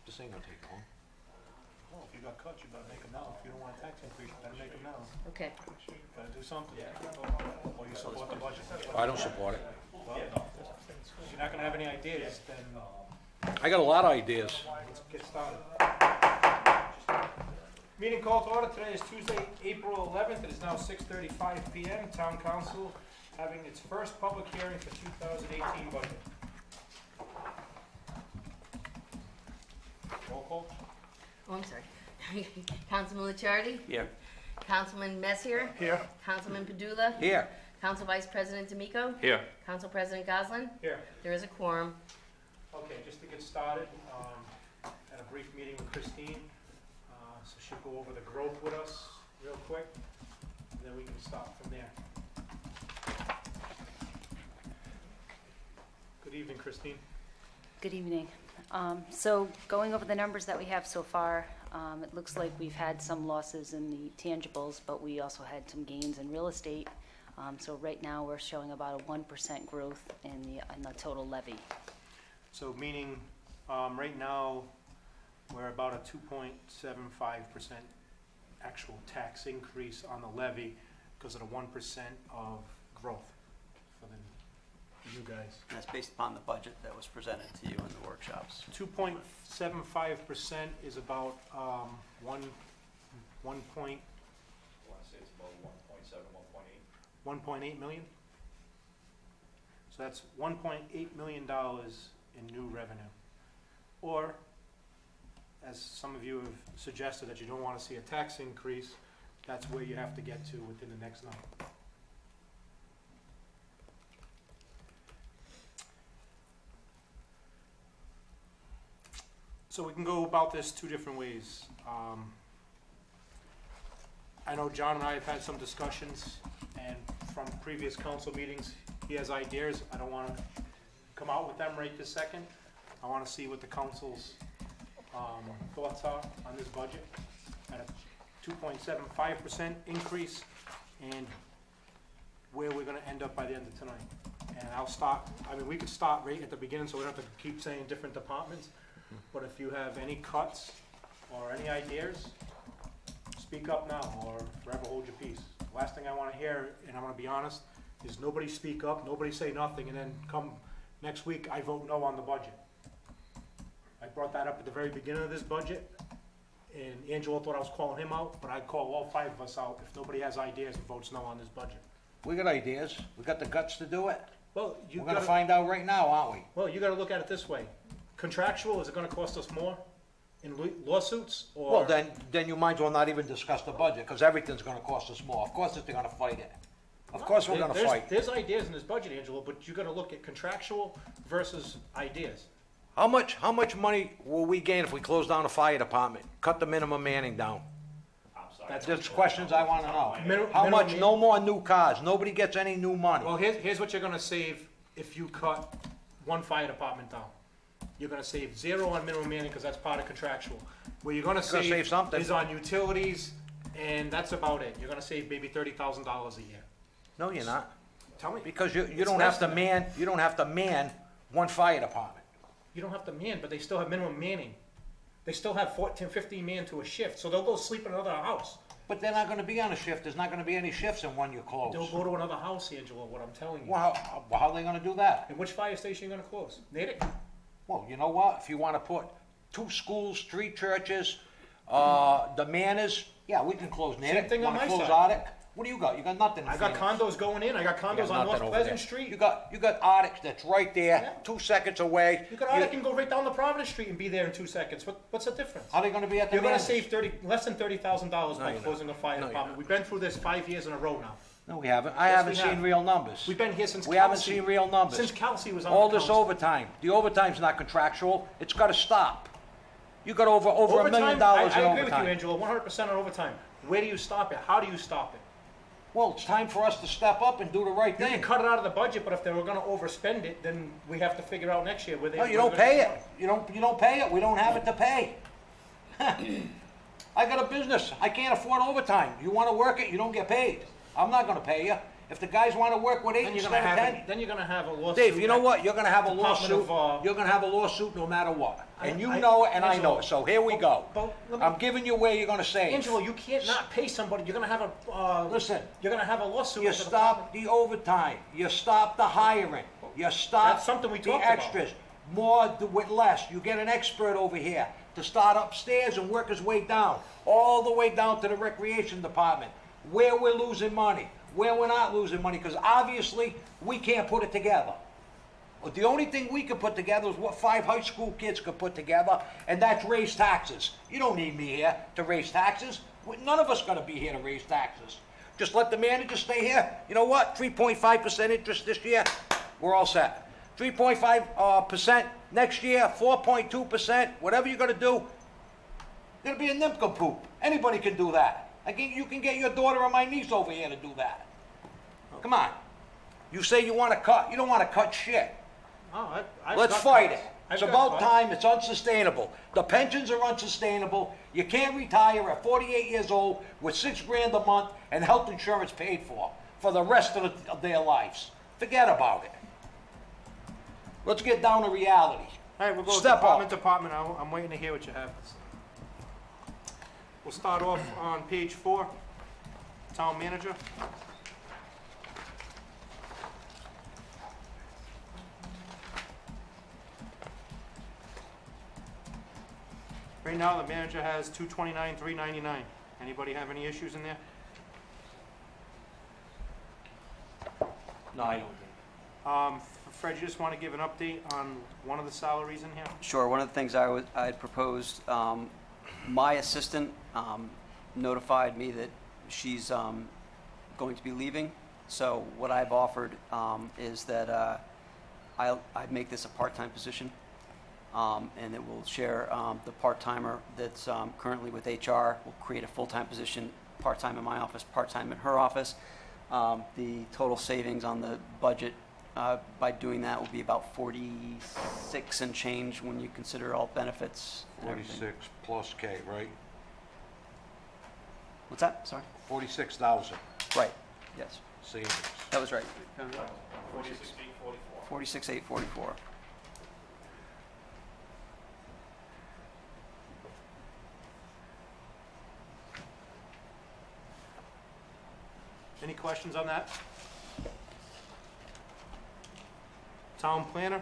this ain't gonna take long. Well, if you got cuts, you gotta make them now. If you don't want a tax increase, you better make them now. Okay. Gotta do something. Or you support the budget. I don't support it. Well, if you're not gonna have any ideas, then I got a lot of ideas. let's get started. Meeting called to order. Today is Tuesday, April 11th. It is now 6:35 p.m. Town Council having its first public hearing for 2018 budget. Roll call. Oh, I'm sorry. Councilman Licciardi? Here. Councilman Messier? Here. Councilman Padula? Here. Council Vice President D'Amico? Here. Council President Goslin? Here. There is a quorum. Okay, just to get started, had a brief meeting with Christine, so she'll go over the growth with us real quick, and then we can start from there. Good evening, Christine. Good evening. So going over the numbers that we have so far, it looks like we've had some losses in the tangibles, but we also had some gains in real estate. So right now, we're showing about a 1% growth in the total levy. So meaning, right now, we're about a 2.75% actual tax increase on the levy because of the 1% of growth for you guys. And that's based upon the budget that was presented to you in the workshops. 2.75% is about, one point, I want to say it's about 1.7, 1.8. 1.8 million? So that's $1.8 million in new revenue. Or, as some of you have suggested, that you don't want to see a tax increase, that's where you have to get to within the next number. So we can go about this two different ways. I know John and I have had some discussions, and from previous council meetings, he has ideas. I don't want to come out with them right this second. I want to see what the council's thoughts are on this budget at a 2.75% increase, and where we're going to end up by the end of tonight. And I'll start, we could start right at the beginning, so we don't have to keep saying different departments. But if you have any cuts or any ideas, speak up now or forever hold your peace. Last thing I want to hear, and I'm going to be honest, is nobody speak up, nobody say nothing, and then come next week, I vote no on the budget. I brought that up at the very beginning of this budget, and Angelo thought I was calling him out, but I'd call all five of us out if nobody has ideas and votes no on this budget. We got ideas. We got the guts to do it. Well, you We're gonna gotta, find out right now, aren't we? well, you gotta look at it this way. Contractual, is it gonna cost us more in lawsuits, or? Well, then you might as well not even discuss the budget, because everything's gonna cost us more. Of course they're gonna fight it. Of course we're gonna fight. There's ideas in this budget, Angelo, but you gotta look at contractual versus ideas. How much money will we gain if we close down the fire department? Cut the minimum manning down? I'm sorry. That's There's questions I wanna know. Minimum- How much? minimum- No more new cars. Nobody gets any new money. Well, here's what you're gonna save if you cut one fire department down. You're gonna save zero on minimum manning, because that's part of contractual. Where you're gonna save save something. is on utilities, and that's about it. You're gonna save maybe $30,000 a year. No, you're not. Tell me. Because you It's don't less have to than that. you don't have to man one fire department. You don't have to man, but they still have minimum manning. They still have 14, 15 man to a shift, so they'll go sleep in another house. But they're not gonna be on a shift. There's not gonna be any shifts in one you close. They'll go to another house, Angelo, what I'm telling you. Well, how are they gonna do that? And which fire station are you gonna close? Natick? Well, you know what? If you wanna put 2 schools, 3 churches, the Manors, yeah, we can close Natick. thing on Wanna my close side. Arctic? What do you got? You got nothing. in I got Phoenix. condos going in, I got You got condos on nothing North over Pleasant there. Street. You got Arctic that's right there, Yeah. 2 seconds away. You could, I can go right down the Providence Street and be there in 2 seconds. What's the difference? How are they gonna be at the You're gonna Manors? save less than $30,000 No, by you're not. closing a fire No, you're department. not. We've been through this 5 years in a row now. No, we haven't. I Yes, haven't we seen have. real numbers. We've been here since We haven't Kelsey- seen real numbers. Since Kelsey was on All the this council. overtime. The overtime's not contractual. It's gotta stop. You got over $1 million Overtime, in I agree with you, overtime. Angelo, 100% on overtime. Where do you stop it? How do you stop it? Well, it's time for us to step up and do the right You can thing. cut it out of the budget, but if they were gonna overspend it, then we have to figure out next year where they. No, you don't pay it. You don't pay it. We don't have it to pay. I got a business. I can't afford overtime. You wanna work it, you don't get paid. I'm not gonna pay you. If the guys wanna work with 8 Then you're instead gonna of have, 10, then you're gonna have a lawsuit. Dave, you know at- what? You're gonna have a Department lawsuit, of, you're gonna have a lawsuit no matter what. And you I- know it and I Angelo, know it, so here we go. but let me- I'm giving you where you're gonna save. Angelo, you can't not pay somebody, you're gonna have a, Listen, you're gonna have a lawsuit. you at the department. stop the overtime, you stop the hiring, you stop That's something we the talked about. extras. More with less. You get an expert over here to start upstairs and work his way down, all the way down to the recreation department, where we're losing money, where we're not losing money, because obviously we can't put it together. But the only thing we can put together is what 5 high school kids could put together, and that's raise taxes. You don't need me here to raise taxes. None of us gonna be here to raise taxes. Just let the manager stay here. You know what? 3.5% interest this year, we're all set. 3.5% next year, 4.2%, whatever you're gonna do, gonna be a nincompoop. Anybody can do that. You can get your daughter or my niece over here to do that. Come on. You say you wanna cut, you don't wanna cut shit. Oh, I've Let's got fight it. cuts. I've It's got about cuts. time, it's unsustainable. The pensions are unsustainable. You can't retire at 48 years old with $6 grand a month and health insurance paid for the rest of their lives. Forget about it. Let's get down to reality. All right, we'll go Step department up. to department. I'm waiting to hear what you have to say. We'll start off on page 4, town manager. Right now, the manager has 229, 399. Anybody have any issues in there? No, I don't. Fred, you just want to give an update on one of the salaries in here? Sure, one of the things I had proposed, my assistant notified me that she's going to be leaving. So what I've offered is that I'd make this a part-time position, and it will share the part-timer that's currently with HR. We'll create a full-time position, part-time in my office, part-time in her office. The total savings on the budget by doing that will be about 46 and change when you consider all benefits and everything. 46 plus K, right? What's that? Sorry? 46,000 Right, yes, savings. that was right. 46,844. 46,844. Any questions on that? Town planner?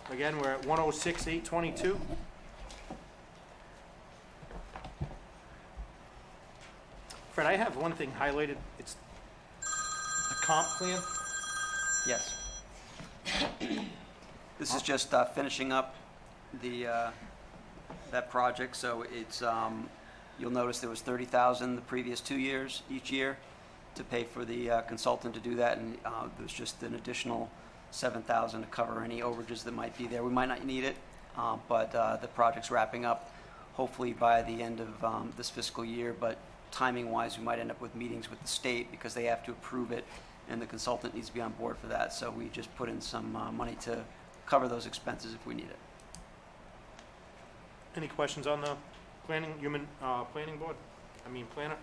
Again, we're at 106,822. Fred, I have one thing highlighted. It's the comp plan. Yes. This is just finishing up that project, so it's, you'll notice there was 30,000 the previous 2 years, each year, to pay for the consultant to do that, and there's just an additional 7,000 to cover any overages that might be there. We might not need it, but the project's wrapping up hopefully by the end of this fiscal year, but timing-wise, we might end up with meetings with the state because they have to approve it, and the consultant needs to be on board for that. So we just put in some money to cover those expenses if we need it. Any questions on the planning board? Planner?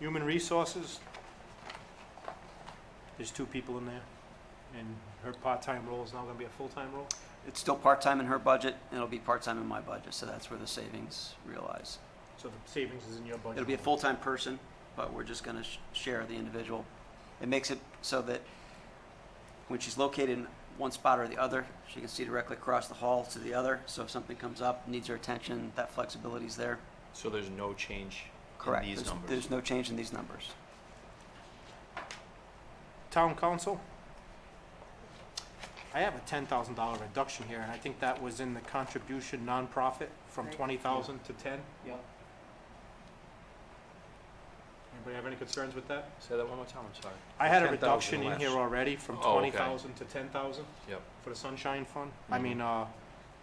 Human resources. There's 2 people in there, and her part-time role is now gonna be a full-time role? It's still part-time in her budget, and it'll be part-time in my budget, so that's where the savings realize. So the savings is in your budget? It'll be a full-time person, but we're just gonna share the individual. It makes it so that when she's located in one spot or the other, she can see directly across the hall to the other, so if something comes up, needs her attention, that flexibility's there. So there's no change Correct. in these numbers? There's no change in these numbers. Town council? I have a $10,000 reduction here, and I think that was in the contribution nonprofit from Right. 20,000 to 10. Yep. Anybody have any concerns with that? Say that one more time, I'm sorry. I had a 10,000 reduction in less. here already from Oh, okay. 20,000 to 10,000 Yep. for the Sunshine Fund. Mhm.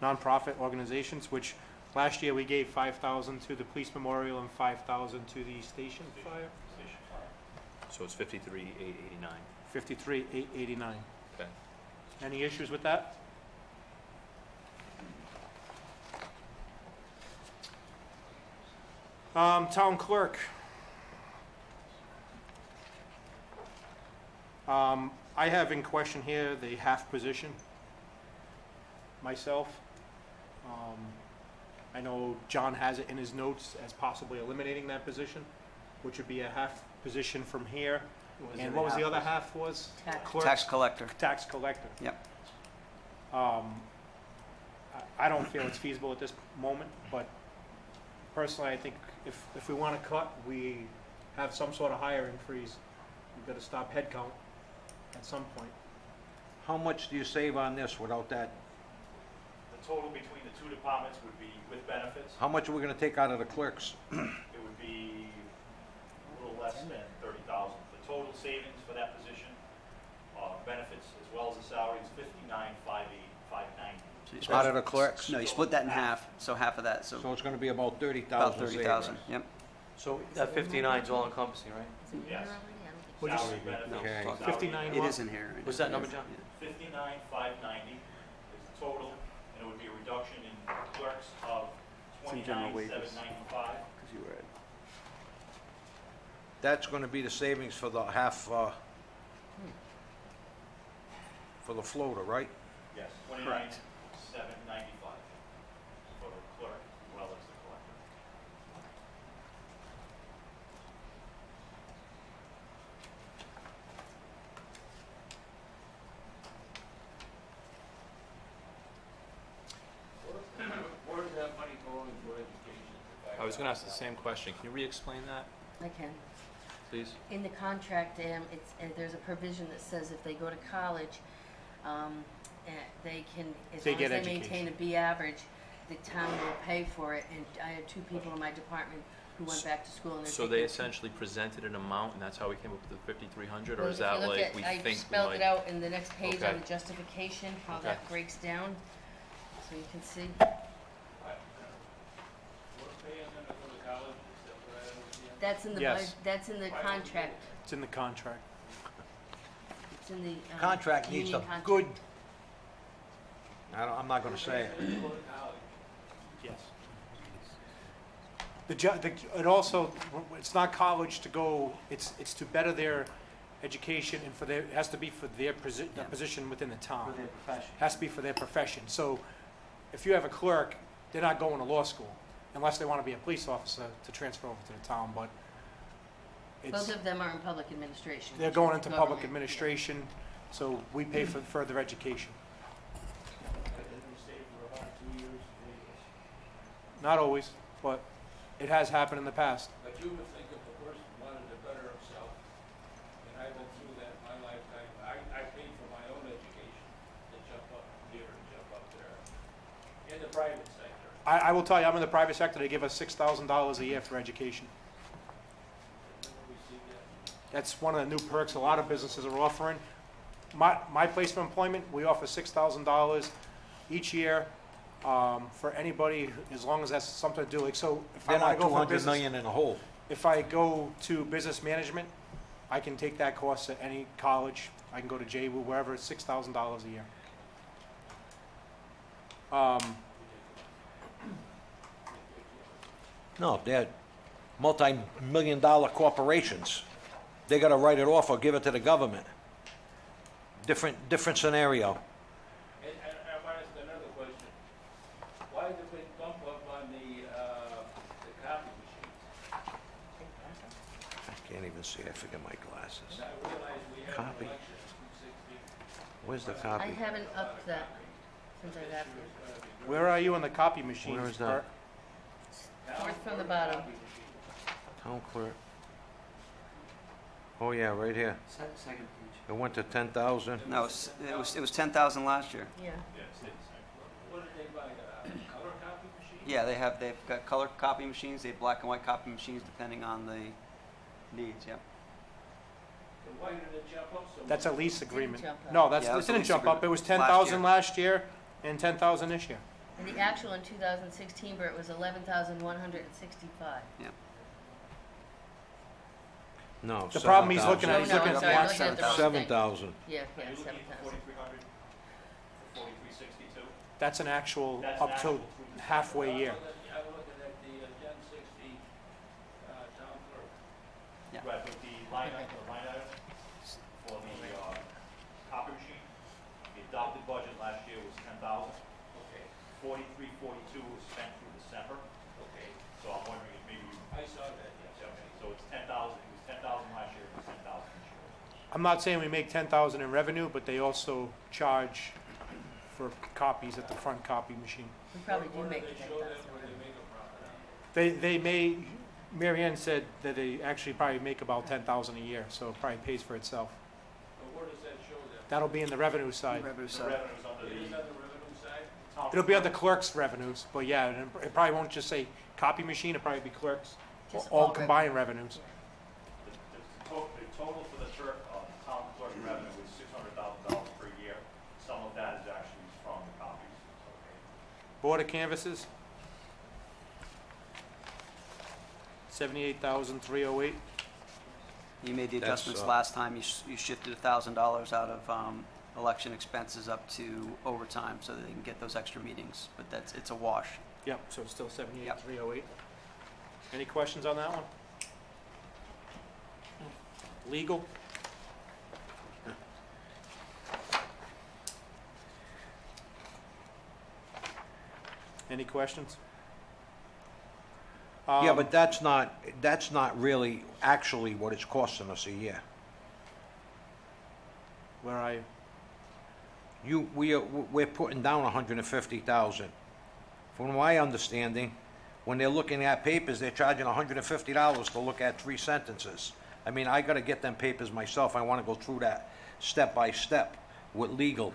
Nonprofit organizations, which last year we gave 5,000 to the police memorial and 5,000 to the station fire. So it's 53,889. 53,889. Okay. Any issues with that? Town clerk. I have in question here the half position myself. I know John has it in his notes as possibly eliminating that position, which would be a half position from here. And what was the other half was? Tax. Clerk? Tax collector. Tax collector. Yep. I don't feel it's feasible at this moment, but personally, I think if we want to cut, we have some sort of hiring freeze. We've got to stop headcount at some point. How much do you save on this without that? The total between the two departments would be with benefits, How much are we gonna take out of the clerks? it would be a little less than 30,000. The total savings for that position, benefits as well as the salary is 59,590. So you Out split- of the clerks? No, you split that in half, so half of that, so So it's gonna be about 30,000 about 30,000, yep. So that 59 is all encompassing, right? Is it in Yes. there already? I don't think What'd you Salary, say? benefits, Okay. salary, 59 It what? is in here. What's that number, John? 59,590 is the total, and it would be a reduction in clerks of It's in general wages. 29,795. Because you were at That's gonna be the savings for the half, for the floater, right? Yes, 29,795 for the clerk as well as the collector. Where is that money going for education? I was going to ask the same question. Can you re-explain that, I can. please? In the contract, there's a provision that says if they go to college, they can, as They long as get they education. maintain a B average, the town will pay for it. And I had 2 people in my department who went back to school and they're So taking. they essentially presented an amount, and that's how we came up with the 5,300, or Well, is if you that look like at- we I think we spelled it might? out in the next page on Okay. the justification, how Okay. that breaks down, so you can see. We're paying them to go to college, is that what I understand? That's in the, Yes. that's in the contract. It's in the contract. It's in the, Contract needs union a contract. good, I'm not gonna say it. Go to college. Yes. It also, it's not college to go, it's to better their education and it has to be for their Yeah. position within the town. For their profession. Has to be for their profession. So if you have a clerk, they're not going to law school unless they want to be a police officer to transfer over to the town, but it's, Both of them are in public administration. they're which going is into public government. administration, so we pay for further education. They stay for about 2 years. Not always, but it has happened in the past. But you would think if a person wanted to better himself, and I've been through that in my lifetime, I paid for my own education to jump up here and jump up there. In the private sector. I will tell you, I'm in the private sector, they give us $6,000 a year for education. Never received that. That's one of the new perks a lot of businesses are offering. My place of employment, we offer $6,000 each year for anybody, as long as that's something to do. Like, so if I They're want not to go for 200 business, million in a hole. if I go to business management, I can take that course at any college. I can go to JWU, wherever, it's $6,000 a year. No, they're multi-million-dollar corporations. They gotta write it off or give it to the government. Different scenario. And I want to ask another question. Why the big bump up on the copy machines? I can't even see, I forget my glasses. And I realize we have Copy. an election in 260. Where's the I copy? haven't upped that since I got here. Where are you on the copy machines? Where is that? Bert? Fourth from the bottom. Town clerk. Oh, yeah, right here. Second page. It went to 10,000. No, it was 10,000 last year. Yeah. What did they buy, color copy machine? Yeah, they've got color copy machines, they have black and white copy machines depending on the needs, yeah. And why did it jump up so much? That's a lease agreement. jump up. No, Yeah, it it was a didn't lease jump up. It agreement. was Last 10,000 year. last year and 10,000 this year. And the actual in 2016, Bert, was 11,165. No, The problem he's looking at, Oh, he's no, looking I'm at sorry, black. I'm looking at the wrong thing. 7,000. Yeah, Are yeah, you looking at 7,000. 4,300 for 4,362? That's an actual That's up an till actual. halfway year. I'm looking at the Gen 60 Yeah. Right, but the line item for the copy machine, the adopted budget last year was 10,000. Okay, 4342 was spent through December, okay. so I'm wondering if maybe you, I saw that, yes, yeah, okay. so it's 10,000, it was 10,000 last year, it was 10,000 this year. I'm not saying we make 10,000 in revenue, but they also charge for copies at the front copy machine. We probably do Where make they 10,000. show them where they make a profit on? They may, Mary Ann said that they actually probably make about 10,000 a year, so it probably pays for itself. But where does that show them? That'll be in the revenue side. Revenue The side. revenue's under It is the on the revenue side? town. It'll be on the clerk's revenues, but yeah, and it probably won't just say copy machine, it'll probably be clerks. Just All all combined revenues. The total for the town clerk revenue is $600,000 per year. Some of that is actually from the copies. Board of canvases. 78,308. You made the That's, adjustments last time, you shifted $1,000 out of election expenses up to overtime so that they can get those extra meetings, but it's a wash. Yep, so it's still 78,308. Any questions on that one? Legal? Any questions? Yeah, but that's not really actually what it's costing us a year. Where I, We're putting down 150,000. From my understanding, when they're looking at papers, they're charging $150 to look at 3 sentences. I mean, I gotta get them papers myself, I wanna go through that step by step with legal.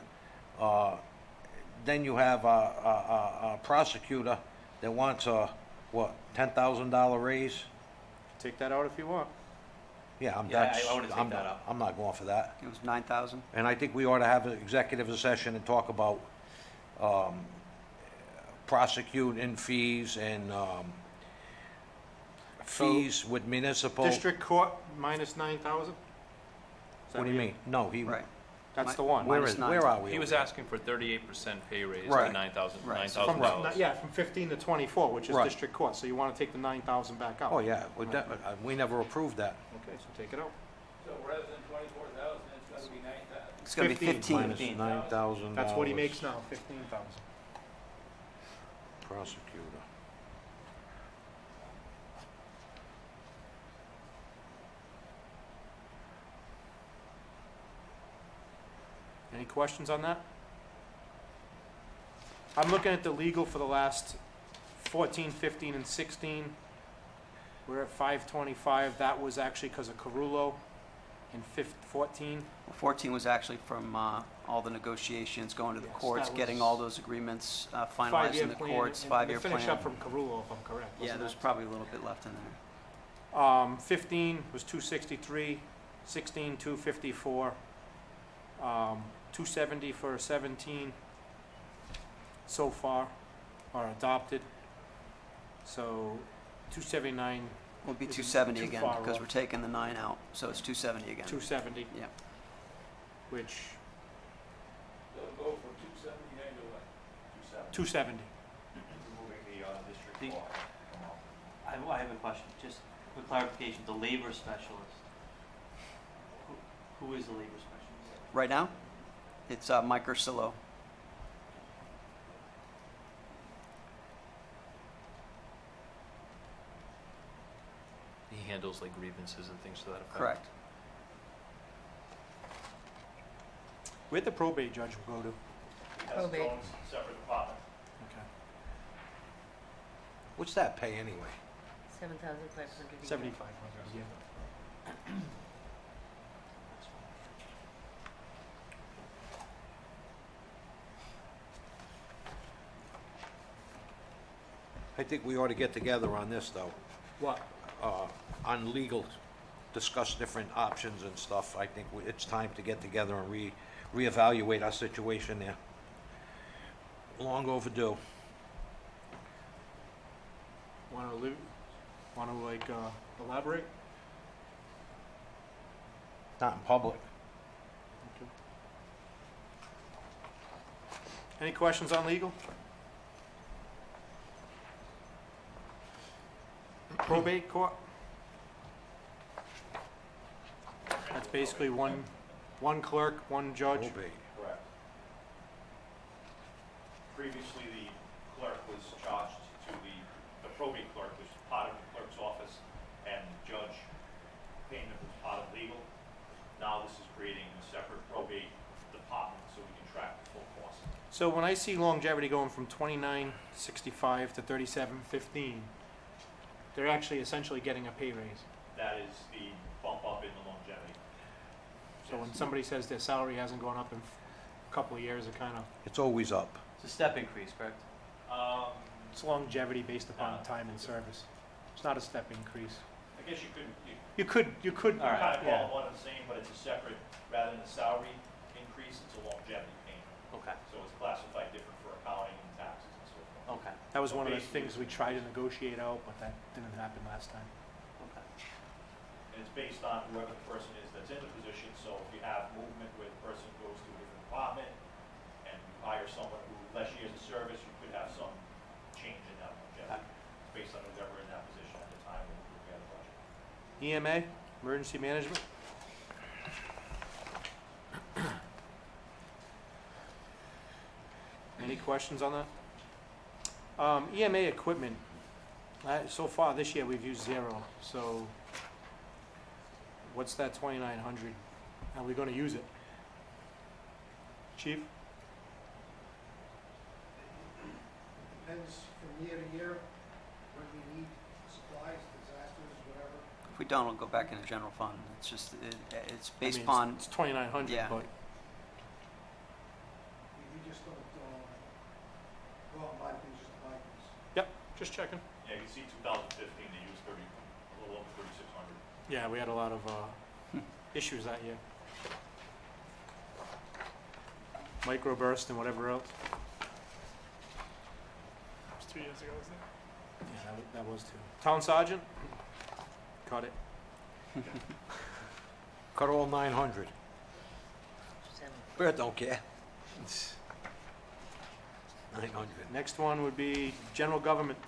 Then you have a prosecutor that wants a, what, $10,000 raise? take that out if you want. Yeah, I'm, Yeah, that's, I wanna take I'm that not, out. I'm not going for that. It was 9,000. And I think we ought to have an executive session and talk about prosecuting fees and fees with municipal. District court minus 9,000? What do you mean? No, he, Right. That's Mi- the one. where minus is, 9. where are we? He was over asking for 38% pay raise Right. to 9,000, Right. From, $9,000. yeah, from 15 to 24, which is Right. district court, so you want to take the 9,000 back out. there? Oh, yeah, we never approved that. Okay, so take it out. So rather than 24,000, it's gonna be 9,000. It's gonna be 15. 15. Minus $9,000. That's what he makes now, 15,000. Prosecutor. Any questions on that? I'm looking at the legal for the last 14, 15, and 16. We're at 525. That was actually because of Carullo. In 14, 14 was actually from all the negotiations, going to the Yes, courts, that getting was all those agreements, finalized five-year in the plan. courts, and 5-year they finished up plan. from Carullo, if I'm correct. Yeah, wasn't there's it? probably a little bit left in there. 15 was 263, 16, 254, 270 for 17 so far are adopted. So 279, Will be Isn't 270 too again, far because off. we're taking the 9 out, so it's 270 again. 270, Yeah. which, They'll go from 279 to what? 270. Removing the district The- court. I have a question, just for clarification, the labor specialist. Who is the labor specialist? Right now, it's Mike Ursillo. He handles like grievances and things to that effect. Correct. Where'd the probate judge go to? It has its Probate. own separate department. Okay. What's that pay anyway? 7,500 a year. 7,500, yeah. I think we ought to get together on this, though. What? On legal, discuss different options and stuff. I think it's time to get together and reevaluate our situation there. Long overdue. Want to elaborate? Not in public. Okay. Any questions on legal? Probate court? It's basically one clerk, one judge. Will be. Correct. Previously, the clerk was charged to the probate clerk was part of the clerk's office, and judge payment was part of legal. Now this is creating a separate probate department so we can track the full cost. So when I see longevity going from 29.65 to 37.15, they're actually essentially getting a pay raise. That is the bump up in the longevity. So when somebody says their salary hasn't gone up in a couple of years, it kind of, It's always up. It's a step increase, correct? it's longevity based upon time and service. It's not a step increase. I guess you could, You could, All right. kind of call yeah. it one and the same, but it's a separate, rather than a salary increase, it's a longevity payment. Okay, So it's classified different for accounting and taxes and so forth. okay, That was one of the Basically, things we tried to negotiate out, but that didn't happen last time. okay. And it's based on whoever the person is that's in the position, so if you have movement where the person goes to a different department and you hire someone who less years of service, you could have some change in that longevity. It's based on whoever in that position at the time when we had the budget. EMA, emergency management. Any questions on that? EMA equipment, so far this year we've used 0, so what's that 2,900? Are we gonna use it? Chief? Depends from year to year when we need supplies, disasters, whatever. If we don't, it'll go back in the general fund. It's just, it's I based mean, upon, It's 2,900, Yeah. but We just don't go out and buy things just to buy things. just checking. Yeah, you can see 2015, they used a little over 3,600. Yeah, we had a lot of issues that year. Microburst and whatever else. It was 2 years ago, wasn't it? Yeah, that was too. Town sergeant? Cut it. Cut all 900. Bert don't care. 900. Next one would be general government.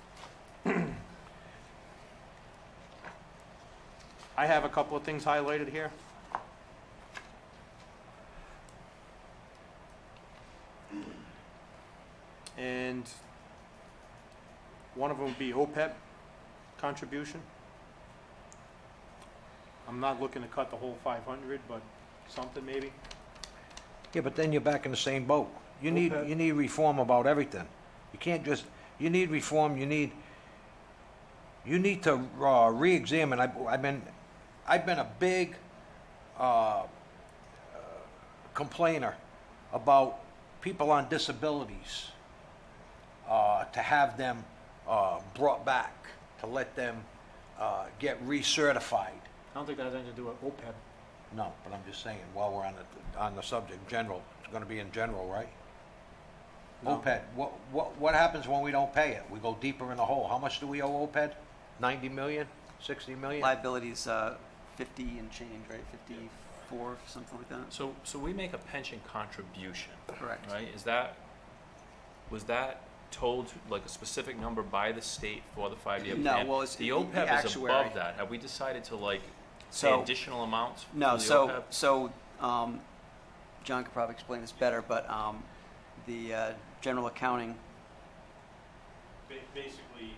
I have a couple of things highlighted here. And one of them would be OPEB contribution. I'm not looking to cut the whole 500, but something maybe. Yeah, but then you're back in the same boat. You need, Okay. you need reform about everything. You can't just, you need reform, you need to re-examine. I've been a big complainer about people on disabilities, to have them brought back, to let them get recertified. I don't think that has anything to do with OPEB. No, but I'm just saying, while we're on the subject, general, it's gonna be in general, right? No. OPED, what happens when we don't pay it? We go deeper in the hole. How much do we owe OPED? 90 million, 60 million? liabilities, 50 and change, right? 54, something like that. So we make a pension contribution, Correct. right? Was that told, like, a specific number by the state for the 5-year No, plan? well, it's The the OPEB is actuary. above that. Have we decided to, like, So- pay additional amounts for the No, OPEB? so John could probably explain this better, but the general accounting, Basically,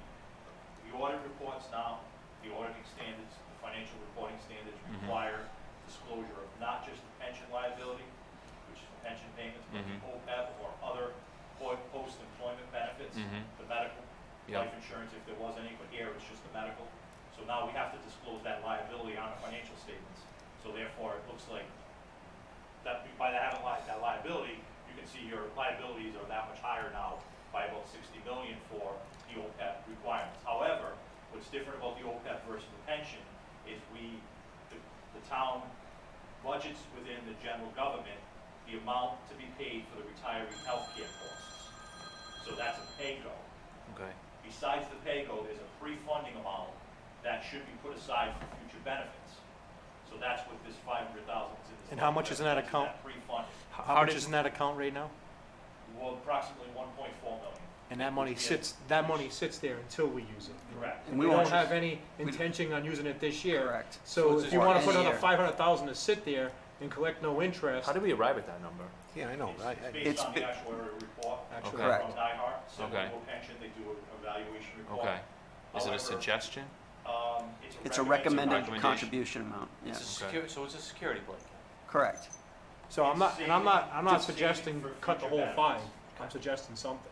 the audit reports now, the auditing standards, the financial reporting standards Mhm. require disclosure of not just the pension liability, which is the pension payments, but the Mhm. OPEB or other post-employment benefits, Mhm. the medical, Yep. life insurance if there was any, but here it's just the medical. So now we have to disclose that liability on the financial statements. So therefore, it looks like that by having that liability, you can see your liabilities are that much higher now by about 60 million for the OPEB requirements. However, what's different about the OPEB versus the pension is the town budgets within the general government the amount to be paid for the retiree healthcare costs. So that's a pay-go. Okay. Besides the pay-go, there's a pre-funding amount that should be put aside for future benefits. So that's what this 500,000 is in this. And how much is in that account? Pre-funding. How much is in that account right now? Well, approximately 1.4 million. and that money sits there until we use it. Correct. And we don't have any intention on using it this year. Correct. So it's if you for wanna put any another year. 500,000 to sit there and collect no interest, How did we arrive at that number? Yeah, I know. It's It's based on the bi- actuarial report. actually. Correct. From DieHart, so Okay. with pension, they do an evaluation report. Okay. Is it a However, suggestion? It's a recommended recommendation. contribution amount, It's yes, a so it's a security blanket. correct. So I'm not It's suggesting saving for cut the future whole 5, benefits. I'm suggesting something.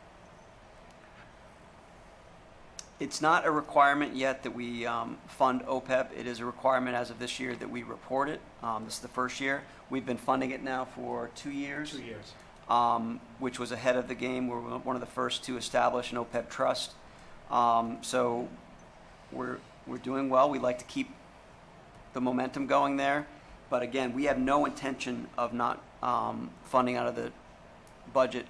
It's not a requirement yet that we fund OPEB. It is a requirement as of this year that we report it. This is the first year. We've been funding it now for 2 years. 2 years. Which was ahead of the game. We're one of the first to establish an OPEB trust. So we're doing well. We'd like to keep the momentum going there. But again, we have no intention of not funding out of the budget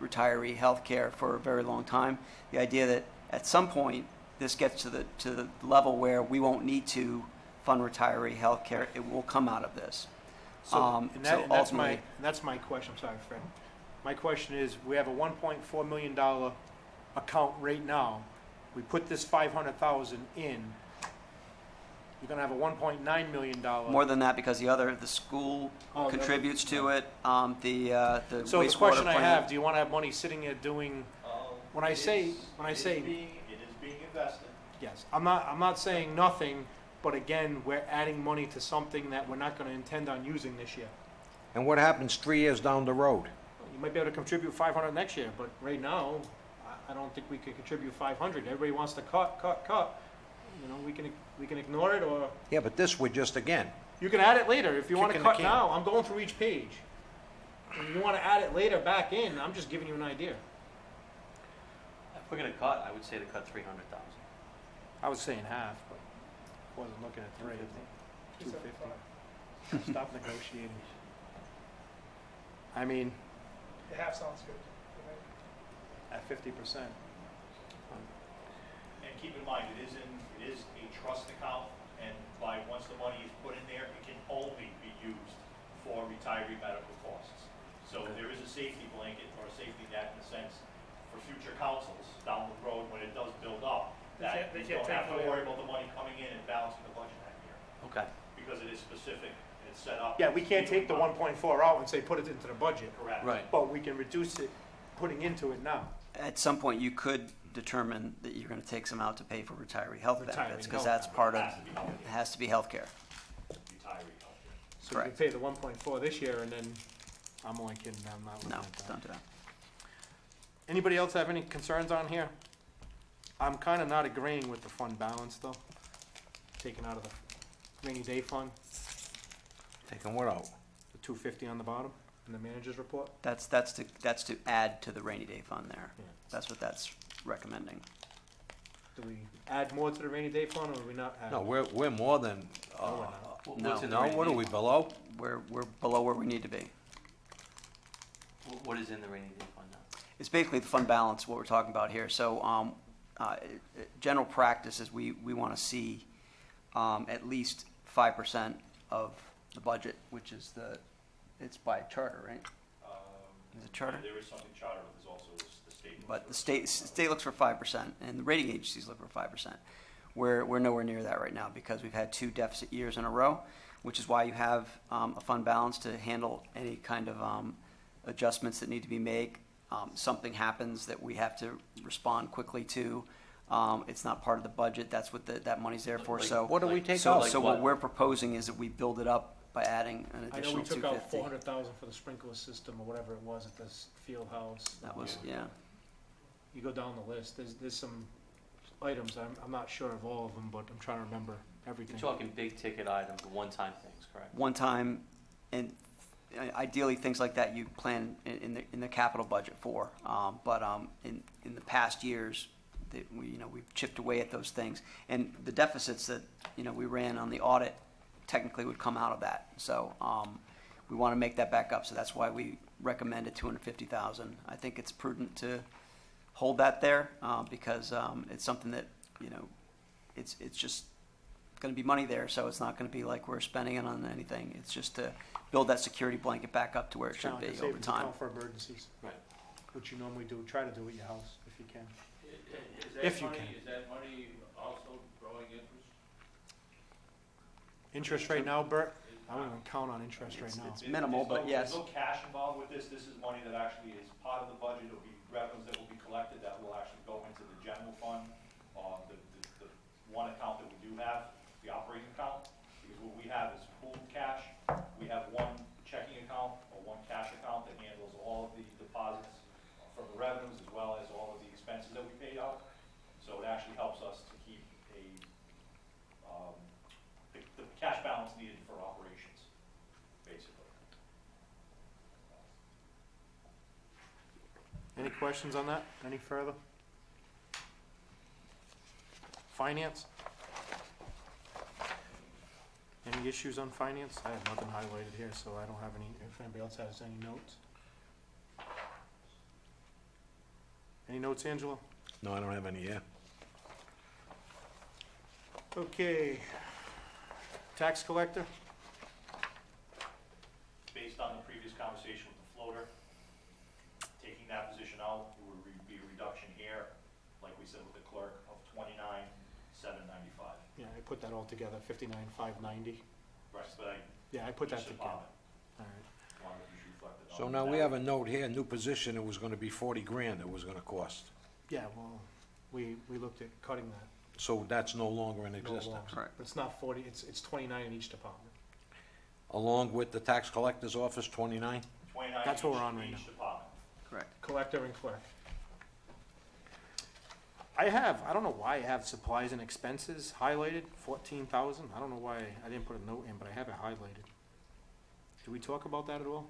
retiree health care for a very long time. The idea that at some point this gets to the level where we won't need to fund retiree health care, it will come out of this. And So that's ultimately- my question, I'm sorry, Fred. My question is, we have a $1.4 million account right now. We put this 500,000 in, you're gonna have a $1.9 million. More than that, because the school Oh, contributes to it, the wastewater So the question I plant. have, do you wanna have money sitting there doing, when I It say, is being invested. yes, I'm not saying nothing, but again, we're adding money to something that we're not gonna intend on using this year. And what happens 3 years down the road? You might be able to contribute 500 next year, but right now, I don't think we could contribute 500. Everybody wants to cut. You know, we can ignore it, or Yeah, but this would just, again, you can add it later if you want to Kicking the cut can. now. I'm going through each page. If you want to add it later back in, I'm just giving you an idea. If we're gonna cut, I would say to cut 300,000. I was saying half, but wasn't looking at 250. Stop negotiating. I mean, The half sounds good. at 50%. And keep in mind, it is a trust account, and once the money is put in there, it can only be used for retiree medical costs. So there is a safety blanket or a safety net in a sense for future councils down the road when it does build up, that They you can't don't have to take worry about the money coming in and balancing the budget that year, Okay. because it is specific and it's set up. Yeah, we can't take the 1.4 out and say put it into the budget, Correct. Right. but we can reduce it putting into it now. At some point, you could determine that you're going to take some out to pay for retiree health Retiree benefits, because health that's part of, Has to be healthcare. it has to be healthcare. Retiree healthcare. So you Correct. pay the 1.4 this year, and then, I'm only kidding, I'm not looking No, at that. don't do that. Anybody else have any concerns on here? I'm kind of not agreeing with the fund balance, though, taken out of the rainy day fund, taking what out? the 250 on the bottom, in the manager's report. That's to add to the rainy day fund there. Yeah. That's what that's recommending. Do we add more to the rainy day fund, or do we not add? No, we're more than, No, we're not. What's No. in the no, rainy what are day we, fund? below? We're below where we need to be. What is in the rainy day fund now? It's basically the fund balance, what we're talking about here. So, general practice is we want to see at least 5% of the budget, which is it's by charter, right? Is it charter? There is something charter, but there's also the state. But the state looks for 5%, and the rating agencies look for 5%. We're nowhere near that right now because we've had 2 deficit years in a row, which is why you have a fund balance to handle any kind of adjustments that need to be made. Something happens that we have to respond quickly to. It's not part of the budget. That's what that money's there for. Like- So What do we take so out? so what we're proposing is that we build it up by adding an I know additional we took out 250. 400,000 for the sprinkler system, or whatever it was at this field house. That was yeah. You go down the list, there's some items, I'm not sure of all of them, but I'm trying to remember everything. You're talking big ticket items, one-time things, correct? One time, and ideally things like that you plan in the capital budget for. But in the past years, we've chipped away at those things, and the deficits that we ran on the audit technically would come out of that. So we want to make that back up. So that's why we recommended 250,000. I think it's prudent to hold that there because it's something that it's just going to be money there. So it's not going to be like we're spending it on anything. It's just to build that security blanket back up to where it should Sound like be a over savings time. account for emergencies. Right. which you normally do, try to do at your house if you can. Is If that you money, can. is that money also growing interest? Interest right now, Bert? I wouldn't even count on interest right now. It's minimal, but yes. There's no cash involved with this. This is money that actually is part of the budget. It'll be revenues that will be collected that will actually go into the general fund, the one account that we do have, the operating account. Because what we have is pooled cash. We have one checking account or one cash account that handles all of the deposits from the revenues as well as all of the expenses that we paid out. So it actually helps us to keep the cash balance needed for operations, basically. Any questions on that? Any further? Finance? Any issues on finance? I have nothing highlighted here, so I don't have any, if anybody else has any notes. Any notes, Angela? No, I don't have any here. Okay. Tax collector? Based on the previous conversation with the floater, taking that position out, it would be a reduction here, like we said with the clerk, of $29,795. Yeah, I put that all together, 59,590. Right, but Yeah, I put that each together. department, All right. as long as it's reflected on So now we have a note here, new position, it was gonna be 40 grand it was gonna cost. Yeah, well, we looked at cutting that. So that's no longer in No existence. longer. Correct. But it's not 40, it's 29 in each department. Along with the tax collector's office, 29? 29 That's what we're each- on right each now. department. Correct. Collector and clerk. I don't know why I have supplies and expenses highlighted, 14,000. I don't know why I didn't put a note in, but I have it highlighted. Did we talk about that at all?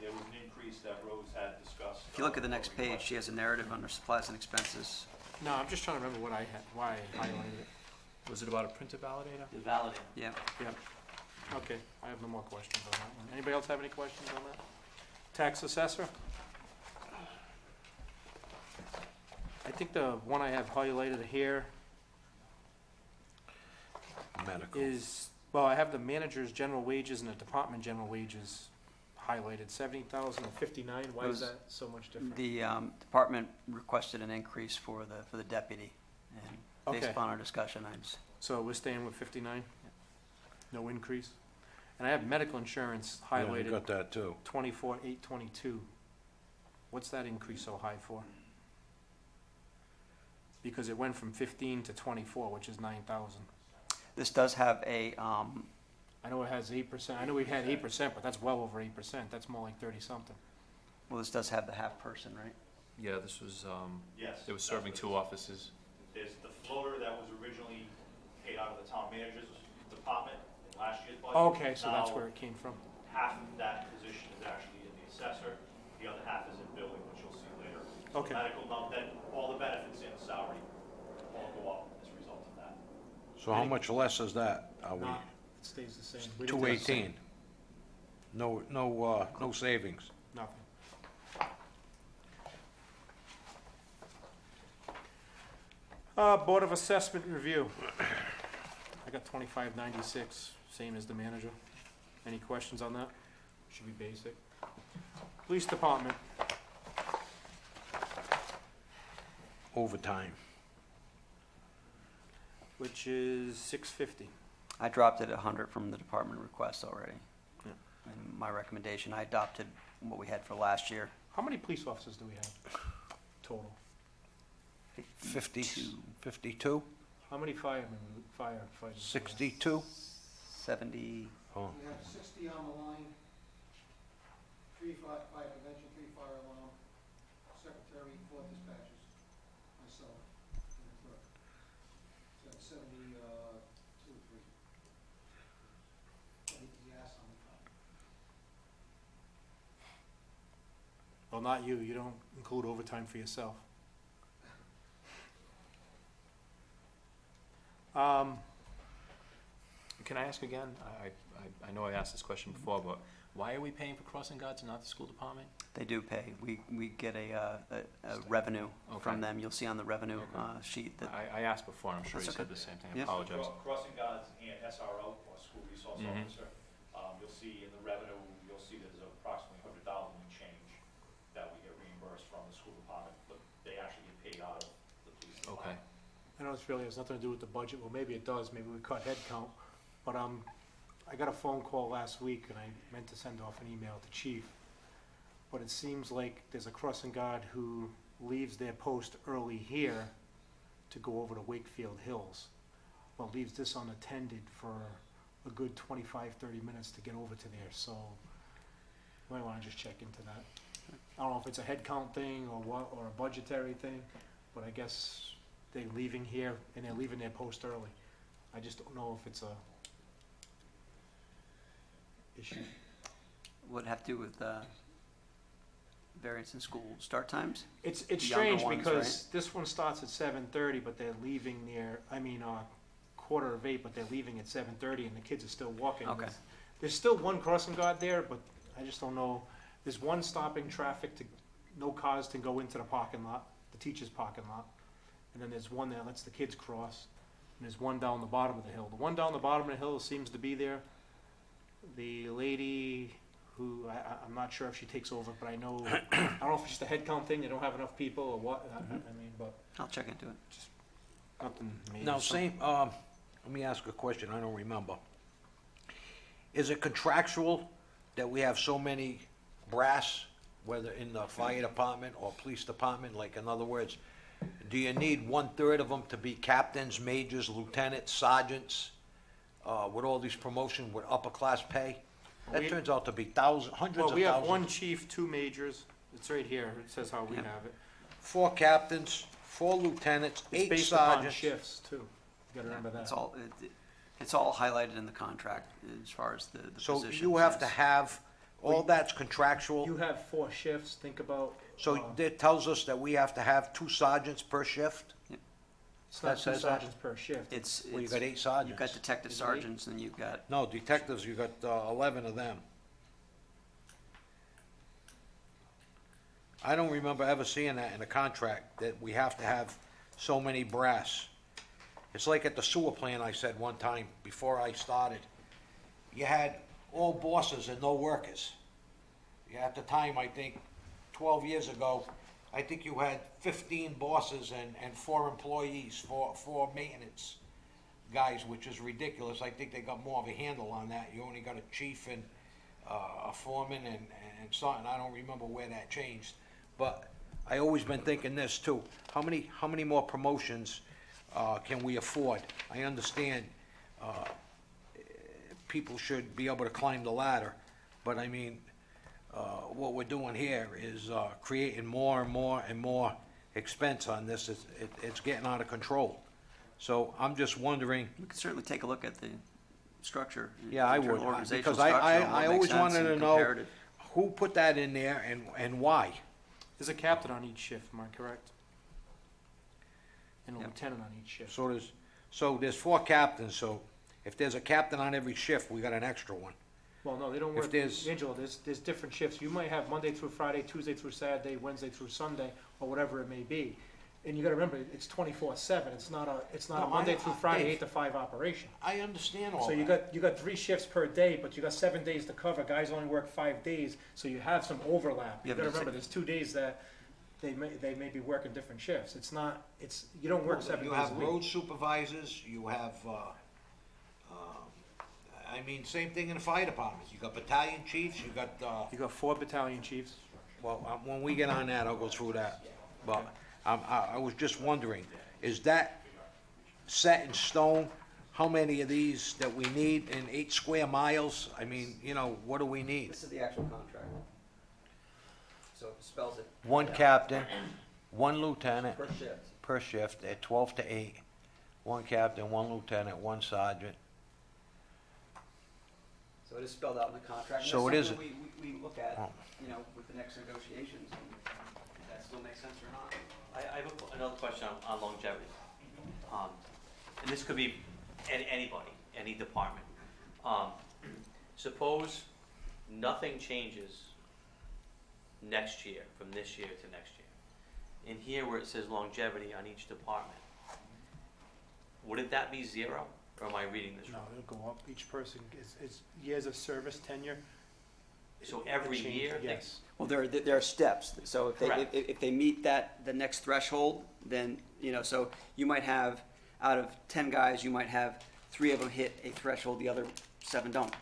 There was an increase that Rose had discussed. If you look at the next page, she has a narrative under supplies and expenses. No, I'm just trying to remember what I had, why I highlighted it. Was it about a printer validator? The validator. Yeah. Yep. Okay, I have no more questions on that one. Anybody else have any questions on that? Tax assessor? I think the one I have highlighted here Medical. is, well, I have the manager's general wages and the department general wages highlighted, 70,059. Why is Those- that so much different? The department requested an increase for the deputy, and based Okay. upon our discussion, I just, So we're staying with 59? No increase? And I have medical insurance Yeah, you highlighted, got that too. 24,822. What's that increase so high for? Because it went from 15 to 24, which is 9,000. this does have a, I know it has 8%. I know we had 8%, but that's well over 8%. That's more like 30-something. well, this does have the half person, right? Yeah, this was, Yes. it was that's serving what it two is. offices. There's the floater that was originally paid out of the town manager's department in last year's budget. Okay, so that's Now, where it came from. half of that position is actually in the assessor, the other half is in building, which you'll see later. So Okay. medical, then all the benefits and salary all go up as a result of that. So how much less is that? Are we, Nah, it stays the same. We didn't do the same. 218? No savings. Nothing. Board of Assessment Review. I got 2596, same as the manager. Any questions on that? Should be basic. Police Department, Overtime. which is 650. I dropped it 100 from the department request already. Yeah. And my recommendation, I adopted what we had for last year. How many police officers do we have total? 50, 52. 52? How many firefighters? do we have? 62? 70, Oh, We have 60 on the line, 3 fire prevention, 3 fire alarm, secretary, 4 dispatchers, myself, and the clerk. So that's 72 or 3. He asked on the top. Well, not you. You don't include overtime for yourself. Can I ask again? I know I asked this question before, but why are we paying for crossing guards and not the school department? they do pay. We get a revenue from Okay. them. You'll see on the revenue Okay. sheet that, I asked before, I'm sure you That's said okay. the same thing, I Yeah. apologize. Crossing guards and SRO, or school resource Mhm. officer, you'll see in the revenue, you'll see there's approximately 100,000 in change that we get reimbursed I know this really has nothing to do with the budget, well, maybe it does, maybe we cut head count, but, I got a phone call last week, and I meant to send off an email to chief, but it seems like there's a crossing guard who leaves their post early here to go over to Wakefield Hills, but leaves this unattended for a good 25, 30 minutes to get over to there, so you might wanna just check into that. I don't know if it's a head count thing or what, or a budgetary thing, but I guess they're leaving here and they're leaving their post early. I just don't know if it's a issue. Would it have to do with variance in school start times? It's Younger strange ones, because this one starts at 7:30, but they're leaving near, 8:15, but they're leaving at 7:30 and the kids are still walking. Okay. There's still one crossing guard there, but I just don't know. There's one stopping traffic to, no cars can go into the parking lot, the teacher's parking lot. And then there's one that lets the kids cross, and there's one down the bottom of the hill. The one down the bottom of the hill seems to be there. The lady who, I'm not sure if she takes over, but I know, I don't know if it's just a head count thing, they don't have enough people or what, but I'll check into it. nothing major. Now, let me ask a question, I don't remember. Is it contractual that we have so many brass, whether in the fire department or police department? Like, in other words, do you need 1/3 of them to be captains, majors, lieutenants, sergeants, with all these promotions with upper class pay? That We- turns out to be thousands, hundreds Well, of we have thousands. one chief, 2 majors, it's right here, it says how we Yeah. have it. 4 captains, 4 lieutenants, It's 8 based upon sergeants. shifts too, you gotta Yeah, remember It's that. all, it's all highlighted in the contract as far as the positions. So you have to yes. have, all that's contractual. You have 4 shifts, think about. So that tells us that we have to have 2 sergeants per shift? It's not that 2 says that? sergeants per shift. It's, Well, you it's, got 8 sergeants. you've got detective Is it eight? sergeants and you've got, No, detectives, you got 11 of them. I don't remember ever seeing that in a contract, that we have to have so many brass. It's like at the sewer plant, I said one time, before I started, you had all bosses and no workers. At the time, I think, 12 years ago, I think you had 15 bosses and 4 employees, 4 maintenance guys, which is ridiculous. I think they got more of a handle on that. You only got a chief and a foreman and something. I don't remember where that changed. But I always been thinking this too. How many more promotions can we afford? I understand people should be able to climb the ladder, but I mean, what we're doing here is creating more and more and more expense on this. It's getting out of control. So I'm just wondering. we could certainly take a look at the structure. Yeah, I internal would, organizational because structure and what I makes always sense wanted and to know comparative. who put that in there and why. There's a captain on each shift, am I correct? And a Yep. lieutenant on each shift. So there's 4 captains, so if there's a captain on every shift, we got an extra one. Well, no, they don't If work, there's- Angela, there's different shifts. You might have Monday through Friday, Tuesday through Saturday, Wednesday through Sunday, or whatever it may be. And you gotta remember, it's 24/7, it's not a No, Monday through Friday, Dave, 8 to 5 operation. I understand all So that. you got 3 shifts per day, but you got 7 days to cover. Guys only work 5 days, so you have some overlap. You Yeah, but gotta it's remember, there's 2 days that they may be working different shifts. You don't work 7 You days a have road week. supervisors, you have, same thing in the fire department. You got battalion chiefs, you got, You got 4 battalion chiefs. well, when we get on that, I'll go through that. But I was just wondering, is that set in stone? How many of these that we need in 8 square miles? I mean, what do we need? This is the actual contract. So it spells it. 1 captain, 1 lieutenant Per shift. per shift at 12 to 8. 1 captain, 1 lieutenant, 1 sergeant. So it is spelled out in the contract. And So that's it is- something we look at, Oh. with the next negotiations, and if that still makes sense or not. I have another question on longevity. And this could be anybody, any department. Suppose nothing changes next year, from this year to next year. In here where it says longevity on each department, wouldn't that be 0? Or am I reading this No, wrong? it'll go up. Each person is years of service, tenure. So every Change, year? Yes. Well, there are steps. So Correct. if they meet the next threshold, then, so you might have, out of 10 guys, you might have 3 of them hit a threshold, the other 7 don't.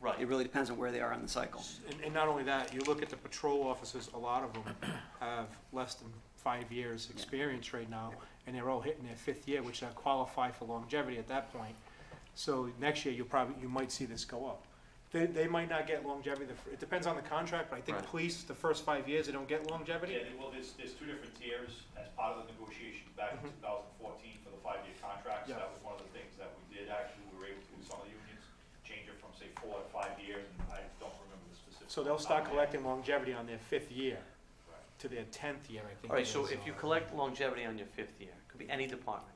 Right. It really depends on where they are in the cycle. And not only that, you look at the patrol officers, a lot of them have less than 5 years' experience right now, and they're all hitting their 5th year, which qualify for longevity at that point. So next year, you might see this go up. They might not get longevity, it depends on the contract, but I think Right. police, the first 5 years, they don't get longevity. Yeah, well, there's 2 different tiers as part of the negotiations back in 2014 for the 5-year contracts. Yeah. That was one of the things that we did, actually, we were able to, with some of the unions, change it from, say, 4 to 5 years, and I don't remember the specifics. So they'll start collecting longevity on their 5th year to their 10th year, I think. All right, it so is. if you collect longevity on your 5th year, could be any department.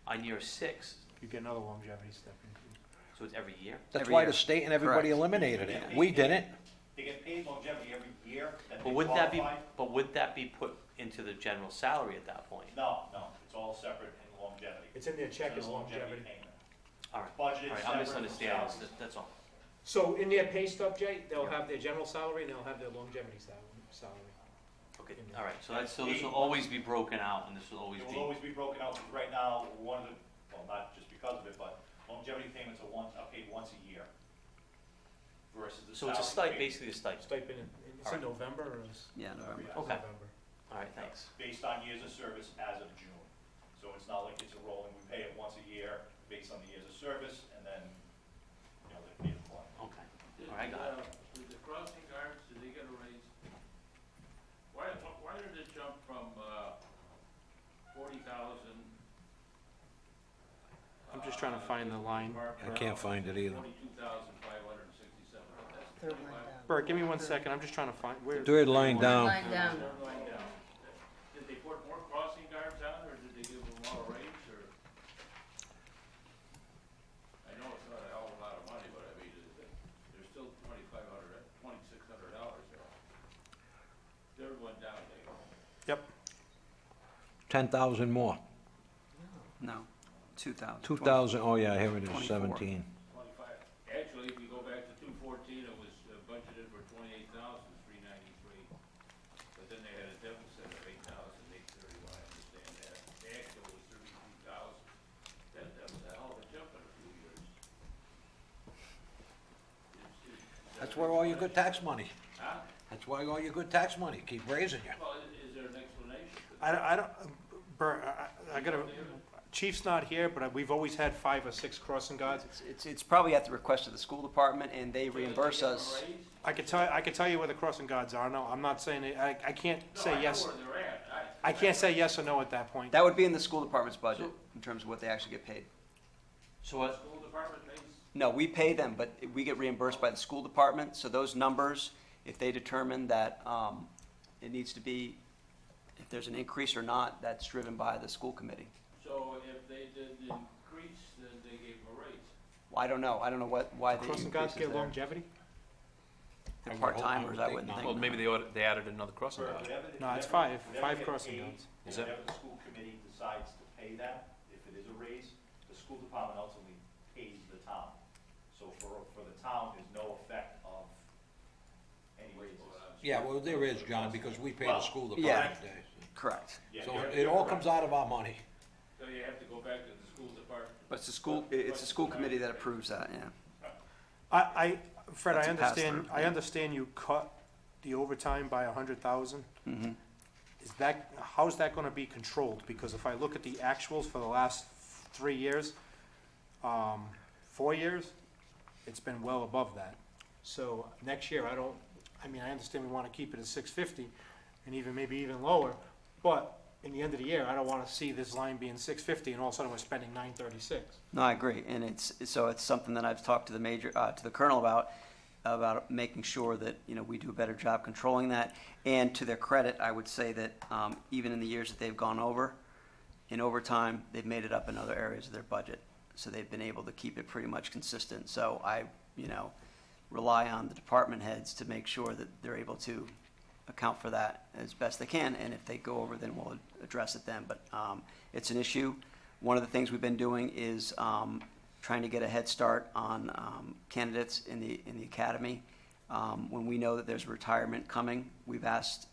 On year 6, You get another longevity step increase. so it's every year? That's Every why year. the state and everybody Correct. eliminated it. We didn't. They get paid longevity every year, and But they wouldn't that be, qualify. but would that be put into the general salary at that point? No, it's all separate in longevity. It's in their check It's as a longevity. payment. All right, Budgeted all right, separate I'm from misunderstanding, salaries. that's all. So in their pay stub, Jay, they'll have their general salary and they'll have their longevity salary. Okay, all right, so this will always be broken out, and this will always It be, will always be broken out, because right now, one of the, well, not just because of it, but longevity payments are paid once a year versus the so it's a salary pay basically a stipend. Stipend, it's in November or is? Yeah, November. Okay. November. All right, thanks. based on years of service as of June. So it's not like it's a rolling, we pay it once a year based on the years of service, and then, they pay it for it. Okay, all right, got it. With the crossing guards, did they get a raise? Why did it jump from, 40,000? I'm just trying to find the line. I can't find it either. 42,567. That's Third line down. Bert, give me 1 second, I'm just trying to find, where? Third line down. Line down. Third line down. Did they put more crossing guards on, or did they give them all a raise, or? I know it's not a hell of a lot of money, but I mean, there's still $2,600 there. Third one down, Dave. Yep, 10,000 more. No, 2,000. 2,000, oh yeah, here it is, 24. 17. 25. Actually, if you go back to 214, it was budgeted for 28,393. But then they had a deficit of 8,831, I understand that. The actual was 32,000. That was a hell of a jump in a few years. That's where all your good tax money. Huh? That's why all your good tax money keep raising you. Well, is there an explanation for that? I don't, Bert, I gotta, Chief's not here, but we've always had 5 or 6 crossing guards. It's probably at the request of the school department, and they reimburse Did they us. give them a raise? I could tell you where the crossing guards are, no, I'm not saying, I can't No, say I know yes, where they're at. I can't say yes or no at that point. That would be in the school department's budget, in terms of what they actually get paid. So The what, school department pays? No, we pay them, but we get reimbursed by the school department, so those numbers, if they determine that it needs to be, if there's an increase or not, that's driven by the school committee. So if they did increase, then they gave them a raise. Well, I don't know why the Crossing increase guards is get there. longevity? The I would part-timers, I think wouldn't not. think. Well, maybe they added another crossing guard. No, it's 5 crossing guards. Is that- Whatever the school committee decides to pay that, if it is a raise, the school department ultimately pays the town. So for the town, there's no effect of any raises. Yeah, well, there is, John, because we pay the school Yeah. department. Correct. Yeah, So you're- it all comes out of our money. So you have to go back to the school department. But it's the school committee that approves that, yeah. Fred, That's I a pass-through, understand, I yeah. understand you cut the overtime by 100,000. Mm-hmm. How's that gonna be controlled? Because if I look at the actuals for the last 3 years, 4 years, it's been well above that. So next year, I understand we wanna keep it at 650 and maybe even lower, but in the end of the year, I don't wanna see this line being 650 and all of a sudden we're spending 936. No, I agree, and it's something that I've talked to the colonel about making sure that, we do a better job controlling that. And to their credit, I would say that, even in the years that they've gone over, in overtime, they've made it up in other areas of their budget. So they've been able to keep it pretty much consistent. So I, rely on the department heads to make sure that they're able to account for that as best they can, and if they go over, then we'll address it then. But it's an issue. One of the things we've been doing is trying to get a head start on candidates in the academy. When we know that there's retirement coming, we've asked,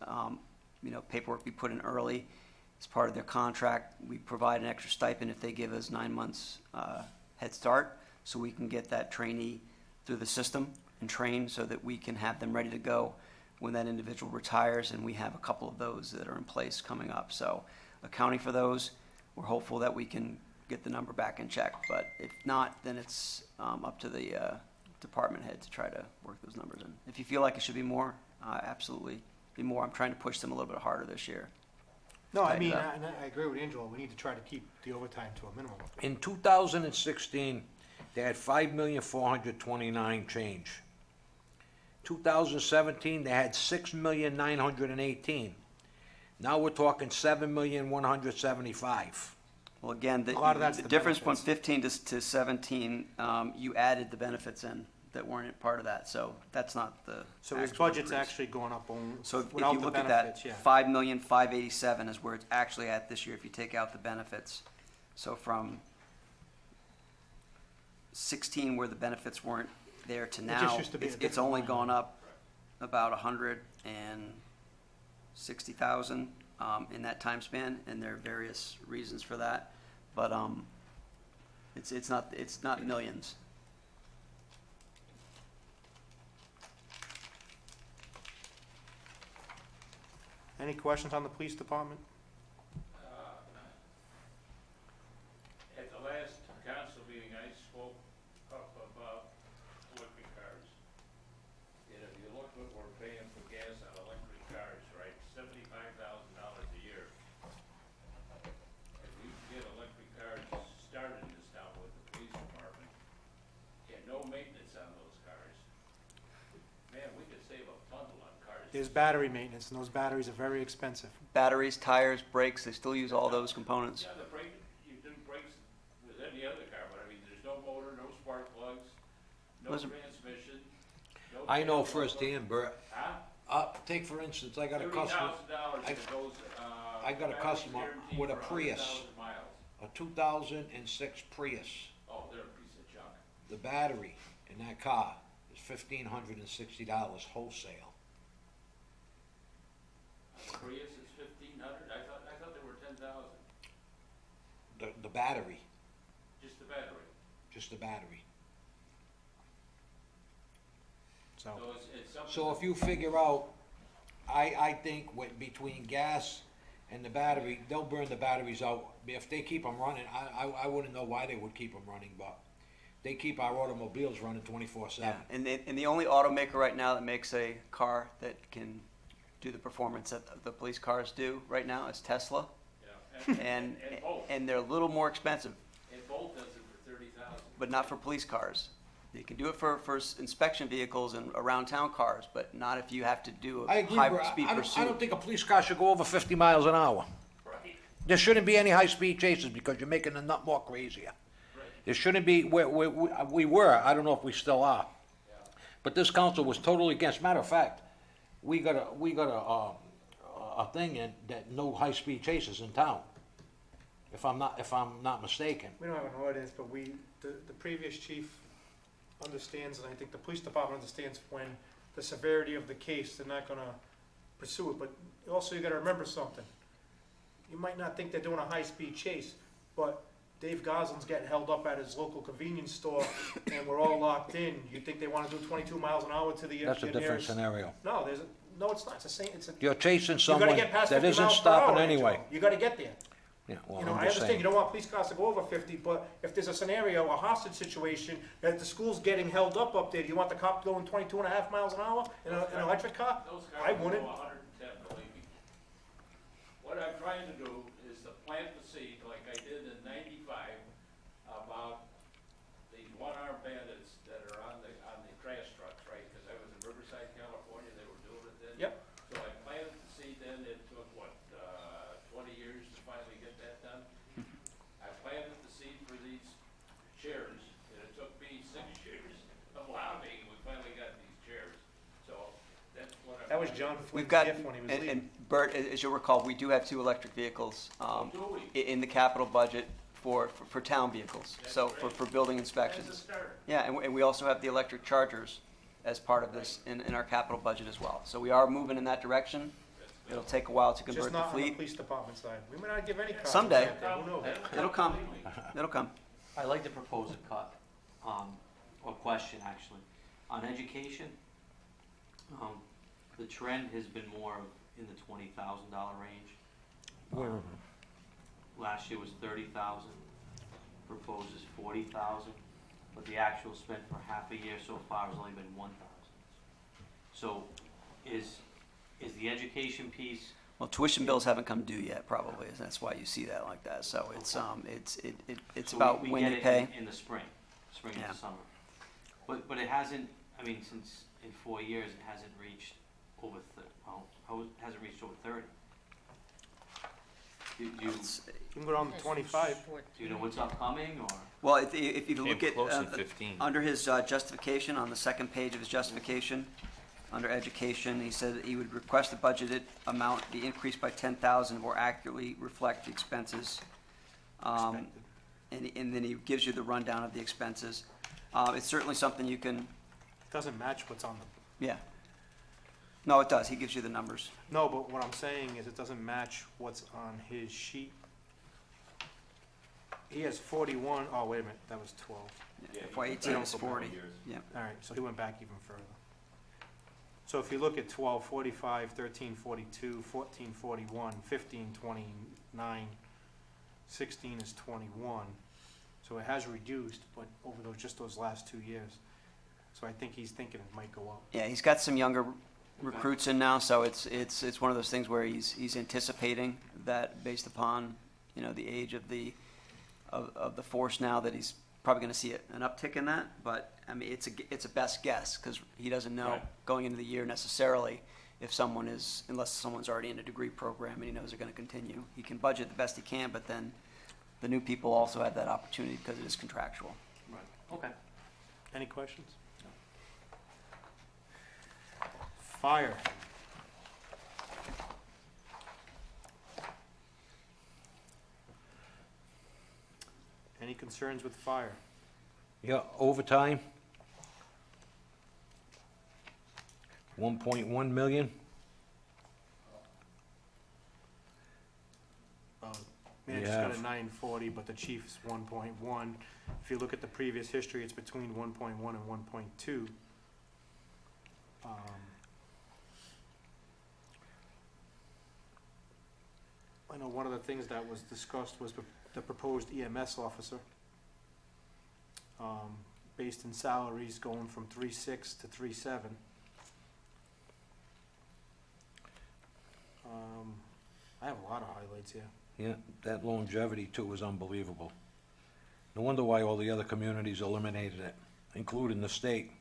paperwork be put in early as part of their contract. We provide an extra stipend if they give us 9 months head start, so we can get that trainee through the system and train so that we can have them ready to go when that individual retires, and we have a couple of those that are in place coming up. So accounting for those, we're hopeful that we can get the number back in check, but if not, then it's up to the department head to try to work those numbers in. If you feel like it should be more, absolutely be more. I'm trying to push them a little bit harder this year. No, I Tighten it mean, up. I agree with Angela, we need to try to keep the overtime to a minimum. In 2016, they had 5,429 change. 2017, they had 6,918. Now we're talking 7,175. Well, again, A lot of that's the the difference from benefits. 15 to 17, you added the benefits in that weren't part of that, so that's not the. So his actual budget's increase. actually going up on, So if without you the look at benefits, that, yeah. 5,587 is where it's actually at this year if you take out the benefits. So from 16, where the benefits weren't there, to It now, just used to be a it's different only line. gone up about 160,000 in that time span, and there are various reasons for that. But it's not millions. Any questions on the police department? At the last council meeting, I spoke up about electric cars. And if you look what we're paying for gas on electric cars, right, $75,000 a year. If we could get electric cars started in this town with the police department, and no maintenance on those cars, man, we could save a bundle on cars. There's battery maintenance, and those batteries are very expensive. Batteries, tires, brakes, they still use all those components. Yeah, the brake, you do brakes with any other car, but I mean, there's no motor, no spark plugs, no Listen. transmission. No I know taillight. firsthand, Bert. Huh? Take for instance, I got a customer, $30,000 I- that goes, I got a battery customer guaranteed with a for Prius. 100,000 miles. a 2006 Prius. Oh, they're a piece of junk. The battery in that car is $1,560 wholesale. Prius is 1,500, I thought they were 10,000, The battery, just the battery. just the battery. So, So it's something. So if you figure out, I think between gas and the battery, they'll burn the batteries out. If they keep them running, I wouldn't know why they would keep them running, but they keep our automobiles running 24/7. And the only automaker right now that makes a car that can do the performance that the police cars do right now is Tesla, Yeah, and Bolt, and they're a little more expensive, and Bolt does it for 30,000. but not for police cars. They can do it for inspection vehicles and around town cars, but not if you have to do I a agree, high Bert. speed I pursuit. don't think a police car should go over 50 miles an hour. Right, There shouldn't be any high-speed chases because you're making the nut more crazier. right. There shouldn't be, we were, I don't know if we still are. Yeah. But this council was totally against. Matter of fact, we got a thing in that no high-speed chases in town. If I'm not mistaken. we don't have an ordinance, but the previous chief understands, and I think the police department understands when the severity of the case, they're not gonna pursue it, but also you gotta remember something. You might not think they're doing a high-speed chase, but Dave Goslin's getting held up at his local convenience store, and we're all locked in. You think they wanna do 22 miles an hour to the That's a the different nearest- scenario. No, no, it's not, it's the same, You're chasing you gotta someone get past that 50 isn't miles per stopping hour, anyway. Angelo. You gotta get there. Yeah, well, You know, I'm I just understand saying. you don't want police cars to go over 50, but if there's a scenario, a hostage situation, that the school's getting held up there, do you want the cop going 22 and a half miles an hour in an electric car? Those I cars will wouldn't. go 110, believe me. What I'm trying to do is to plant the seed, like I did in 95, about these one-armed bandits that are on the trash trucks, right? Because I was in Riverside, California, they were doing it then. Yep. So I planted the seed then, it took, 20 years to finally get that done? I planted the seed for these chairs, and it took me 6 years of lobbying, we finally got these chairs. So that's what I'm. That was John We've Flynn's got, gift when he was leaving. and Bert, as you'll recall, we do have 2 electric vehicles Do we? in the capital budget for town vehicles, That's so great. for building That's a inspections. start. Yeah, and we also have the electric chargers as part of this in our capital budget as well. So we are moving in that direction. It'll take a while to convert Just the not on the fleet. police department side. We may not give any cars. Someday. Who knows? It'll come. It'll come. I'd like to propose a cut, or question actually. On education, the trend has been more in the $20,000 range. Last year was 30,000, proposed is 40,000, but the actual spend for half a year so far has only been 1,000. So is the education piece, Well, tuition bills haven't come due yet, probably. That's why you see that like that. So it's so about we when get you it pay. in the spring Yeah. and summer. But it hasn't, I mean, since in 4 years, it hasn't reached over, how it hasn't reached over 30. Do you You can go down to 25. do you know what's upcoming, or? Well, if you look Came at close in 15. under his justification on the second page of his justification, under education, he said that he would request the budgeted amount be increased by 10,000 more accurately reflect the expenses. And then he gives you the rundown of the expenses. It's certainly something you can, Doesn't match what's on the, yeah. No, it does. He gives you the numbers. no, but what I'm saying is it doesn't match what's on his sheet. He has 41, oh, wait a minute, that was 12. Yeah, FY18 is 40. Yeah. All right, so he went back even further. So if you look at 12, 45, 13, 42, 14, 41, 15, 29, 16 is 21. So it has reduced, but over just those last 2 years. So I think he's thinking it might go up. Yeah, he's got some younger recruits in now, so it's one of those things where he's anticipating that based upon, the age of the force now, that he's probably going to see an uptick in that. But I mean, it's a best guess because he doesn't know going into the year necessarily if unless someone's already in a degree program and he knows they're going to continue. He can budget the best he can, but then the new people also have that opportunity because it is contractual. Right. Okay. Any questions? Fire. Any concerns with fire? Yeah, overtime. 1.1 million. Managed Yeah. got a 940, but the chief's 1.1. If you look at the previous history, it's between 1.1 and 1.2. I know one of the things that was discussed was the proposed EMS officer. Based in salaries going from 3.6 to 3.7. I have a lot of highlights here. Yeah, that longevity too is unbelievable. No wonder why all the other communities eliminated it, including the state.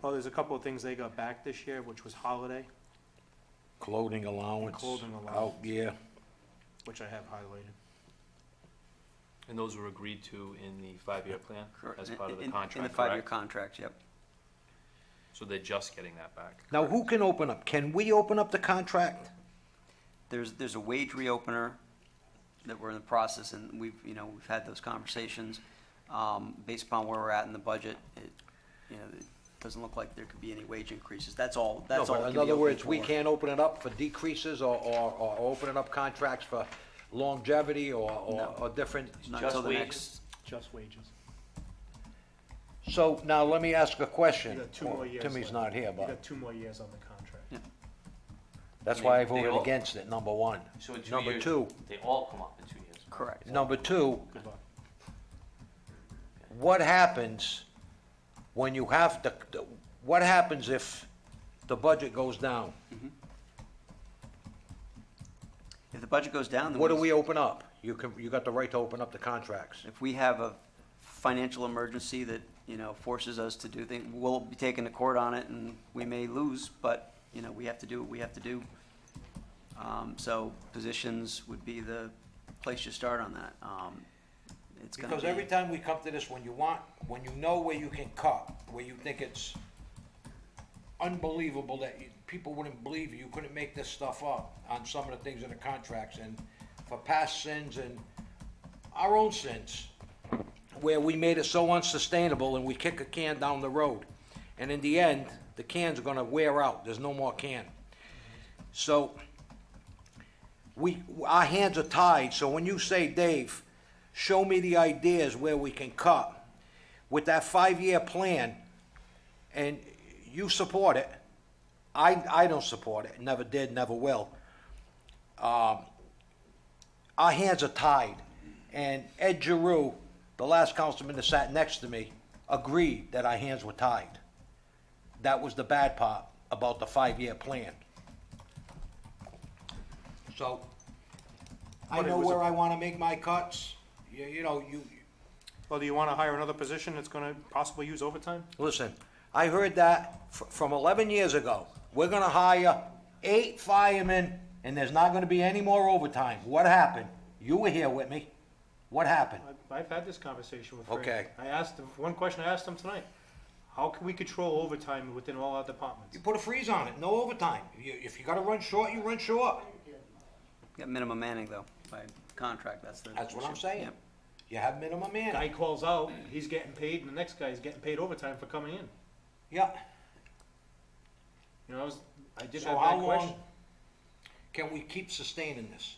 Well, there's a couple of things they got back this year, which was holiday, Clothing allowance, Clothing allowance. out gear. which I have highlighted. And those were agreed to in the 5-year plan as part of the In contract, the 5-year correct? contract, yep. So they're just getting that back. Now, who can open up? Can we open up the contract? There's a wage reopener that we're in the process, and we've had those conversations. Based upon where we're at in the budget, it doesn't look like there could be any wage increases. That's all. No, That's all. but it in can be other open words, we for. can't open it up for decreases or opening up contracts for longevity or No. different. Not Just until the wages? next. Just wages. So now let me ask a question. You got 2 more years Timmy's left. not here, You but got 2 more years on the contract. that's They- why I they voted all- against it, number one. So in 2 Number years, two, they all come up in 2 years. Correct. number two, Good luck. what happens when you have to, what happens if the budget goes down? If the budget goes down, then What do we open up? You got the right to open up the contracts. If we have a financial emergency that, forces us to do things, we'll be taken to court on it and we may lose, but, we have to do what we have to do. So positions would be the place you start on that. It's gonna Because be- every time we come to this, when you know where you can cut, where you think it's unbelievable that people wouldn't believe you couldn't make this stuff up on some of the things in the contracts, and for past sins and our own sins, where we made it so unsustainable and we kick a can down the road. And in the end, the can's gonna wear out, there's no more can. So, our hands are tied, so when you say, Dave, show me the ideas where we can cut, with that 5-year plan, and you support it, I don't support it, never did, never will. Our hands are tied, and Ed Giroux, the last councilman that sat next to me, agreed that our hands were tied. That was the bad part about the 5-year plan. So, I But it know was a- where I wanna make my cuts, you know, Well, do you wanna hire another position that's gonna possibly use overtime? listen, I heard that from 11 years ago. We're gonna hire 8 firemen, and there's not gonna be any more overtime. What happened? You were here with me. What happened? I've had this conversation with Fred. Okay. I asked him, one question I asked him tonight, how can we control overtime within all our departments? You put a freeze on it, no overtime. If you gotta run short, you run short. Got minimum manning though, by contract, that's the. That's what I'm issue. saying. Yep. You have minimum man. Guy calls out, he's getting paid, and the next guy is getting paid overtime for coming in. Yeah. You know, I did So have how that question. long can we keep sustaining this?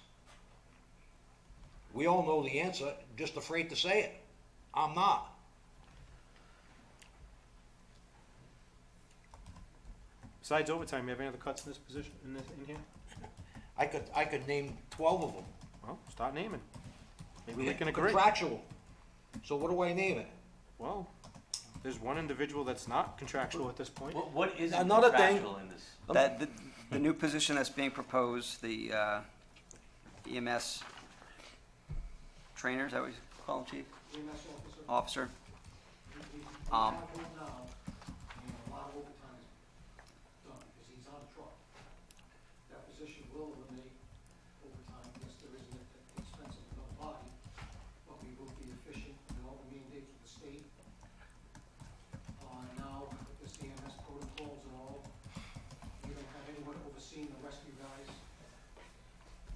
We all know the answer, just afraid to say it. I'm not. Besides overtime, you have any other cuts in this position, in here? I could name 12 of them. Well, start naming. Maybe we can agree. Contractual. So what do I name it? Well, there's one individual that's not contractual at this point. What is Another thing- contractual in this? That, the new position that's being proposed, the EMS trainer, is that what you call him, chief? EMS officer. Officer? We Um, have one now, and a lot of overtime is done, because he's on a truck. That position will eliminate overtime, yes, there is an expense of the body, but we will be efficient in all the mandates with the state. Now, with this EMS protocols and all, we don't have anyone overseeing the rescue guys.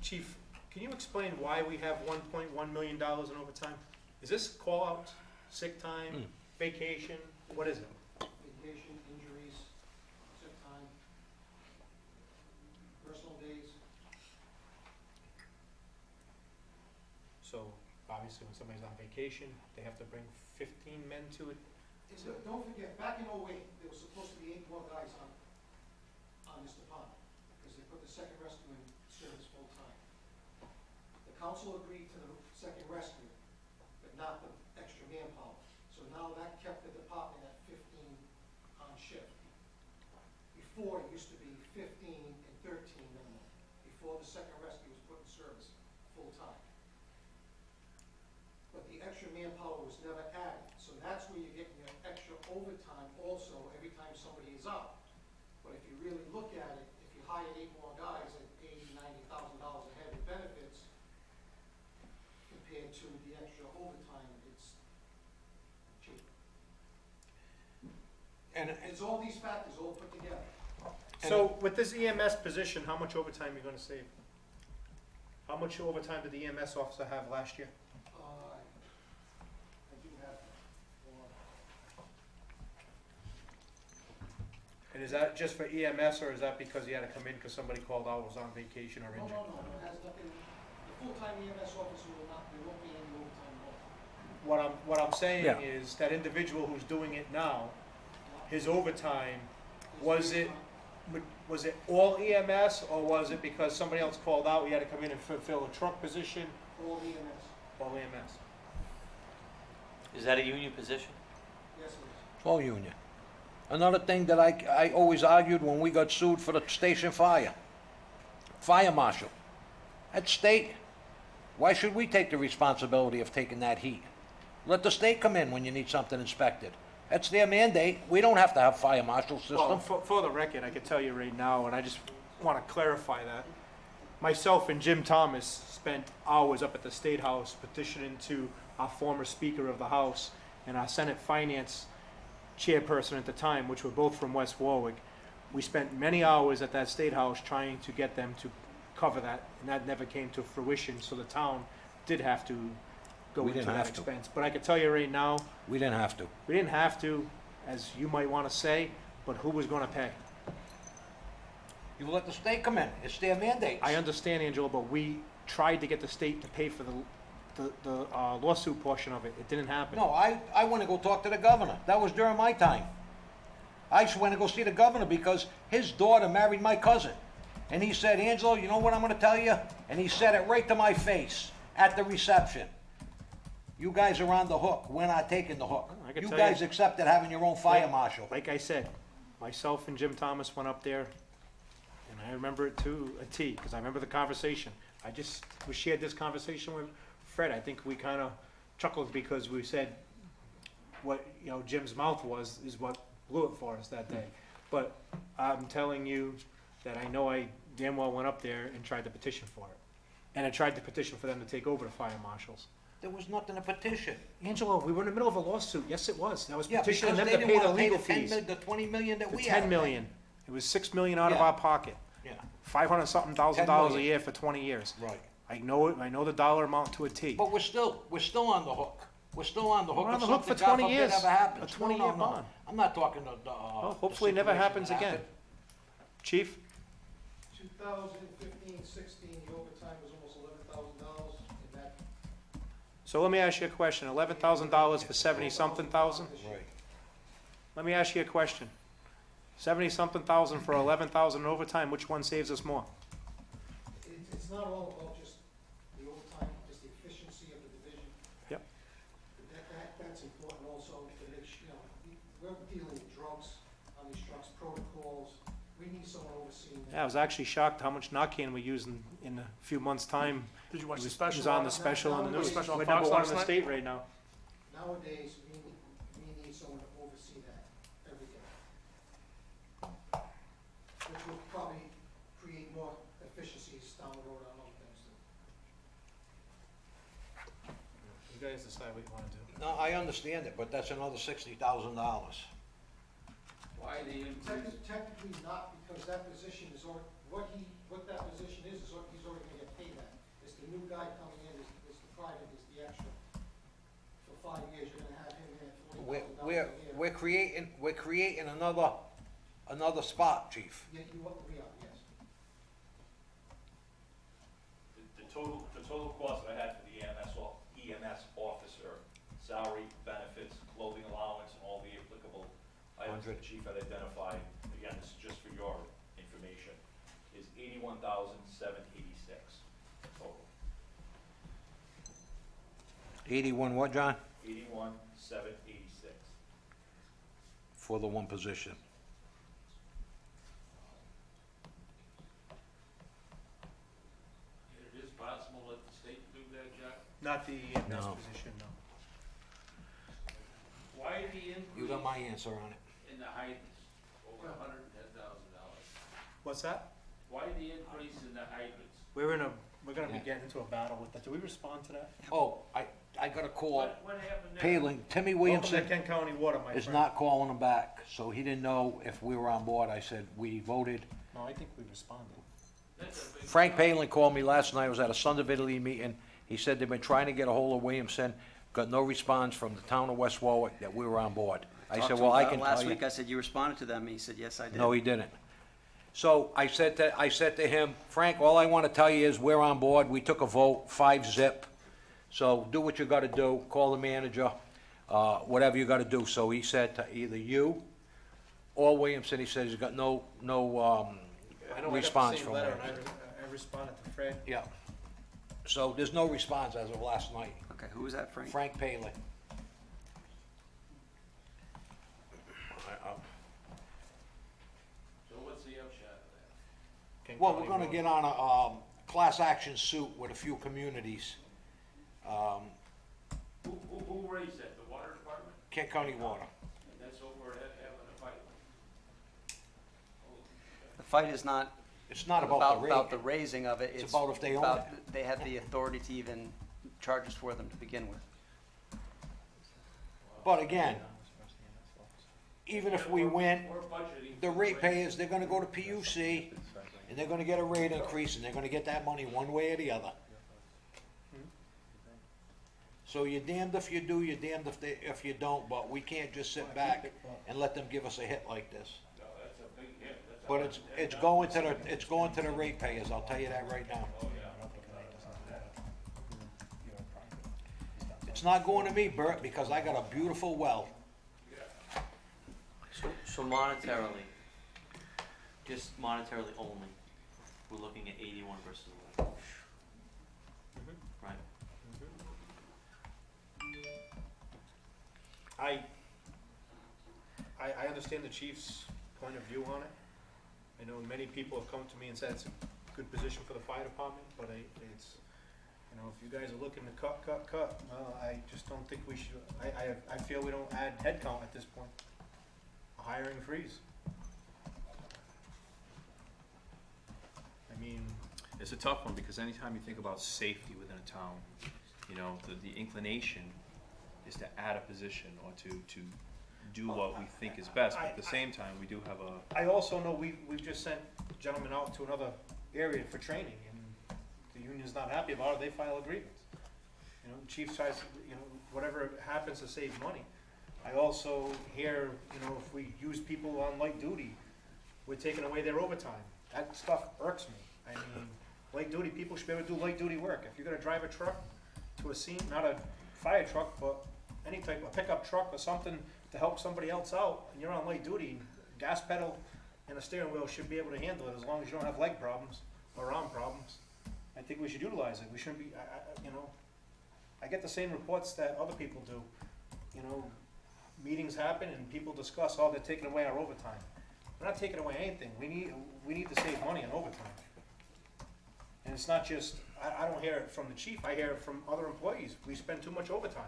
Chief, can you explain why we have $1.1 million in overtime? Is this call-out, sick time, vacation, what is it? Vacation, injuries, sick time, personal days. So, obviously, when somebody's on vacation, they have to bring 15 men to it. Don't forget, back in '08, there was supposed to be 8 more guys on this department, because they put the second rescue in service full-time. The council agreed to the second rescue, but not the extra manpower. So now that kept the department at 15 on shift. Before, it used to be 15 and 13 minimum, before the second rescue was put in service full-time. But the extra manpower was never added, so that's where you're getting your extra overtime also every time somebody is out. But if you really look at it, if you hire 8 more guys at $80,000, $90,000 a head in benefits, compared to the extra overtime, it's cheap. And It's all these factors all put together. So, with this EMS position, how much overtime are you gonna save? How much overtime did the EMS officer have last year? I do have, And is that just for EMS, or is that because he had to come in because somebody called out, was on vacation or no, injured? it has nothing, the full-time EMS officer will not, there won't be any overtime at all. What I'm saying Yeah. is, that individual who's doing it now, his overtime, was it all EMS, or was it because somebody else called out, he had to come in and fulfill a truck position? All EMS, All EMS. Is that a union position? yes it is. all union. Another thing that I always argued when we got sued for the station fire. Fire marshal. That's state. Why should we take the responsibility of taking that heat? Let the state come in when you need something inspected. That's their mandate. We don't have to have fire marshal Well, system. for the record, I can tell you right now, and I just want to clarify that. Myself and Jim Thomas spent hours up at the State House petitioning to our former Speaker of the House and our Senate Finance Chairperson at the time, which were both from West Warwick. We spent many hours at that State House trying to get them to cover that, and that never came to fruition, so the town did have to go We into didn't that have to. expense. But I can tell you right now, We didn't have to. we didn't have to, as you might wanna say, but who was gonna pay? You let the state come in, it's their mandates. I understand, Angela, but we tried to get the state to pay for the lawsuit portion of it. It didn't happen. No, I went to go talk to the governor. That was during my time. I just went to go see the governor because his daughter married my cousin. And he said, Angelo, you know what I'm gonna tell you? And he said it right to my face at the reception. You guys are on the hook. We're not taking the hook. I can You tell guys you- accepted having your own fire marshal. Like I said, myself and Jim Thomas went up there, and I remember it to a T, because I remember the conversation. We shared this conversation with Fred. I think we kind of chuckled because we said what, Jim's mouth is what blew it for us that day. But I'm telling you that I know I damn well went up there and tried to petition for it. And I tried to petition for them to take over the fire marshals. There was nothing to petition. Angelo, we were in the middle of a lawsuit. Yes, it was. That was Yeah, petitioning because them they to didn't pay the wanna pay legal the 10 fees. mil, the 20 million that The we had. 10 million. It was 6 million out of Yeah. our pocket. Yeah, 500-something thousand 10 dollars a million. year for 20 years. right. I know it. I know the dollar amount to a T. But we're still on the hook. We're still on the hook. We're on if the hook for something, God 20 forbid, years. ever happens. A 20-year No, no, no. bond. I'm not talking the, Well, hopefully it never situation happens that again. happened. Chief, 2015, 16, the overtime was almost $11,000, and that so let me ask you a question. $11,000 for 70-something thousand? Right. Let me ask you a question. 70-something thousand for 11,000 overtime, which one saves us more? It's not all about just the overtime, just the efficiency of the division. Yep. That's important also to make sure, we're dealing with drugs on these trucks, protocols. We need someone overseeing that. Yeah, I was actually shocked how much Narcan we used in a few months' time. Did you watch It the was- special? It was on the special on the Now- news. special on We're Fox number one last in the night? state right now. Nowadays, we need someone to oversee that every day. Which will probably create more efficiencies down the road on other things too. You guys decide what you want to do. No, I understand it, but that's another $60,000. Why the increase? Technically not, because that position is, what that position is, he's already gonna get paid that. It's the new guy coming in, is the private, is the extra. For 5 years, you're gonna have him in at $40,000 a year. We're creating another spot, chief. Yeah, we are, yes. The total cost that I had for the EMS officer, salary, benefits, clothing allowance, and all the applicable items that the chief had identified, again, this is just for your information, is $81,786 total. 81 what, John? $81,786. For the one position. And it is possible that the state do that job? Not the EMS No. position, no. Why the You increase got my answer on it. in the hydrants, over $110,000? What's that? Why the increase in the hydrants? We're gonna be Yeah. getting into a battle with that. Do we respond to that? Oh, I got a call. What happened there? Paling, Timmy Welcome to Williamson Kent County Water, my is friend. not calling him back, so he didn't know if we were on board. I said, we voted. No, I think we responded. That's a big Frank Palin called me last night, I was at a Son of Italy meeting. He said they've been trying to get a hold of Williamson, got no response from the town of West Warwick that we were on board. I Talked said, to well, him I about it can tell last you. week, I said, you responded to them, he said, yes, I did. No, he didn't. So I said to him, Frank, all I want to tell you is we're on board. We took a vote, 5-0. So do what you got to do, call the manager, whatever you got to do. So he said to either you or Williamson, he said he's got no I know I got the response same from letter, Williamson. and I responded to Fred. Yeah. So there's no response as of last night. Okay, who was that, Frank? Frank Palin. So what's the upshot of that? Kent Well, County we're gonna Water. get on a class action suit with a few communities. Who raised that, the water department? Kent County Water. And that's over at having a fight? The fight is not It's not about the about the rate. raising of it. It's about if they own about it. They have the authority to even charge us for them to begin with. But again, even if we win, We're budgeting. the ratepayers, they're gonna go to PUC, and they're gonna get a rate increase, and they're gonna get that money one way or the other. So you're damned if you do, you're damned if you don't, but we can't just sit back and let them give us a hit like this. No, that's a big hit. That's a But hundred and it's ten going to it's going to the ratepayers, I'll tell you that right now. Oh, yeah. It's not going to me, Bert, because I got a beautiful well. So monetarily, just monetarily only, we're looking at 81 versus 11. Right? I understand the chief's point of view on it. I know many people have come to me and said it's a good position for the fire department, but it's, you know, if you guys are looking to cut, well, I just don't think we should, I feel we don't add headcount at this point. A hiring freeze. I mean, It's a tough one, because anytime you think about safety within a town, you know, the inclination is to add a position or to do what we think is best, but at the same time, we do have a, I also know we've just sent gentlemen out to another area for training, and the union's not happy about it, they file a grievance. You know, the chief tries, you know, whatever happens to save money. I also hear, you know, if we use people on light duty, we're taking away their overtime. That stuff irks me. I mean, light duty, people should be able to do light duty work. If you're gonna drive a truck to a scene, not a fire truck, but any type of pickup truck or something to help somebody else out, and you're on light duty, gas pedal and a steering wheel should be able to handle it as long as you don't have leg problems or arm problems. I think we should utilize it. We shouldn't be, you know, I get the same reports that other people do. You know, meetings happen and people discuss, oh, they're taking away our overtime. We're not taking away anything. We need to save money on overtime. And it's not just, I don't hear it from the chief, I hear it from other employees. We spend too much overtime.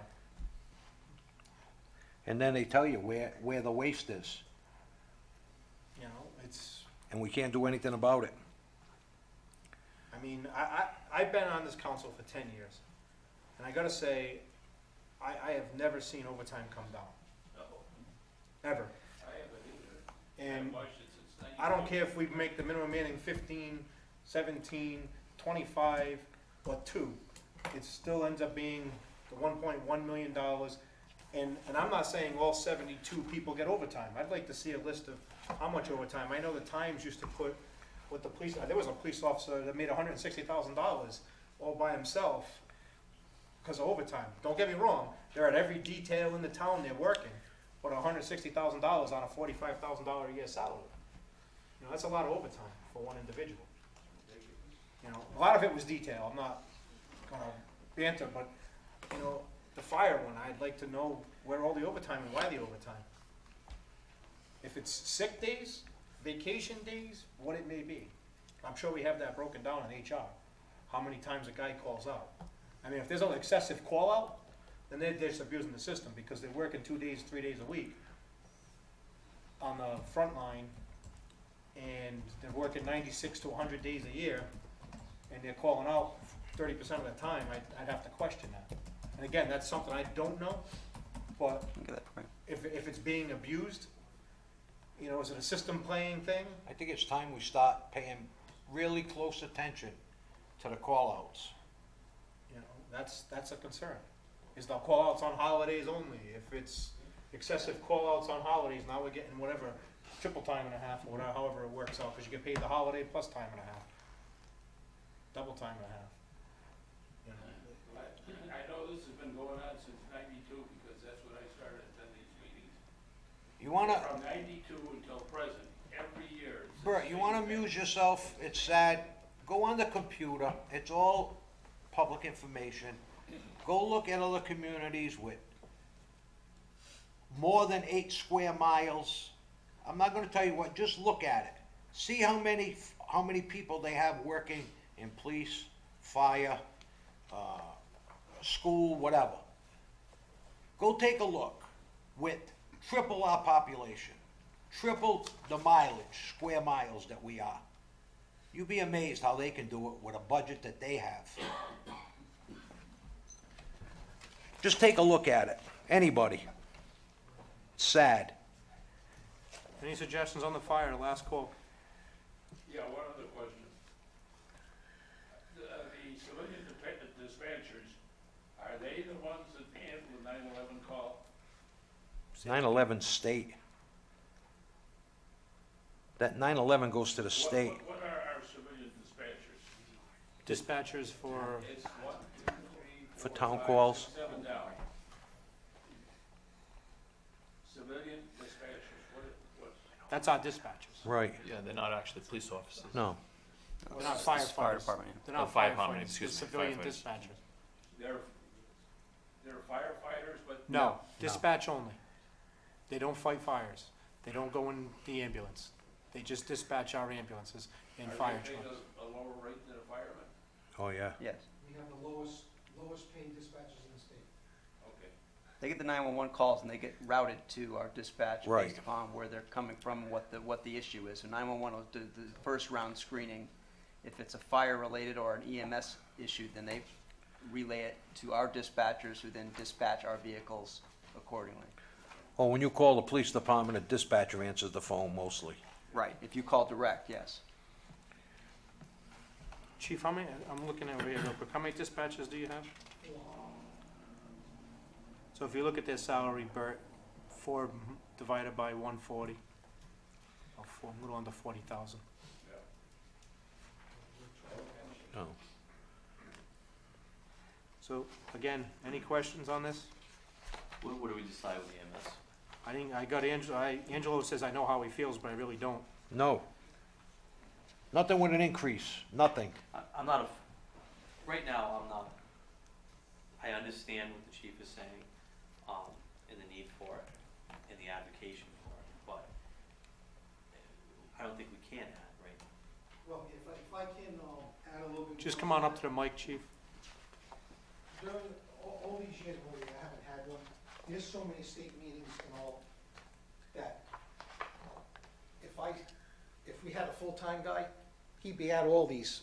And then they tell you where the waste is, You know, it's, and we can't do anything about it. I mean, I've been on this council for 10 years. And I gotta say, I have never seen overtime come down. No, Ever. I haven't either. And I've watched it since I don't care if we make the minimum manning 15, 17, 25, or 2. It still ends up being the $1.1 million. And I'm not saying all 72 people get overtime. I'd like to see a list of how much overtime. I know the Times used to put with the police, there was a police officer that made $160,000 all by himself because of overtime. Don't get me wrong, they're at every detail in the town they're working, but $160,000 on a $45,000 a year salary. You know, that's a lot of overtime for one individual. You know, a lot of it was detail. I'm not gonna banter, but you know, the fire one, I'd like to know where all the overtime and why the overtime. If it's sick days, vacation days, what it may be. I'm sure we have that broken down in HR, how many times a guy calls out. I mean, if there's an excessive call out, then they're just abusing the system because they're working 2 days, 3 days a week on the front line, and they're working 96 to 100 days a year, and they're calling out 30% of the time. I'd have to question that. And again, that's something I don't know, but Get that point. if it's being abused, you know, is it a system playing thing? I think it's time we start paying really close attention to the call-outs. You know, that's a concern. Is the call-outs on holidays only? If it's excessive call-outs on holidays, now we're getting whatever, triple time and a half, or whatever, however it works out, because you get paid the holiday plus time and a half. Double time and a half. You know, I know this has been going on since '92 because that's when I started attending these meetings. You wanna, From '92 until present, every year. it's the Bert, you same wanna thing. amuse yourself, it's sad, go on the computer, it's all public information. Go look at other communities with more than 8 square miles. I'm not gonna tell you what, just look at it. See how many people they have working in police, fire, school, whatever. Go take a look with triple our population, triple the mileage, square miles that we are. You'd be amazed how they can do it with a budget that they have. Just take a look at it, anybody. It's sad. any suggestions on the fire? Last call. Yeah, one other question. The civilian dispatchers, are they the ones 9/11 state. That 9/11 goes to the state. What are our civilian dispatchers? Dispatchers for, It's 1, 2, 3, For 4, town 5, calls? 6, 7 down. Civilian dispatchers, what's? that's our dispatchers. Right, Yeah, they're not actually police officers. no. They're not It's fire firefighters. department. They're not Oh, fire department, firefighters, they're excuse me, civilian firefighters. dispatchers. They're firefighters, but. No, dispatch only. They don't fight fires. They don't go in the ambulance. They just dispatch our ambulances and fire Are they paid trucks. a lower rate than a fireman? Oh, yeah. Yes. We have the lowest paid dispatchers in the state. Okay. They get the 911 calls and they get routed to our dispatch Right. based upon where they're coming from and what the issue is. So 911 will do the first round screening. If it's a fire-related or an EMS issue, then they relay it to our dispatchers who then dispatch our vehicles accordingly. Oh, when you call the police department, a dispatcher answers the phone mostly. Right, if you call direct, yes. Chief, how many, I'm looking over here real quick, how many dispatchers do you have? So if you look at their salary, Bert, 4 divided by 140, a little under 40,000. Oh. So, again, any questions on this? What do we decide with EMS? I got Angelo says I know how he feels, but I really don't. No. Nothing with an increase, nothing. I'm not right now, I'm not, I understand what the chief is saying, and the need for it, and the advocation for it, but I don't think we can add, right? Well, if I can add a little bit. Just more come on to up to the mic, chief. During all these years where I haven't had one, there's so many state meetings and all that if we had a full-time guy, he'd be at all these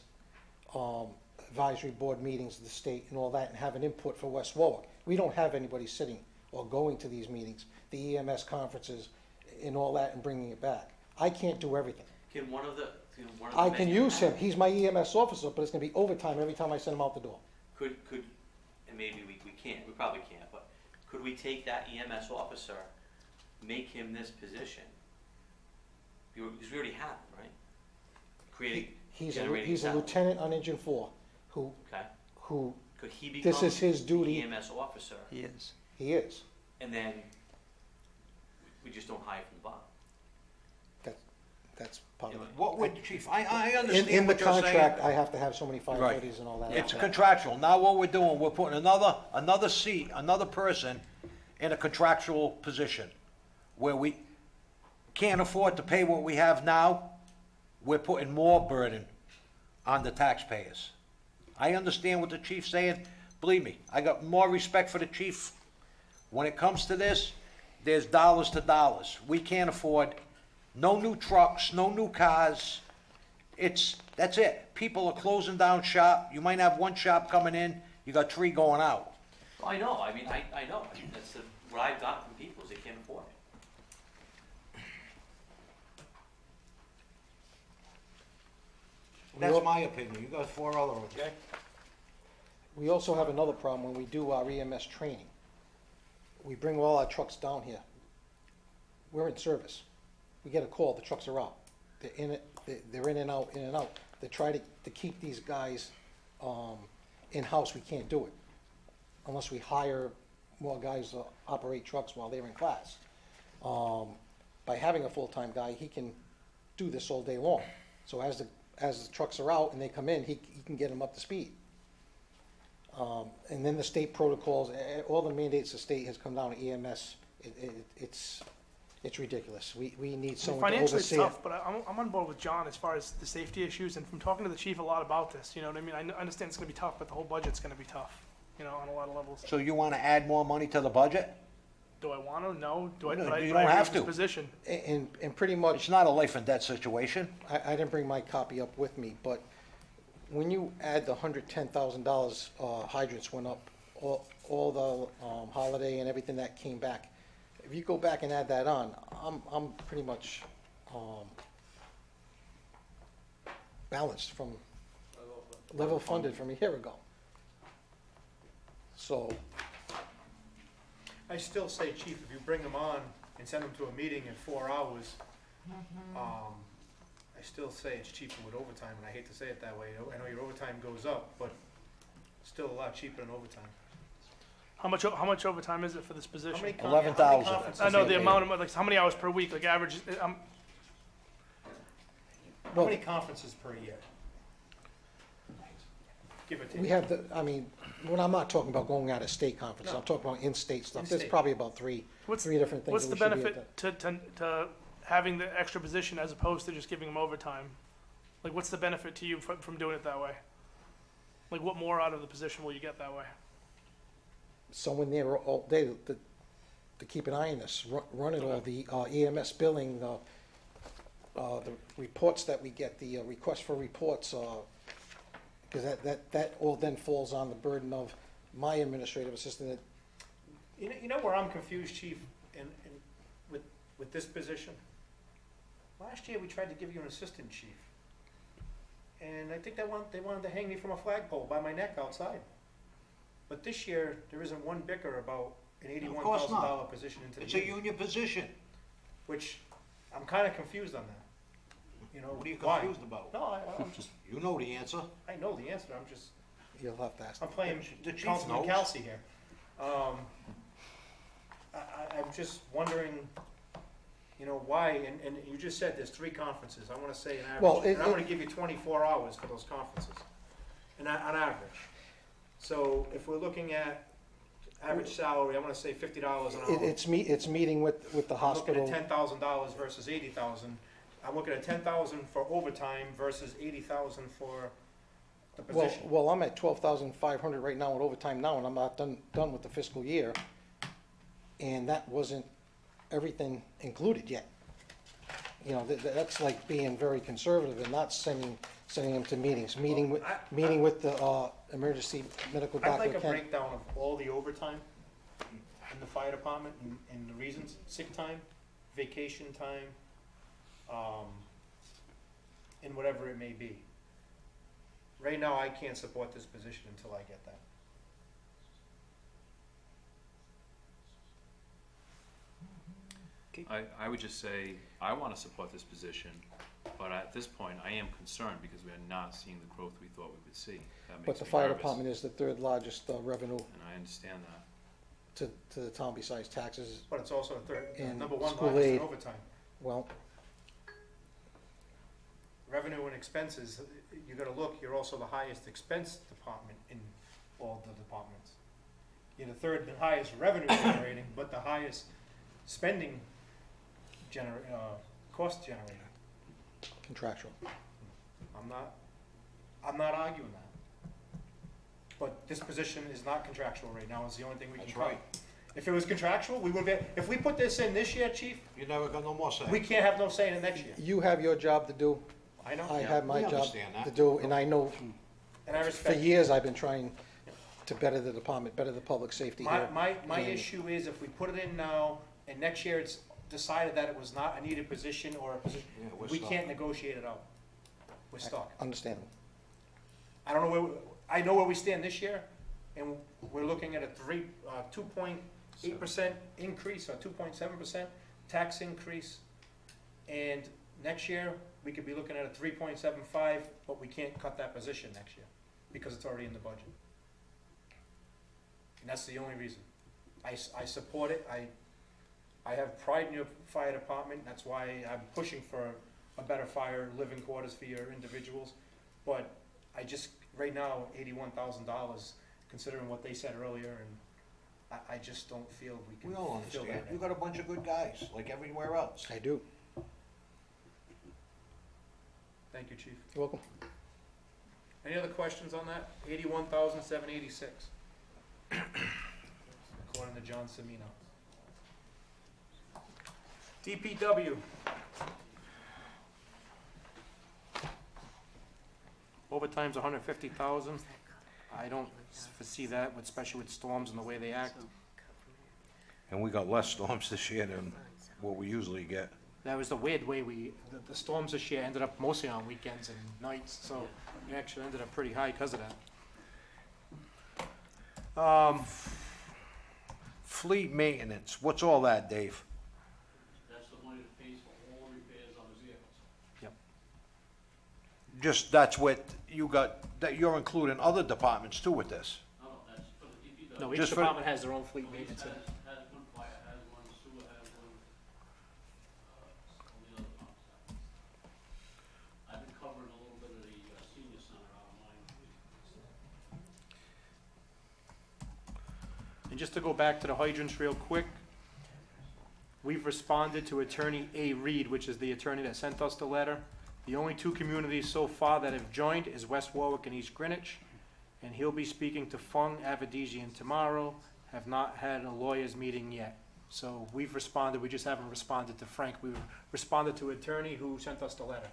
advisory board meetings of the state and all that and have an input for West Warwick. We don't have anybody sitting or going to these meetings, the EMS conferences and all that and bringing it back. I can't do everything. Can one of the I can men use add- him, he's my EMS officer, but it's gonna be overtime every time I send him out the door. Could, and maybe we can't, we probably can't, but could we take that EMS officer, make him this position? Because we already have him, right? Creating, generating He's a salary. lieutenant on Engine 4, Okay, who could he become this is his duty, the EMS officer, He is. he is. and then we just don't hire from the bottom? That's part of it. What would, chief, I In understand the what you're saying. contract, I have to have so many Right. firefighters and all that. It's contractual. Now what we're doing, we're putting another seat, another person in a contractual position where we can't afford to pay what we have now. We're putting more burden on the taxpayers. I understand what the chief's saying. Believe me, I got more respect for the chief. When it comes to this, there's dollars to dollars. We can't afford no new trucks, no new cars. That's it. People are closing down shop. You might have one shop coming in, you got 3 going out. Well, I know, I mean, I know, that's what I've got from people is they can't afford it. That's my opinion. You got 4 other ones. Okay. We also have another problem when we do our EMS training. We bring all our trucks down here. We're in service. We get a call, the trucks are out. They're in and out, in and out. They try to keep these guys in-house, we can't do it. Unless we hire more guys to operate trucks while they're in class. By having a full-time guy, he can do this all day long. So as the trucks are out and they come in, he can get them up to speed. And then the state protocols, all the mandates the state has come down to EMS, it's ridiculous. We need someone to Financially, it's oversee it. tough, but I'm on board with John as far as the safety issues, and from talking to the chief a lot about this, you know what I mean? I understand it's gonna be tough, but the whole budget's gonna be tough, you know, on a lot of levels. So you want to add more money to the budget? Do I want to? No. Do I? No, but I- you but I don't agree have with his to. Position. And pretty much, It's not a life and death situation. I didn't bring my copy up with me, but when you add the $110,000 hydrants went up, all the holiday and everything that came back, if you go back and add that on, I'm pretty much balanced from level funded from a year ago. So, I still say, chief, if you bring them on and send them to a meeting in 4 hours, I still say it's cheaper with overtime, and I hate to say it that way. I know your overtime goes up, but still a lot cheaper than overtime. How much overtime is it for this position? How many 11,000. conferences I know do the you amount of, like, how many hours per week, like average, How many conferences per year? Give or take. We have I mean, when I'm not talking about going out of state conferences, No. I'm talking about in-state stuff. There's In-state. probably about three different things. what's that the we should be at benefit to having the extra position as opposed to just giving them overtime? Like, what's the benefit to you from doing it that way? Like, what more out of the position will you get that way? Someone there all day to keep an eye on this, run it all, the EMS billing, the reports that we get, the request for reports, because that all then falls on the burden of my administrative assistant. You know where I'm confused, chief, with this position? Last year, we tried to give you an assistant chief. And I think they wanted to hang me from a flagpole by my neck outside. But this year, there isn't one bicker about an $81,000 position into the It's a union, union position. which I'm kind of confused on that. You know, What are you why? confused about? No, I'm just, You know the answer. I know the answer, I'm just, You'll have to ask. I'm playing The chief Councilman knows. Kelsey here. I'm just wondering, you know, why, and you just said there's 3 conferences, I wanna say an Well, average, and I'm gonna give you 24 hours for those conferences, on average. So if we're looking at average salary, I'm gonna say $50 an hour. It's meeting with the I'm looking hospital. at $10,000 versus $80,000. I'm looking at $10,000 for overtime versus $80,000 for the position. Well, I'm at 12,500 right now with overtime now, and I'm not done with the fiscal year. And that wasn't everything included yet. You know, that's like being very conservative and not sending them to meetings, meeting with the emergency medical I'd doctor. like a Ken. breakdown of all the overtime in the fire department and the reasons, sick time, vacation time, and whatever it may be. Right now, I can't support this position until I get that. I would just say, I want to support this position, but at this point, I am concerned because we are not seeing the growth we thought we would see. That But makes the me fire nervous, department is the third largest revenue and I understand that. to the town besides taxes. But it's also And number 1 school largest in aid. overtime. Well, Revenue and expenses, you gotta look, you're also the highest expense department in all the departments. You're the third highest revenue generating, but the highest spending cost generating. contractual. I'm not arguing that. But this position is not contractual right now, is the only thing we can That's try. right. If it was contractual, we would be, if we put this in this year, chief, You never got no more say. we can't have no say in it next year. You have your job to do, I know, I have my We job understand that. to do, and I know and I for respect it. years I've been trying to better the department, better the public safety here. My And- issue is if we put it in now, and next year it's decided that it was not a needed position or a position, Yeah, we're we stuck. can't negotiate it out. We're stuck. Understandable. I don't know I know where we stand this year, and we're looking at a 2.8% increase, or 2.7% tax increase. And next year, we could be looking at a 3.75, but we can't cut that position next year, because it's already in the budget. And that's the only reason. I support it, I have pride in your fire department, that's why I'm pushing for a better fire living quarters for your individuals. But I just, right now, $81,000, considering what they said earlier, and I just don't feel we can We all fill understand. that You in. got a bunch of good guys, like everywhere else. I do. Thank you, chief. You're welcome. Any other questions on that? 81,786. According to John Semino. DPW. Overtime's 150,000. I don't foresee that, especially with storms and the way they act. And we got less storms this year than what we usually get. That was the weird way the storms this year ended up mostly on weekends and nights, so we actually ended up pretty high because of that. fleet maintenance, what's all that, Dave? That's the money that pays for all repairs on the vehicles. Just, that's what you got, that you're including other departments too with this? No, that's for the DPW. No, each Just for- department has their own fleet Police maintenance. has one, fire has one, sewer has one, all the other departments have. I've been covering a little bit of the senior center out of mine. And just to go back to the hydrants real quick, we've responded to Attorney A. Reed, which is the attorney that sent us the letter. The only two communities so far that have joined is West Warwick and East Greenwich, and he'll be speaking to Fung, Avedisian tomorrow, have not had a lawyers meeting yet. So we've responded, we just haven't responded to Frank. We responded to attorney who sent us the letter.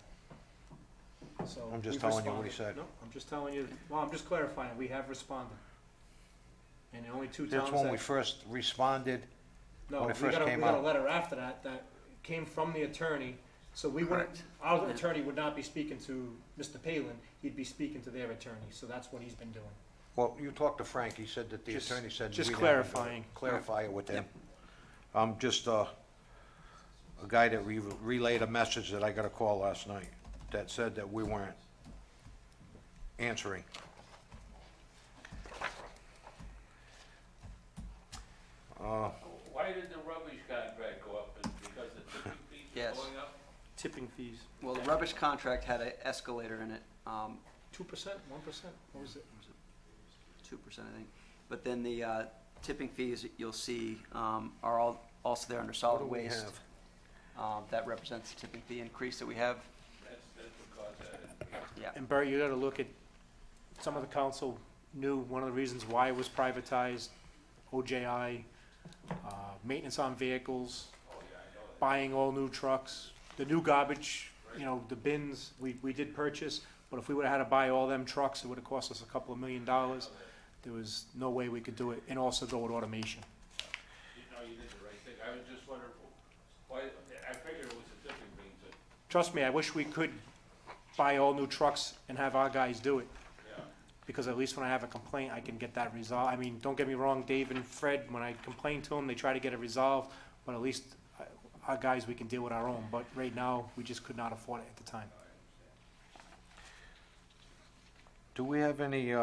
So I'm just we've telling you what he responded. said. No, I'm just telling you, well, I'm just clarifying, we have responded. And the only two towns That's that. when we first responded. No, when we it first got a, came we got a out. letter after that, that came from the attorney, so we wouldn't, our attorney would not be speaking to Mr. Palin, he'd be speaking to their attorney, so that's what he's been doing. Well, you talked to Frank, he said that the Just- attorney said. just we didn't have to clarifying. Clarify it with him. I'm just, a guy that relayed a message that I got a call last night that said that we weren't answering. Why did the rubbish contract go up? Because the tipping fees Yes. are going up? Tipping fees, Well, the rubbish contract had an escalator in it, 2%, 1%, what was it? 2%, I think. But then the tipping fees, you'll see, are also there under solid What do we waste. have? That represents the tipping fee increase that we have. That's what caused that. Yeah. And Bert, you gotta look at, some of the council knew one of the reasons why it was privatized, OJI, maintenance on vehicles, buying all new trucks, the new garbage, you know, the bins, we did purchase, but if we would've had to buy all them trucks, it would've cost us a couple of $1 million. There was no way we could do it, and also go with automation. You know, you did the right thing. I was just wondering, why, I figured it was a tipping fee, so, Trust me, I wish we could buy all new trucks and have our guys do it, yeah. because at least when I have a complaint, I can get that resolved. I mean, don't get me wrong, Dave and Fred, when I complain to them, they try to get it resolved, but at least our guys, we can deal with our own, but right now, we just could not afford it at the time. Do we have any,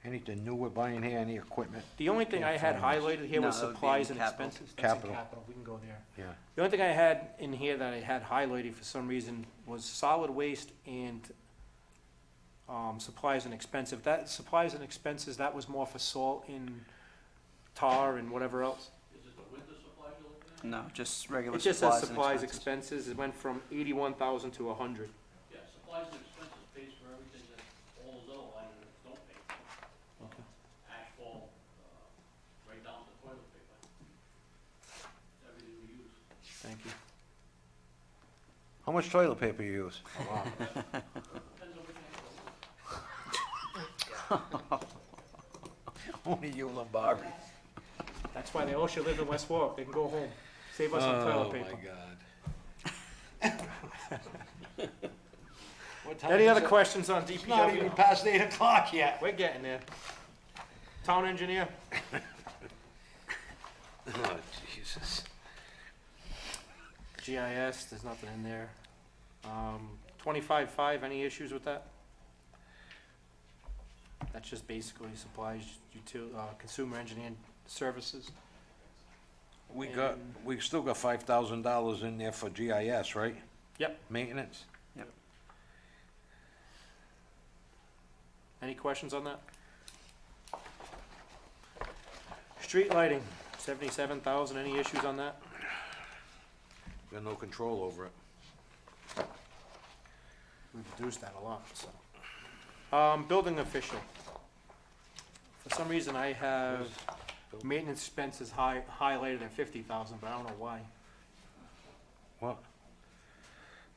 anything new we're buying here, any equipment? The only thing I had highlighted here was No, that would be supplies in and capital. expenses. That's in Capital. capital, we can go there. Yeah. The only thing I had in here that I had highlighted for some reason was solid waste and, supplies and expensive. That, supplies and expenses, that was more for salt and tar and whatever else. Is it the winter supplies you're looking at? No, just regular It just supplies says and supplies, expenses. expenses, it went from 81,000 to 100. Yeah, supplies and expenses pays for everything that all those other line items don't pay for. Okay. Asphalt, right down to toilet paper. Everything we use. Thank you. How much toilet paper you use? Depends on which one. Only you, Lombardi. That's why they all should live in West Warwick, they can go home, save us some toilet paper. God. Any other questions on It's not even DPW? past 8 o'clock yet. We're getting there. Town engineer? Oh, Jesus. GIS, there's nothing in there. 25.5, any issues with that? That's just basically supplies, consumer engineering services. We got, we still got $5,000 in there for GIS, right? Yep. Maintenance? Any questions on that? Street lighting, 77,000, any issues on that? Got no control over it. We've reduced that a lot, so. Building official. For some reason, I have maintenance expenses highlighted at 50,000, but I don't know why. What?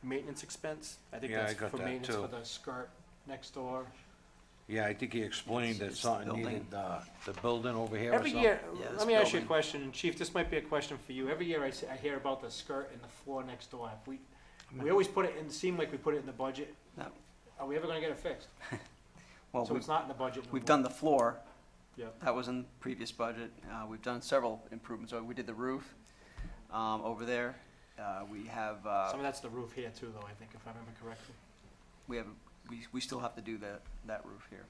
Maintenance expense, I think Yeah, that's I got for that maintenance too. for the skirt next door. Yeah, I think he explained that It's the something building. needed, the building over here or Every something. year, Yeah, let this me ask you a building. question, and Chief, this might be a question for you. Every year I hear about the skirt and the floor next door. We always put it in, seem like we put it in the budget. No. Are we ever gonna get it fixed? Well, So it's not in the budget no we've more. done the floor, Yep. That was in the previous budget. We've done several improvements. We did the roof over there. We have, Some of that's the roof here too, though, I think, if I remember correctly. we still have to do that roof here.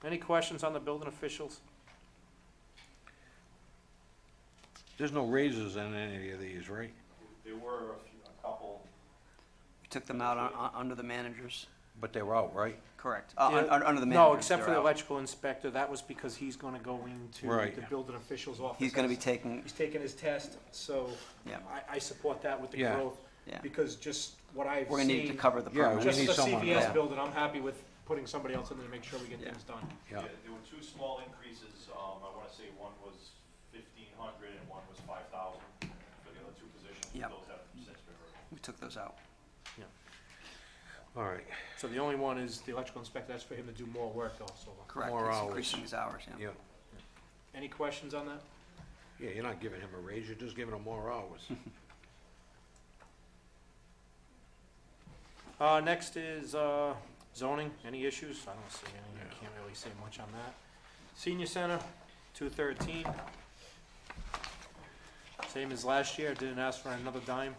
Any questions on the building officials? There's no raises in any of these, right? There were a couple. We took them out under the managers. But they were out, right? Correct. Yeah. Under the managers. No, except for they're the out. electrical inspector, that was because he's gonna go into Right. the building official's office. He's gonna be taking, He's taking his test, so yeah, I support that with the Yeah. growth, yeah. because just what I've We're gonna need to seen, cover the Yeah, permit. we just need the someone, CVS yeah. building, I'm happy with putting somebody else in there to make sure we get Yeah. things done. Yeah. There were two small increases, I wanna say one was 1,500 and one was 5,000 for the other two positions. Yep. Those have since been removed. We took those out. All right. So the only one is the electrical inspector, that's for him to do more work also. Correct. More He's hours. increasing his hours, yeah. Yeah. Any questions on that? Yeah, you're not giving him a raise, you're just giving him more hours. Next is, zoning, any issues? I don't see any, I can't really say much on that. Senior Center, 213. Same as last year, didn't ask for another dime.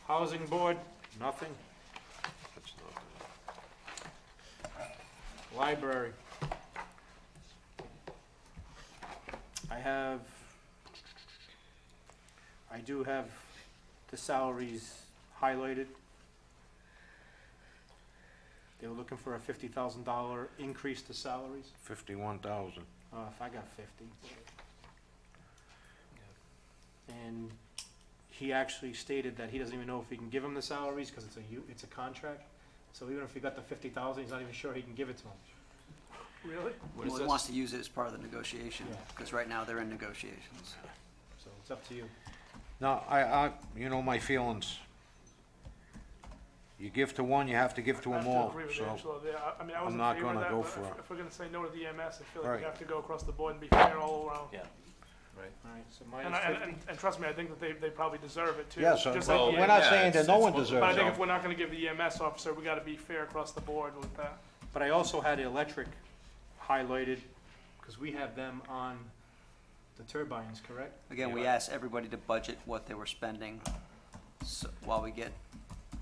Housing Board, nothing. That's not Library. I do have the salaries highlighted. They were looking for a $50,000 increase to salaries. 51,000. If I got 50. And he actually stated that he doesn't even know if he can give him the salaries, because it's a contract. So even if he got the 50,000, he's not even sure he can give it to him. Really? What is Well, he this? wants to use it as part of the negotiation, Yeah. because right now they're in negotiations. So it's up to you. No, you know my feelings. You give to one, you have to give to I them have to all, agree with so. Angelo there. I mean, I was I'm in not favor of gonna that, go but for it. if we're gonna say no to the EMS, I feel like Right. we have to go across the board and be fair all around. Yeah, right. All right, so And, minus 50. and trust me, I think that they probably deserve it too. Yeah, so, just well, like the we're not EMS. saying that no it's one what- deserves But I think it. if we're not gonna give the EMS officer, we gotta be fair across the board with that. But I also had the electric highlighted, because we have them on the turbines, correct? Again, we Yeah. asked everybody to budget what they were spending while we get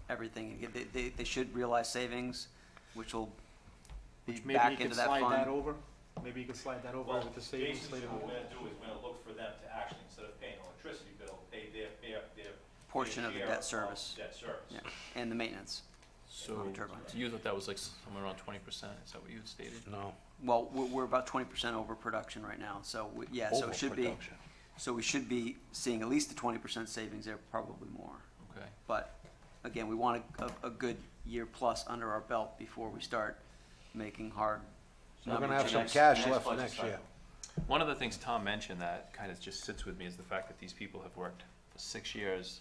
everything. Again, they should realize savings, which will be Which maybe you back can into that slide that fund. over? Maybe you can slide that over Well, with the savings basically later what on. we're gonna do is we're gonna look for them to actually, instead of paying an electricity bill, pay their Portion of the share debt service. Debt service. Yeah, and the maintenance. So, On the turbines. you thought that was like somewhere around 20%, is that what you had stated? No, Well, we're about 20% over production right now, so, yeah, so it should be, overproduction. so we should be seeing at least a 20% savings there, probably more. Okay. But, again, we want a good year plus under our belt before we start making hard We're gonna numbers. have some Next- cash next left for budget next year. cycle. One of the things Tom mentioned that kind of just sits with me is the fact that these people have worked for 6 years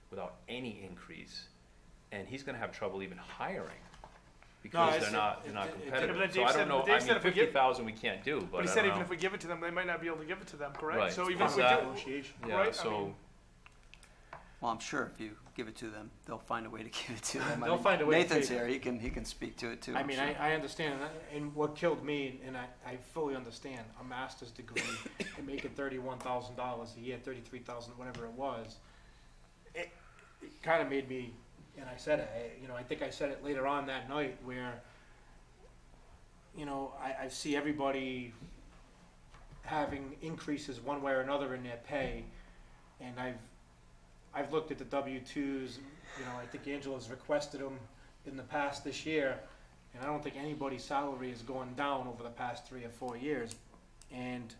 without any increase, and he's gonna have trouble even hiring, because it's- they're not Yeah, but competitive. then So Dave I said- don't know, Dave I said mean, if we get- 50,000 we can't do, But but he I said don't even know. if we give it to them, they might not be able to give it to them, correct? Right. So even if we Is that- do, Negotiation. right, Yeah, I so, mean- Well, I'm sure if you give it to them, they'll find a way to give it to them. I They'll mean, find a way to Nathan's take it. here, he can speak to it too. I I'm mean, sure. I understand, and what killed me, and I fully understand, a master's degree and making $31,000 a year, 33,000, whatever it was. It kind of made me, and I said it, I think I said it later on that night where, I see everybody having increases one way or another in their pay, and I've looked at the W-2s, I think Angela's requested them in the past this year, and I don't think anybody's salary has gone down over the past 3 or 4 years. And,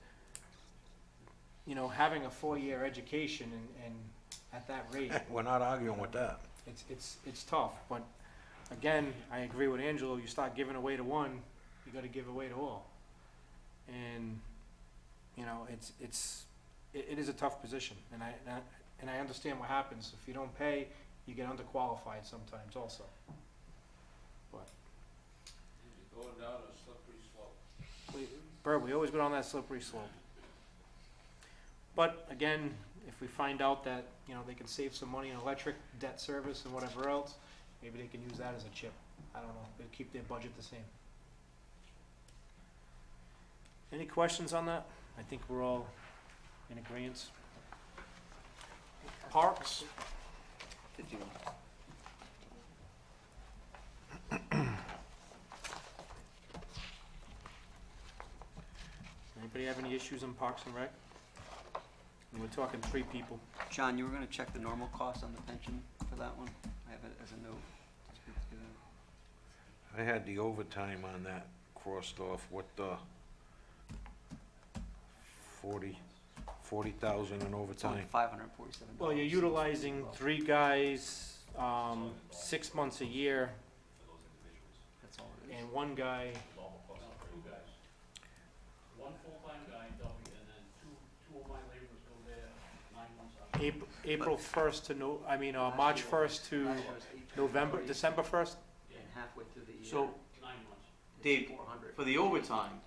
having a 4-year education and at that rate, We're not arguing with that. it's tough. But again, I agree with Angelo, you start giving away to one, you gotta give away to all. And, it is a tough position, and I understand what happens. If you don't pay, you get underqualified sometimes also. But, You're going down a slippery slope. Bert, we always go down that slippery slope. But again, if we find out that, they can save some money in electric, debt service and whatever else, maybe they can use that as a chip. I don't know, they'll keep their budget the same. Any questions on that? I think we're all in agreement. Parks? Anybody have any issues on Parks and Rec? And we're talking 3 people. John, you were gonna check the normal cost on the pension for that one? I have it as a note. I had the overtime on that crossed off, what the 40,000 in It's only overtime. $547. Well, you're utilizing 3 guys, 6 months a year, That's all it is. and 1 guy, Two guys. One full-time guy, W, and then two of my laborers go there 9 months out. April 1st to March 1st to Last year was November, 823, December 1st? And halfway through the year. So, 9 months. Dave, 400. for the overtime,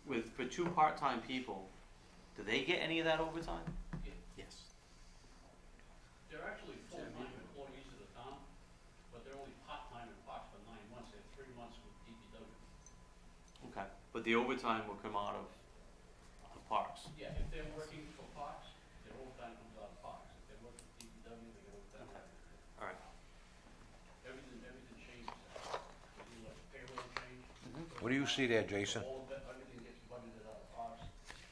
for 2 part-time people, do they get any of that overtime? Yes. They're actually full-time employees of the town, but they're only part-time in Parks for 9 months. They have 3 months with DPW. Okay, but the overtime will come out of the parks. Yeah, if they're working for Parks, their overtime comes out of Parks. If they're working for DPW, they get overtime. All right. Everything changes. They do like payroll change. What do you see there, Jason? All of it, everything gets budgeted out of Parks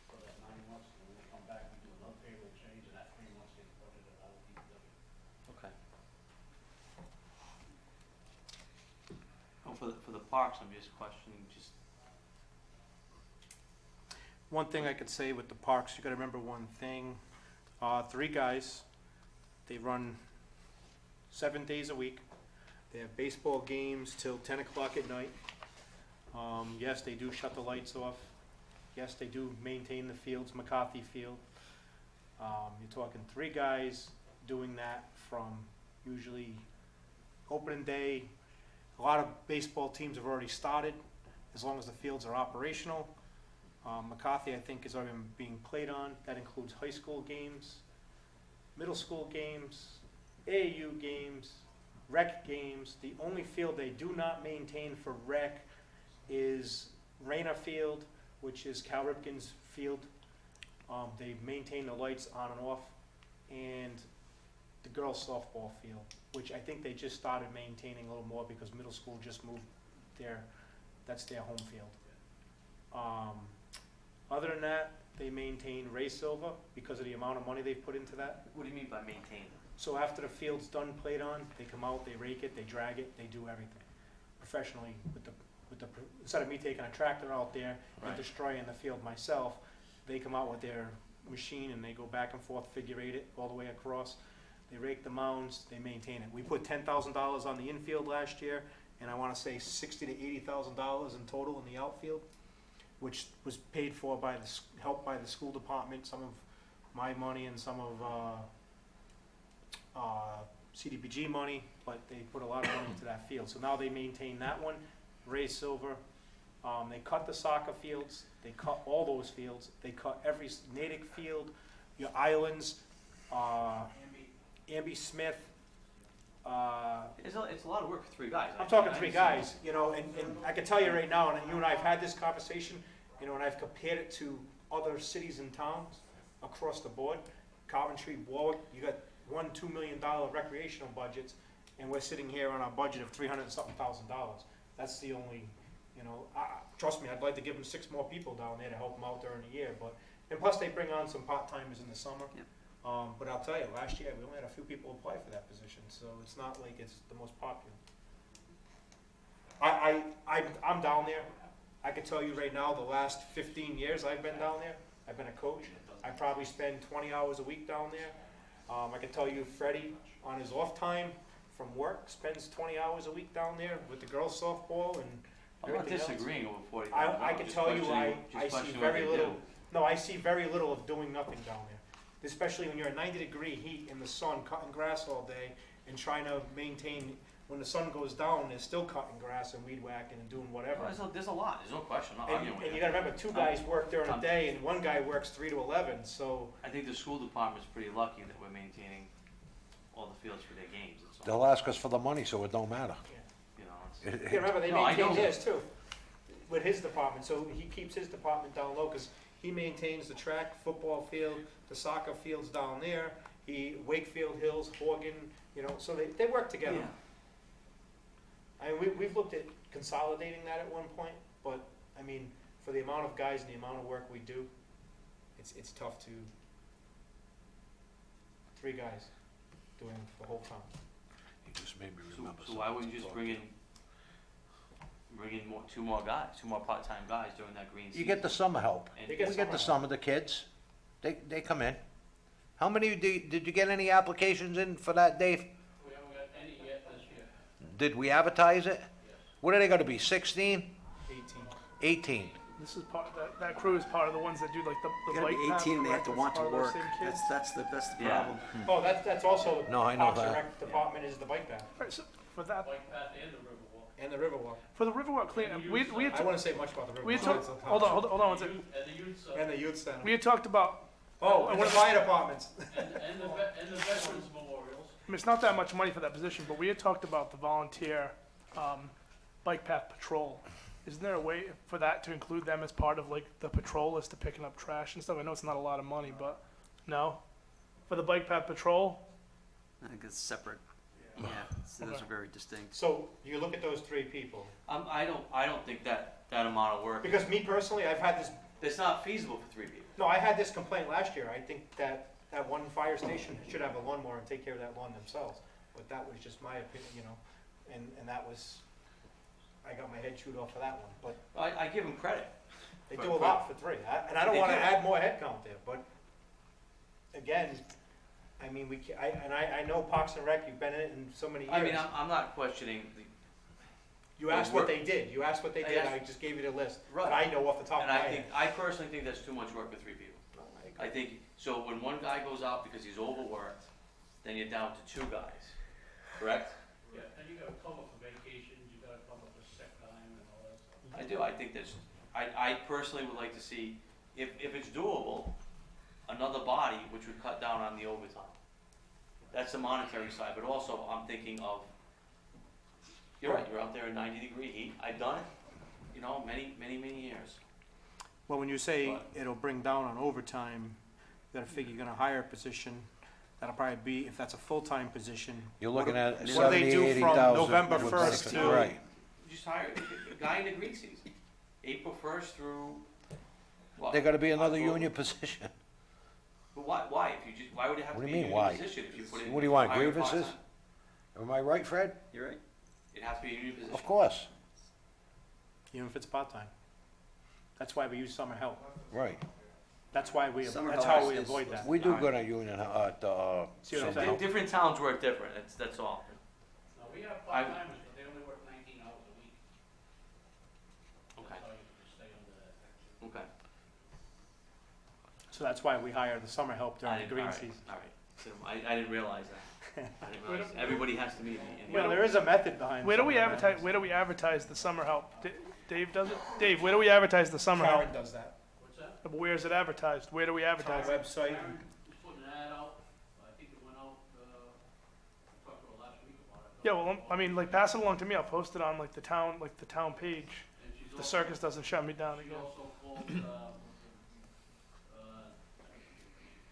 for that 9 months, and when we come back, we do another payroll change, and that 3 months gets budgeted out of DPW. Okay. Oh, for the parks, I'm just questioning, just, One thing I could say with the parks, you gotta remember one thing, 3 guys, they run 7 days a week. They have baseball games till 10 o'clock at night. Yes, they do shut the lights off. Yes, they do maintain the fields, McCarthy Field. You're talking 3 guys doing that from usually opening day. A lot of baseball teams have already started, as long as the fields are operational. McCarthy, I think, is already being played on. That includes high school games, middle school games, AAU games, rec games. The only field they do not maintain for rec is Rayner Field, which is Cal Ripken's field. They maintain the lights on and off, and the girls softball field, which I think they just started maintaining a little more because middle school just moved that's their home field. Other than that, they maintain Ray Silva because of the amount of money they've put into that. what do you mean by maintain? So after the field's done played on, they come out, they rake it, they drag it, they do everything professionally instead of me taking a tractor out there and Right. destroying the field myself, they come out with their machine and they go back and forth, figure eight it all the way across. They rake the mounds, they maintain it. We put $10,000 on the infield last year, and I wanna say $60,000 to $80,000 in total in the outfield, which was paid for by helped by the school department, some of my money and some of, CDBG money, but they put a lot of money into that field. So now they maintain that one, Ray Silver. They cut the soccer fields, they cut all those fields, they cut every Natick field, your islands, Amby Smith, It's a lot of work for 3 guys. I'm talking 3 guys, and I can tell you right now, and you and I have had this conversation, and I've compared it to other cities and towns across the board. Coventry, Warwick, you got $1-2 million recreational budgets, and we're sitting here on a budget of $300-something thousand. That's the only, trust me, I'd like to give them 6 more people down there to help them out during the year, and plus they bring on some part-timers in the summer. Yep. But I'll tell you, last year, we only had a few people apply for that position, so it's not like it's the most popular. I'm down there. I can tell you right now, the last 15 years I've been down there, I've been a coach. I probably spend 20 hours a week down there. I can tell you Freddie, on his off time from work, spends 20 hours a week down there with the girls softball and I'm not everything else. disagreeing over $40,000. I can tell you, I see very little, I see very little of doing nothing down there. Especially when you're at 90-degree heat in the sun, cutting grass all day and trying to maintain, when the sun goes down, they're still cutting grass and weed whacking and doing whatever. There's a lot, there's no question, I'm not arguing with And you you. gotta remember, 2 guys work during the day and 1 guy works 3 to 11, so. I think the school department's pretty lucky that we're maintaining all the fields for their games, that's all. They'll ask us for the money, so it don't matter. You know, it's- Yeah, remember, they No, I maintain know. theirs too. with his department, so he keeps his department down low, cause he maintains the track, football field, the soccer fields down there, Wakefield Hills, Horgan, you know, so they work together. Yeah. I mean, we've looked at consolidating that at one point, but, I mean, for the amount of guys and the amount of work we do, it's tough to, 3 guys doing the whole town. You just made me So, remember so why wouldn't you just bring in more, 2 more guys, 2 more part-time guys during that green season? You get the summer help. And- They We get get summer the help. summer, the kids, they come in. How many, did you get any applications in for that, Dave? We haven't got any yet this year. Did we advertise it? Yes. What are they gonna be, 16? 18. 18? This is part, that crew is part of the ones that do like the You bike gotta be path, 18, they have correct? to It's want to part of those work. same kids? That's the Yeah. problem. Oh, that's also, No, I know Parks and that. Rec department is the bike path, Right, so for that, Bike path and the Riverwalk. and the Riverwalk. for the Riverwalk cleanup, we had, I wouldn't say much about the Riverwalk. we had talked, It's a hold on, town. hold on one second. And the youth center, And the youth center. We had talked about, Oh, and the fire departments. and the veterans memorials. I mean, it's not that much money for that position, but we had talked about the volunteer, bike path patrol. Isn't there a way for that to include them as part of like the patrol as to picking up trash and stuff? I know it's not a lot of money, but, no? For the bike path patrol? I think it's separate. Yeah, so those Okay. are very distinct. So you look at those 3 people, I don't think that amount of work, because me personally, I've had this, it's not feasible for 3 people. no, I had this complaint last year. I think that one fire station should have a lawnmower and take care of that lawn themselves. But that was just my opinion, you know, and that was, I got my head chewed off for that one, but I give them credit. they But- do a lot for 3. And I don't They wanna do. add more headcount there, but again, I mean, I know Parks and Rec, you've been in it in so many years. I mean, I'm not questioning the, You asked what they did, you asked what they I did, asked- I just gave you the list, Right. but I know off the top of and my I think, head. I personally think that's too much work for 3 people. I think, so when one guy goes out because he's overworked, then you're down to 2 guys, correct? Yeah, and you gotta come up for vacations, you gotta come up for sick time and all that stuff. I do, I think that's, I personally would like to see, if it's doable, another body which would cut down on the overtime. That's the monetary side, but also I'm thinking of, you're right, you're out there in 90-degree heat, I've done it, you know, many years. Well, when you say But- it'll bring down on overtime, you gotta figure you're gonna hire a position, that'll probably be, if that's a full-time position. You're looking at What do 70, they do 80,000. from November with 1st benefit. to- Right. Just hire a guy in the green season, April 1st through, what? There gotta be another October. union position. But why, if you just, why would it have What to do be you a mean, union why? position if you put it? What do you want, hire grievances? part-time? Am I right, Fred? You're right. It has to be a union position. Of course, Even if it's part-time. That's why we use summer help. right. That's why Summer that's help how we is- avoid that. We do Alright. good on union, See what I'm summer saying? help. Different towns work different, that's all. Now, we have part-timers, but they only work 19 hours a week. Okay, That's how you can stay under that. okay. So that's why we hire the summer help during the green Alright, season. alright. So I didn't realize that. I didn't realize, everybody has to meet in Well, here. there is a method behind Where do some we of the advertise, madness. where do we advertise the summer help? Dave does it? Dave, where do we advertise the summer help? Karen does that. What's that? Where is it advertised? Where do we Town advertise? website. Karen was putting an ad out, I think it went out, I talked to her last week about it. Yeah, well, I mean, like, pass it along to me, I'll post it on like the town page. And she's The also- circus doesn't shut me down She again. also called,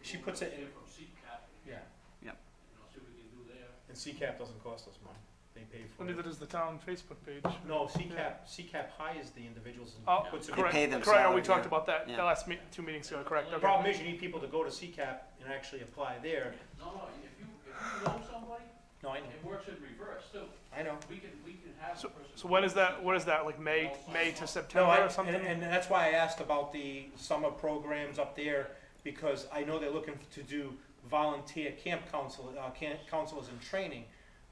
She puts it in, here from CCAP, yeah, you know, see what we can do there. and CCAP doesn't cost us money. They pay for Well, it. neither does the town Facebook page. No, CCAP hires the individuals Oh, and puts it. correct, pay them correct, oh, we salary, talked yeah. about that, Yeah. the last 2 meetings ago, correct, The okay. problem is you need people to go to CCAP and actually apply there. No, if you know somebody, No, I know, it works in reverse too. I know. We can have So, a person. so when is that, what is that, like May to No, September or something? and that's why I asked about the summer programs up there, because I know they're looking to do volunteer camp counselors in training.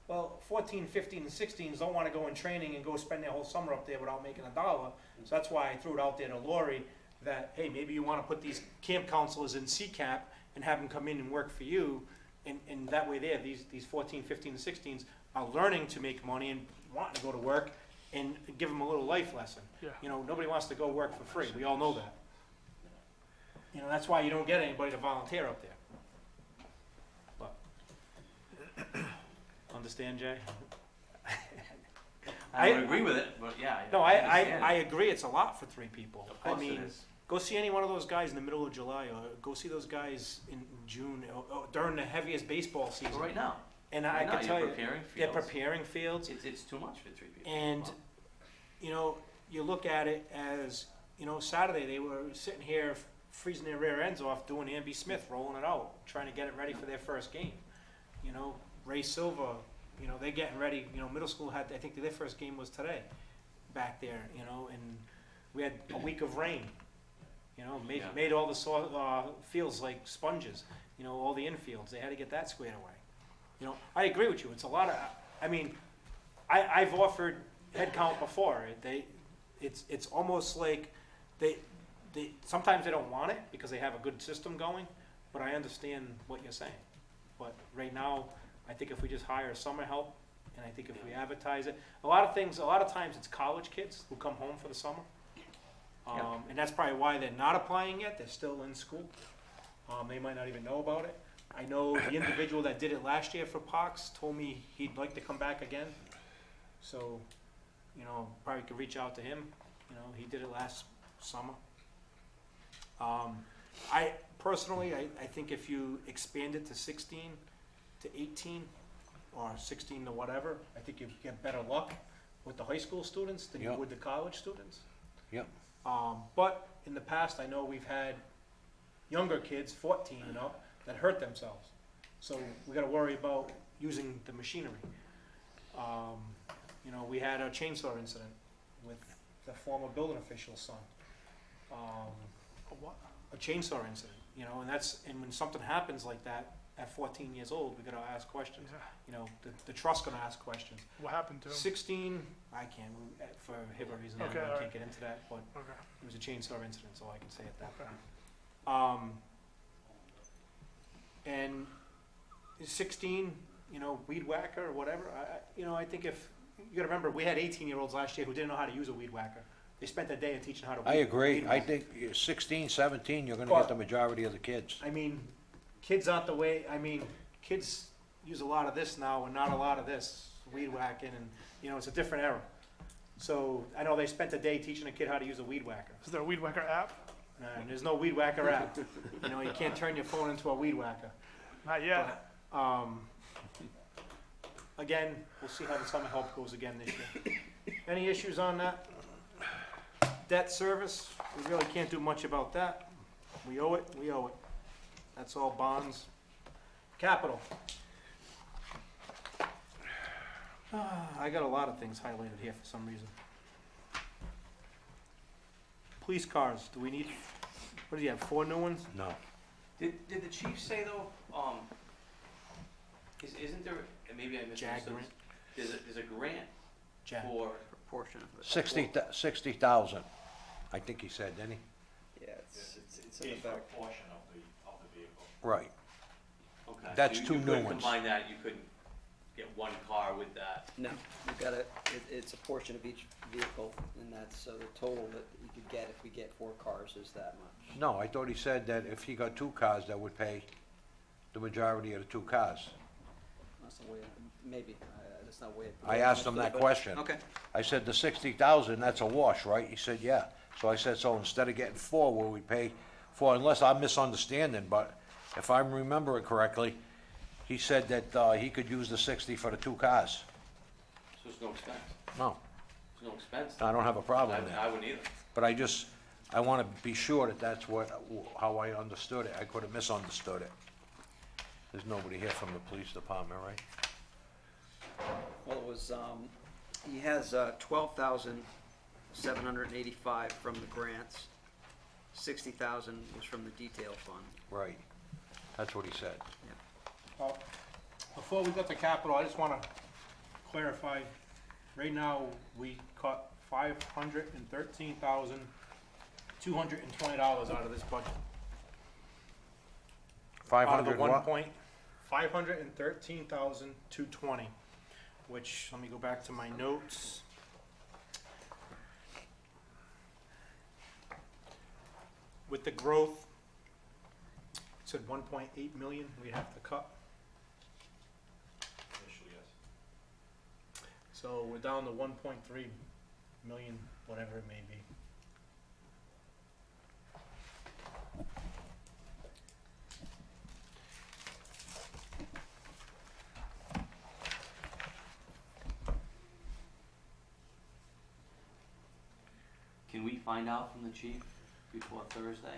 Well, 14, 15, and 16s don't wanna go in training and go spend their whole summer up there without making $1. So that's why I threw it out there to Lori, that, hey, maybe you wanna put these camp counselors in CCAP and have them come in and work for you, and that way there, these 14, 15, and 16s are learning to make money and wanting to go to work, and give them a little life lesson. Yeah. You know, nobody wants to go work for free, we all know that. You know, that's why you don't get anybody to volunteer up there. But, understand, Jay? I would agree with it, but yeah. No, I understand it. agree, it's a lot for 3 people. Of course I mean, it is. go see any one of those guys in the middle of July, or go see those guys in June, or during the heaviest baseball season. Well, right now, And I right now, can tell you're you, preparing they're fields. preparing fields, It's too much for 3 people. and, you know, you look at it as, you know, Saturday, they were sitting here freezing their rear ends off, doing Amby Smith, rolling it out, trying to get it ready for their first game. You know, Ray Silva, you know, they're getting ready, you know, middle school had, I think their first game was today, back there, you know, and we had a week of rain. You know, Yeah. made all the fields like sponges, you know, all the infields, they had to get that squared away. You know, I agree with you, it's a lot of, I mean, I've offered head count before, it's almost like they, sometimes they don't want it because they have a good system going, but I understand what you're saying. But right now, I think if we just hire summer help, and I think if we advertise it, a lot of times it's college kids who come home for the summer. And that's probably why they're not applying yet, they're still in school. They might not even know about it. I know the individual that did it last year for Parks told me he'd like to come back again. So, you know, probably could reach out to him, you know, he did it last summer. I personally, I think if you expand it to 16 to 18, or 16 to whatever, I think you get better luck with the high school students than you Yep. would the college students. Yep. But in the past, I know we've had younger kids, 14 and up, that hurt themselves. So we gotta worry about using the machinery. You know, we had a chainsaw incident with the former building official's son. What? A chainsaw incident, you know, and when something happens like that, at 14 years old, we gotta ask questions. Yeah. You know, the trust's gonna ask questions. What happened to him? 16, I can't, for HIPAA reasons, Okay, I all right. can't get into that, but Okay. it was a chainsaw incident, so I can say at that Okay. point. And 16, you know, weed whacker or whatever, you know, I think if, you gotta remember, we had 18-year-olds last year who didn't know how to use a weed whacker. They spent a day teaching how to I agree. weed I whack. think 16, 17, you're gonna But- get the majority of the kids. I mean, kids aren't the way, I mean, kids use a lot of this now and not a lot of this, weed whacking, and, you know, it's a different era. So, I know they spent a day teaching a kid how to use a weed whacker. Is there a weed whacker app? And there's no weed whacker app. You know, you can't turn your phone into a weed whacker. Not yet. Again, we'll see how the summer help goes again this year. Any issues on that? Debt service, we really can't do much about that. We owe it, we owe it. That's all bonds. Capital. I got a lot of things highlighted here for some reason. Police cars, do we need, what do you have, 4 new ones? No. Did the chief say though, isn't there, and maybe I Jag misunderstood, grant. there's a grant Jack. for, Proportion of it. 60,000, I think he said, didn't he? Yeah, it's in Pays the for back. a portion of the vehicle. Right. okay. That's you two new couldn't ones. combine that, you couldn't get one car with that. No, you gotta, it's a portion of each vehicle, and that's, so the total that you could get if we get 4 cars is that much. No, I thought he said that if he got 2 cars, that would pay the majority of the 2 cars. That's the way, maybe, that's not the way. I asked him that but- question. Okay. I said, the 60,000, that's a wash, right? He said, yeah. So I said, so instead of getting 4, will we pay 4, unless I'm misunderstanding, but if I remember it correctly, he said that, he could use the 60 for the 2 cars. So there's no expense, No, there's no expense. I don't have a problem with I that. wouldn't either. But I wanna be sure that that's how I understood it. I could've misunderstood it. There's nobody here from the police department, right? Well, it was, he has 12,785 from the grants, 60,000 was from the detail fund. Right. That's what he said. Before we get to capital, I just wanna clarify, right now, we cut $513,220 out of this budget. 500 what? $513,220, which, let me go back to my notes. With the growth, it said 1.8 million we'd have to cut. Initially, yes. So So we're down to 1.3 million, whatever it may be. Can we find out from the chief before Thursday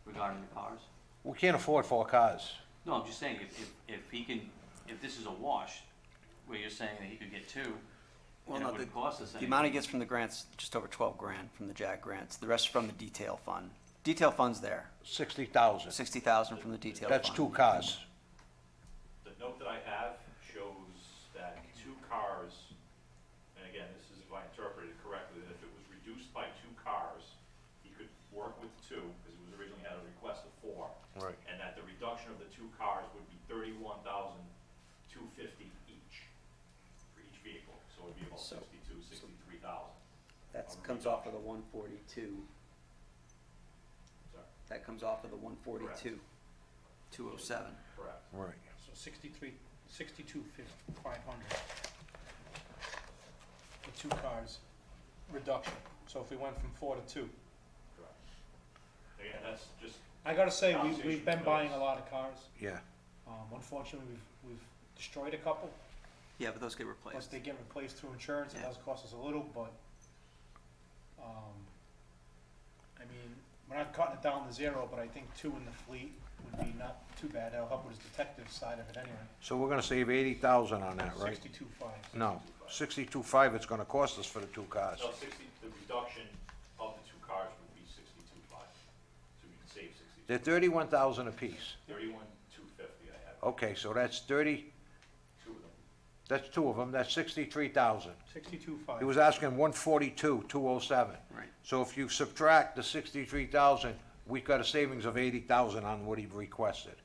regarding the cars? We can't afford 4 cars. No, I'm just saying, if he can, if this is a wash, where you're saying that he could get 2, Well, and no, it wouldn't cost us the anything. amount he gets from the grants, just over 12 grand from the JAG grants. The rest from the detail fund. Detail fund's there. 60,000. 60,000 from the detail That's fund. 2 cars. The note that I have shows that 2 cars, and again, this is if I interpreted it correctly, that if it was reduced by 2 cars, he could work with 2, because it was originally had a request of 4. Right. And that the reduction of the 2 cars would be $31,250 each for each vehicle. So it'd be about So- 63,000. That comes off of the 142. Sorry, That comes off of the 142, 207. correct. Right. So 500 for 2 cars reduction. So if we went from 4 to 2. Correct. Again, that's just, I gotta say, Conversation we've been with buying a those. lot of cars. Yeah. Unfortunately, we've destroyed a couple, Yeah, but those get plus replaced. they get replaced through insurance, it Yeah. does cost us a little, but, I mean, we're not cutting it down to 0, but I think 2 in the fleet would be not too bad, that'll help with the detective side of it anyway. So we're gonna save 80,000 on that, right? 62.5. No, 62.5 it's gonna cost us for the 2 cars. no, the reduction of the 2 cars would be 62,500. So we can save 60. They're 31,000 apiece. 31,250 I have, Okay, so that's 30, 2 of them. that's 2 of them, that's 63,000. 62.5. He was asking 142,207. Right. So if you subtract the 63,000, we've got a savings of 80,000 on what he requested.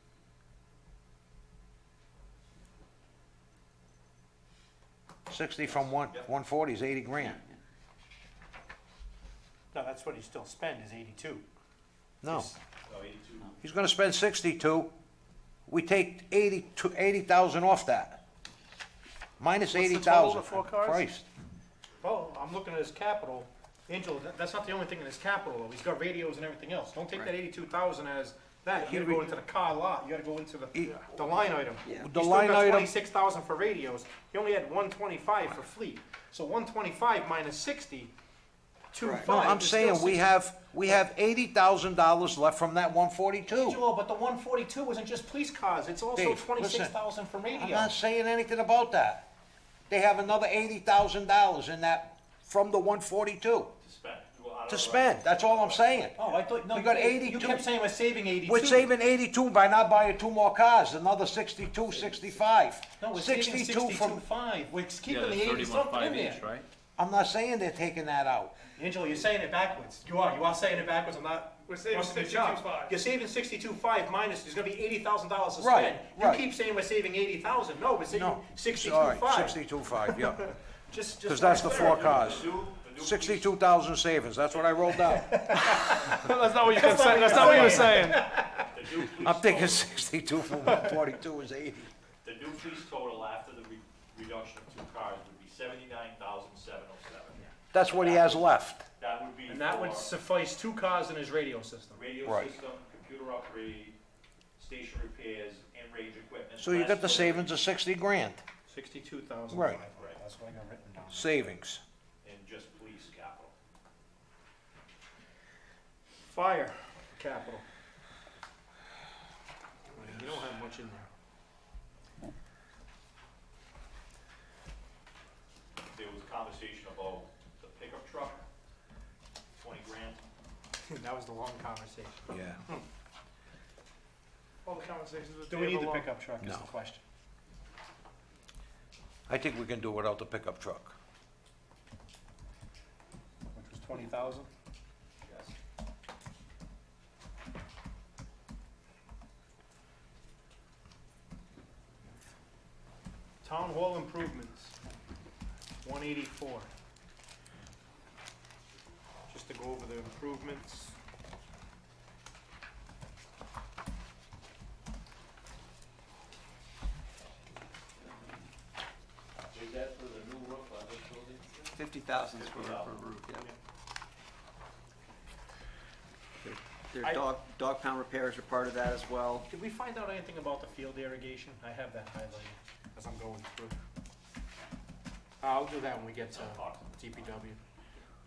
Sixty from 140 is 80 grand. No, that's what he still spend, is 82. No, No, 82. he's gonna spend 62. We take 80,000 off that. Minus What's the 80,000. total of 4 cars? Christ. Well, I'm looking at his capital. Angela, that's not the only thing in his capital, though. He's got radios and everything else. Don't take that Right. 82,000 as that. You gotta go into the car lot. You gotta go into He- the line item. Yeah. The He line still got item, 26,000 for radios. He only had 125 for fleet. So 125 minus 60, Correct. 2.5. no, I'm is still saying we 60. have $80,000 left from that 142. Angelo, but the 142 isn't just police cars. It's also Dave, 26,000 for I'm radio. not saying anything about that. They have another $80,000 in that from the 142 To spend. Well, out of to the- spend. That's all I'm saying. Oh, I thought, no, We got you 82. kept saying we're saving 82. We're saving 82 by not buying 2 more cars, another 62, 65. No, we're saving 62 from, 62.5. We're Yeah, keeping that's the 80 something 31.5 in there. each, right? I'm not saying they're taking that out. Angelo, you're saying it backwards. You are saying it backwards. I'm not. We're saving busting your chops. 62.5. You're saving 62.5 minus. There's gonna be $80,000 to Right, spend. right. You keep saying we're saving 80,000. No, we're saving No, all right, 62.5. 62.5, yeah, Just because that's the 4 cars. The new 62,000 savings, that's what I wrote down. That's not what you kept saying. That's not what you were saying. The new police I'm thinking total- 62 from 142 is 80. The new police total after the reduction of 2 cars would be 79,707. That's what he has left. That would be And that would for suffice 2 cars in his radio system. radio Right. system, computer upgrade, station repairs, and range equipment. So you got the less savings of 60 grand 62,000. Right. That's what I got written down. savings. in just police capital. Fire capital. You don't have much in there. There was a conversation about the pickup truck, 20 grand. That was the long conversation. Yeah. All the conversations with Do we need the Dave pickup truck is No. the question. I think we can do without the pickup truck. Which was 20,000. Yes. Town hall improvements, 184. Just to go over the improvements. Is that for the new roof on those buildings? 50,000 for roof, yeah. Their I- dog pound repairs are part of that as well. Did we find out anything about the field irrigation? I have that highlighted as I'm going through. I'll do that when we get to DPW.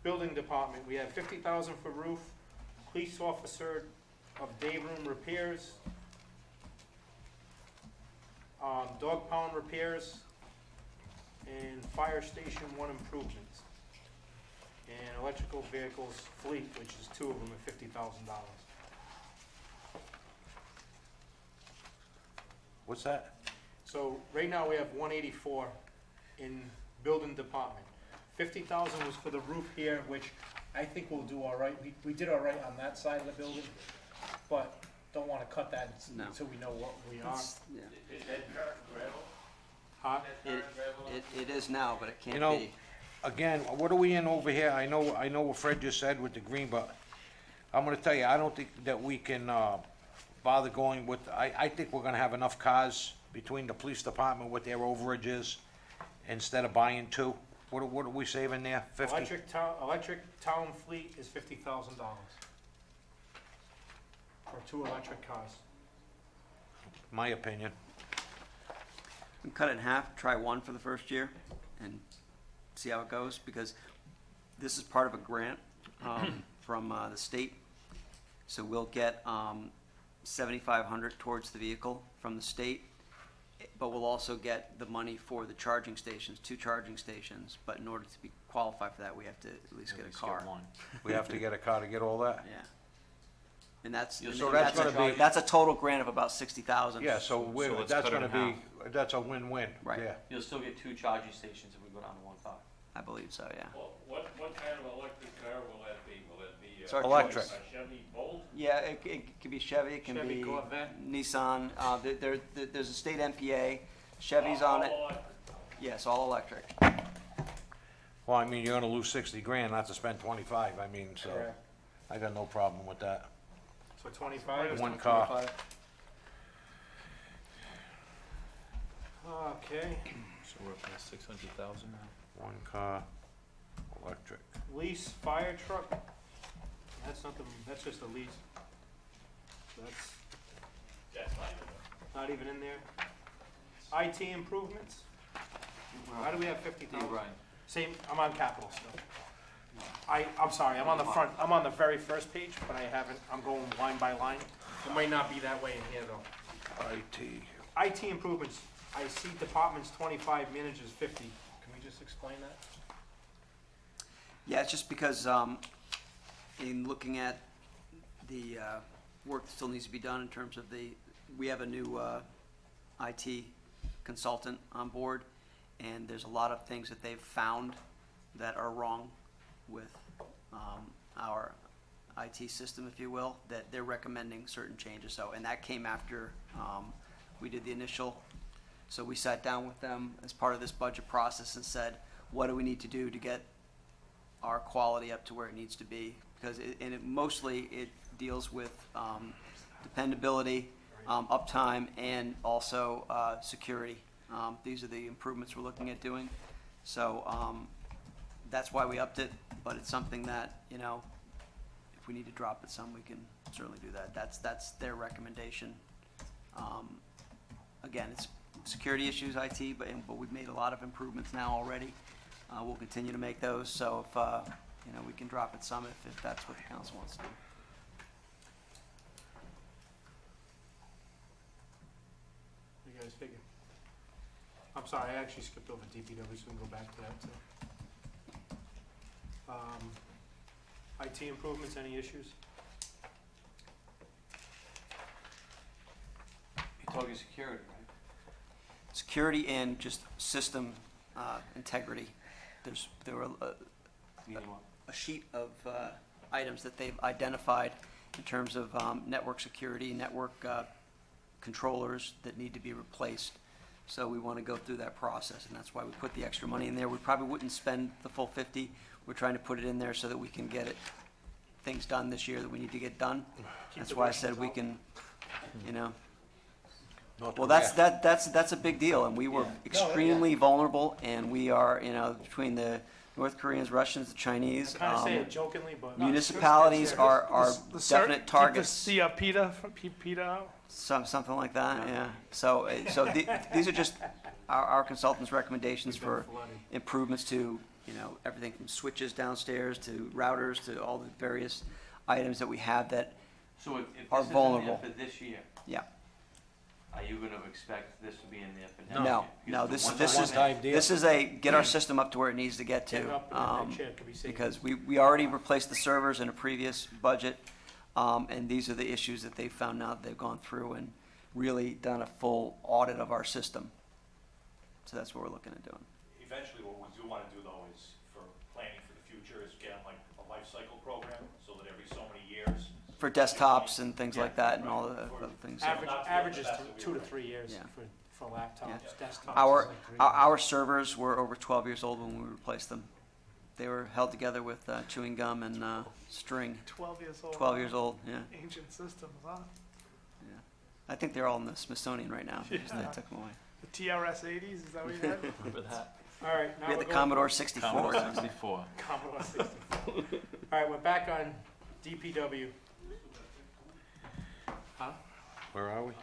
Building department, we have 50,000 for roof, police officer of day room repairs, dog pound repairs, and fire station 1 improvements. And electrical vehicles fleet, which is 2 of them at $50,000. What's that? So right now we have 184 in building department. 50,000 was for the roof here, which I think we'll do all right. We did all right on that side of the building, but don't want to cut that No. until we know what we are. It's- yeah. Is that current gravel? Huh? It is now, but it can't You know, be. again, what are we in over here? I know what Fred just said with the green, but I'm gonna tell you, I don't think that we can, bother going with, I think we're gonna have enough cars between the police department, what their overage is, instead of buying 2. What are we saving there? 50? Electric town fleet is $50,000 for 2 electric cars. My opinion. And cut it in half, try 1 for the first year, and see how it goes, because this is part of a grant from the state. So we'll get $7,500 towards the vehicle from the state, but we'll also get the money for the charging stations, 2 charging stations. But in order to be qualified for that, we have to at least get a car. We have to get a car to get all that? Yeah. And that's, So and that's that's gonna a, be- that's a total grant of about 60,000. Yeah, so let's that's cut it gonna in be, that's a win-win. Right. Yeah. You'll still get 2 charging stations if we go down to 1 car. I believe so, yeah. Well, what kind of electric car will that be? Will it be It's our Electric. choice. a Chevy Bolt? Yeah, it could be Chevy, it can Chevy be Corvette. Nissan. There's a state MPA. Chevy's on it. All electric. Yes, all electric. Well, I mean, you're gonna lose 60 grand not to spend 25, I mean, so, Correct. I got no problem with that. So 25? One car. 25. Okay. So we're up at 600,000 now. 1 car, electric. Lease fire truck. That's not the, that's just a lease. That's That's not even not even in there. IT improvements. Why do we have 50,000? Brian. Same, I'm on capital still. I'm sorry, I'm on the front, I'm on the very first page, but I haven't, I'm going line by line. It might not be that way in here though. IT. IT improvements, I see departments 25, managers 50. Can we just explain that? Yeah, it's just because in looking at the work that still needs to be done in terms of we have a new IT consultant on board, and there's a lot of things that they've found that are wrong with our IT system, if you will, that they're recommending certain changes. So, and that came after we did the initial. So we sat down with them as part of this budget process and said, what do we need to do to get our quality up to where it needs to be? Because mostly it deals with dependability, uptime, and also security. These are the improvements we're looking at doing. So that's why we upped it, but it's something that, you know, if we need to drop it some, we can certainly do that. That's their recommendation. Again, it's security issues, IT, but we've made a lot of improvements now already. We'll continue to make those, so if, you know, we can drop it some if that's what the council wants to do. What do you guys figure? I'm sorry, I actually skipped over DPW, so we can go back to that too. IT improvements, any issues? You're talking security, right? Security and just system integrity. There were Meaning what? a sheet of items that they've identified in terms of network security, network controllers that need to be replaced. So we want to go through that process, and that's why we put the extra money in there. We probably wouldn't spend the full 50. We're trying to put it in there so that we can get things done this year that we need to get done. Keep That's the why I Russians said we out. can, you know, North Well, Korea. that's a big deal, and we were extremely vulnerable, and we are, between the North Koreans, Russians, the Chinese, I kinda say it jokingly, but. municipalities are definite targets. See, PETA out? Something like that, yeah. So these are just our consultants' recommendations for improvements to, everything from switches downstairs to routers to all the various items that we have that, So if Are this isn't vulnerable. there for this year, yeah. are you gonna expect this to be in there for next year? No, Because this the is, one-time deal. this is a, get our system up to where it needs to get Get it to. up and next year it could be safe. Because we already replaced the servers in a previous budget, and these are the issues that they've found now that they've gone through and really done a full audit of our system. So that's what we're looking at doing. Eventually, what we do wanna do though is, for planning for the future, is get like a life cycle program, so that every so many years. For desktops and things like that and all the other things. So Average is 2 to 3 years Yeah. for laptops, desktops. Our, is like 3 our servers were over 12 years old when we replaced them. They were held together with chewing gum and string. 12 years old. 12 years old, yeah. Ancient systems, huh? I think they're all in the Smithsonian right now because they took them away. The TRS 80s, is that what you had? Remember that? All right, now We had we're the going. Commodore 64. Commodore 64. Commodore 64. All right, we're back on DPW. Where are we?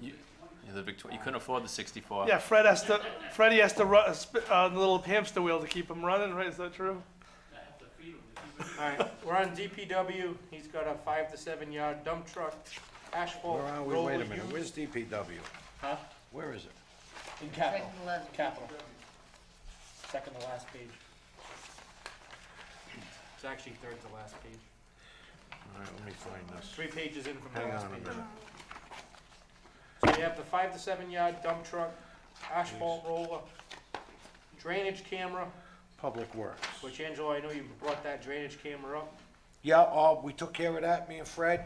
Yeah, you couldn't afford the 64. Yeah, Freddie has to run the little hamster wheel to keep him running, right? Is that true? All right, we're on DPW. He's got a 5 to 7 yard dump truck, asphalt Where are we? roller Wait a minute, used. where's DPW? Huh? Where is it? In capital. Right to left. Capital. Second to last page. It's actually third to last page. All right, let me find this. 3 pages in from the Hang last on a page. minute. So you have the 5 to 7 yard dump truck, asphalt roller, drainage camera, Public Works. which Angelo, I know you brought that drainage camera up. Yeah, we took care of that, me and Fred.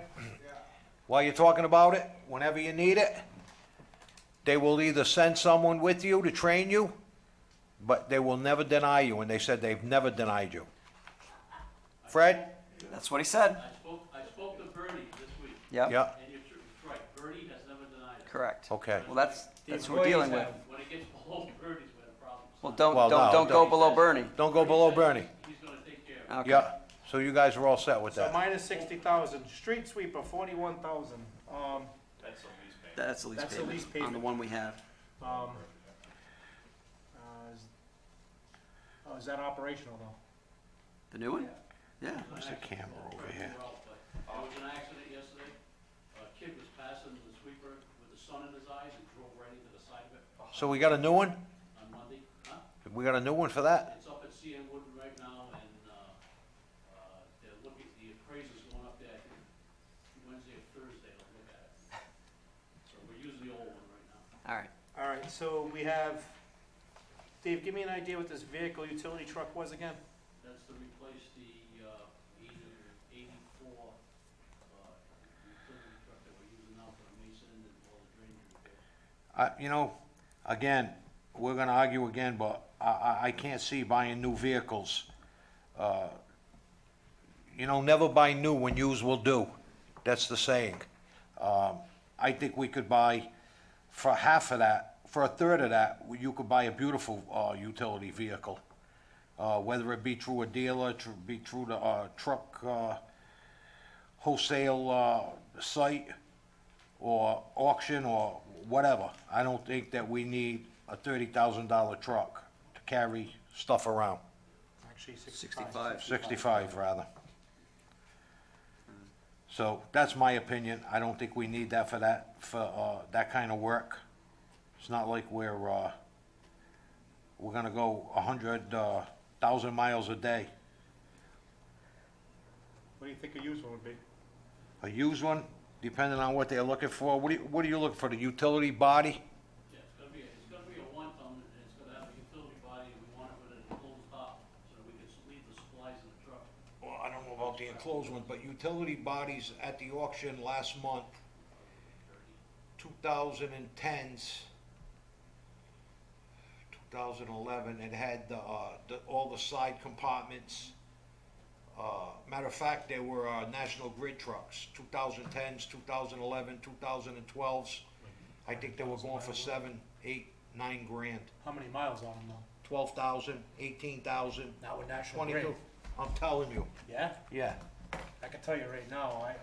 While you're talking about it, whenever you need it, they will either send someone with you to train you, but they will never deny you, and they said they've never denied you. Fred? That's what he said. I spoke to Bernie this week, Yep. Yeah, and you're right, Bernie has never denied it. Correct. okay. Well, that's The what we're dealing with. employees When it gets below Bernie's where the problem's. Well, Well, no, don't go don't. below Bernie. Don't go below Bernie. He's gonna take care of it. Okay. Yeah, so you guys are all set with So that. minus 60,000, street sweeper 41,000. That's the lease payment. That's the lease That's the payment lease on the payment. one we have. Is that operational though? The new one? Yeah. Where's the camera over here? Well, but there was an accident yesterday. A kid was passing the sweeper with the sun in his eyes and drove right into the side of it So we got a new one? on Monday. Huh? We got a new one for that? It's up at CN Woodin right now, and, they're looking, the appraiser's going up there, I think, Wednesday or Thursday to look at it. So we're using the old one right now. All right. All right, so we have, Dave, give me an idea what this vehicle utility truck was again? That's to replace the, 84, utility truck that we're using now for the Mason and all the drainage repairs. Again, we're gonna argue again, but I can't see buying new vehicles. Never buy new when used will do. That's the saying. I think we could buy, for half of that, for a third of that, you could buy a beautiful utility vehicle. Whether it be through a dealer, be through the truck wholesale site, or auction, or whatever. I don't think that we need a $30,000 truck to carry stuff around. Actually, 65. 65, rather. So that's my opinion. I don't think we need that for that kind of work. It's not like we're gonna go 100,000 miles a day. What do you think a used one would be? A used one, depending on what they're looking for. What are you looking for, the utility body? Yeah, it's gonna be a one-ton, and it's gonna have a utility body, and we want it with an enclosed top, so we can leave the supplies in the truck. Well, I don't know about the enclosed one, but utility bodies at the auction last month, 2010s, 2011, it had all the side compartments. Matter of fact, they were National Grid trucks, 2010s, 2011, 2012s. I think they were going for 7, 8, 9 grand. How many miles on them though? 12,000, 18,000, Not with National 22. Grid. I'm telling you, Yeah? yeah. I can tell you right now, I.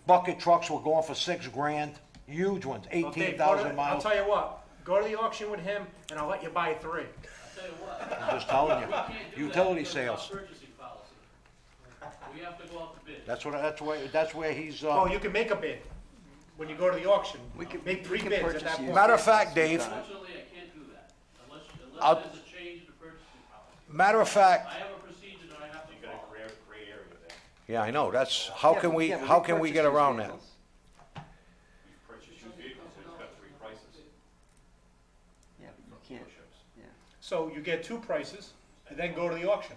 Bucket trucks were going for 6 grand, huge ones, Well, Dave, 18,000 I'll miles. tell you what, go to the auction with him and I'll let you buy 3. I'll tell you what. I'm just telling We you, can't do that utility because of our sales. purchasing policy. We have to go out to bid. That's where he's, Oh, you can make a bid when you go to the auction. Make 3 bids at that point. matter of fact, Dave, Unfortunately, I can't do that unless I'll- there's a change in the purchasing policy. matter of fact, I have a procedure that I have to You got follow. a gray area there. yeah, I know, that's, how can we get around that? We've purchased used vehicles, so you've got 3 prices. Yeah, you can't, Dealerships. yeah. So you get 2 prices and then go to the auction.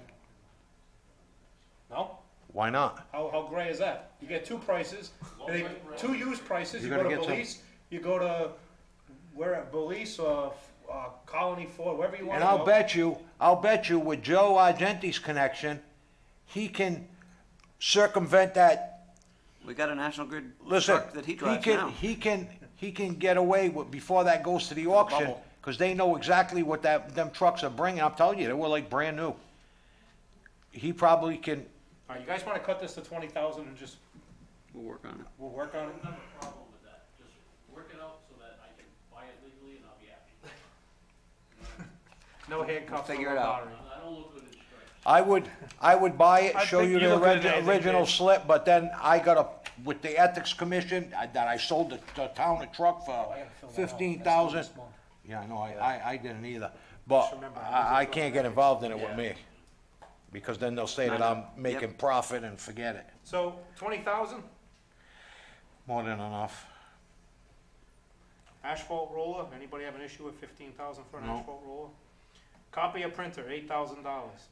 No? Why not? How gray is that? You get 2 prices, and then 2 used prices, you You're go gonna to get some- Belize, you go to, where at Belize or, Colony Ford, wherever you wanna And go. I'll bet you with Joe Argenti's connection, he can circumvent that. We got a National Grid Listen, truck that he drives now. he can get away with, before that goes to the auction, bubble. because they know exactly what them trucks are bringing. I'm telling you, they were like brand new. He probably can, All right, you guys wanna cut this to 20,000 and just, We'll work on it. we'll work on it? I don't have a problem with that. Just work it out so that I can buy it legally and I'll be happy. No handcuffs, no figure it out. lottery. I don't look good in stripes. I would buy it, I show think you you the look good in anything, original Dave. slip, but then I gotta, with the ethics commission, that I sold the town a truck for I gotta fill that out. That's 15,000. this month. Yeah, I know, I didn't either, but Just remember, I I can't get involved in it with me, because then they'll say that I'm making Yep. profit and forget it. So, 20,000, More than enough. asphalt roller, anybody have an issue with 15,000 for an No. asphalt roller? Copier printer, $8,000.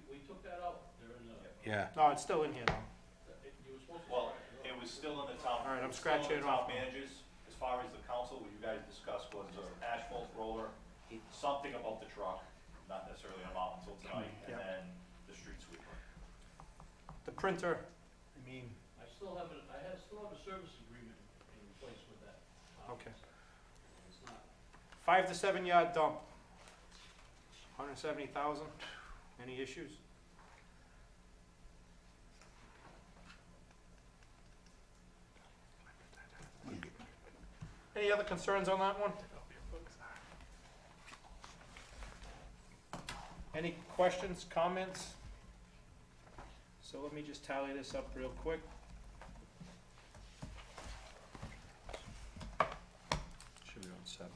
We took that out during the, Yeah. No, it's still in here though. you were supposed to. Well, it was still in the town. All right, I'm it was still in scratching the it off town now. managers, as far as the council, what you guys discussed was an asphalt roller, something about the truck, not necessarily an amount until tonight, Yeah. and then the street sweeper. The printer, I mean, I still have a service agreement in place with that. okay. It's not, 5 to 7 yard dump, 170,000. Any issues? Any other concerns on that one? Any questions, comments? So let me just tally this up real quick. Should be on 7.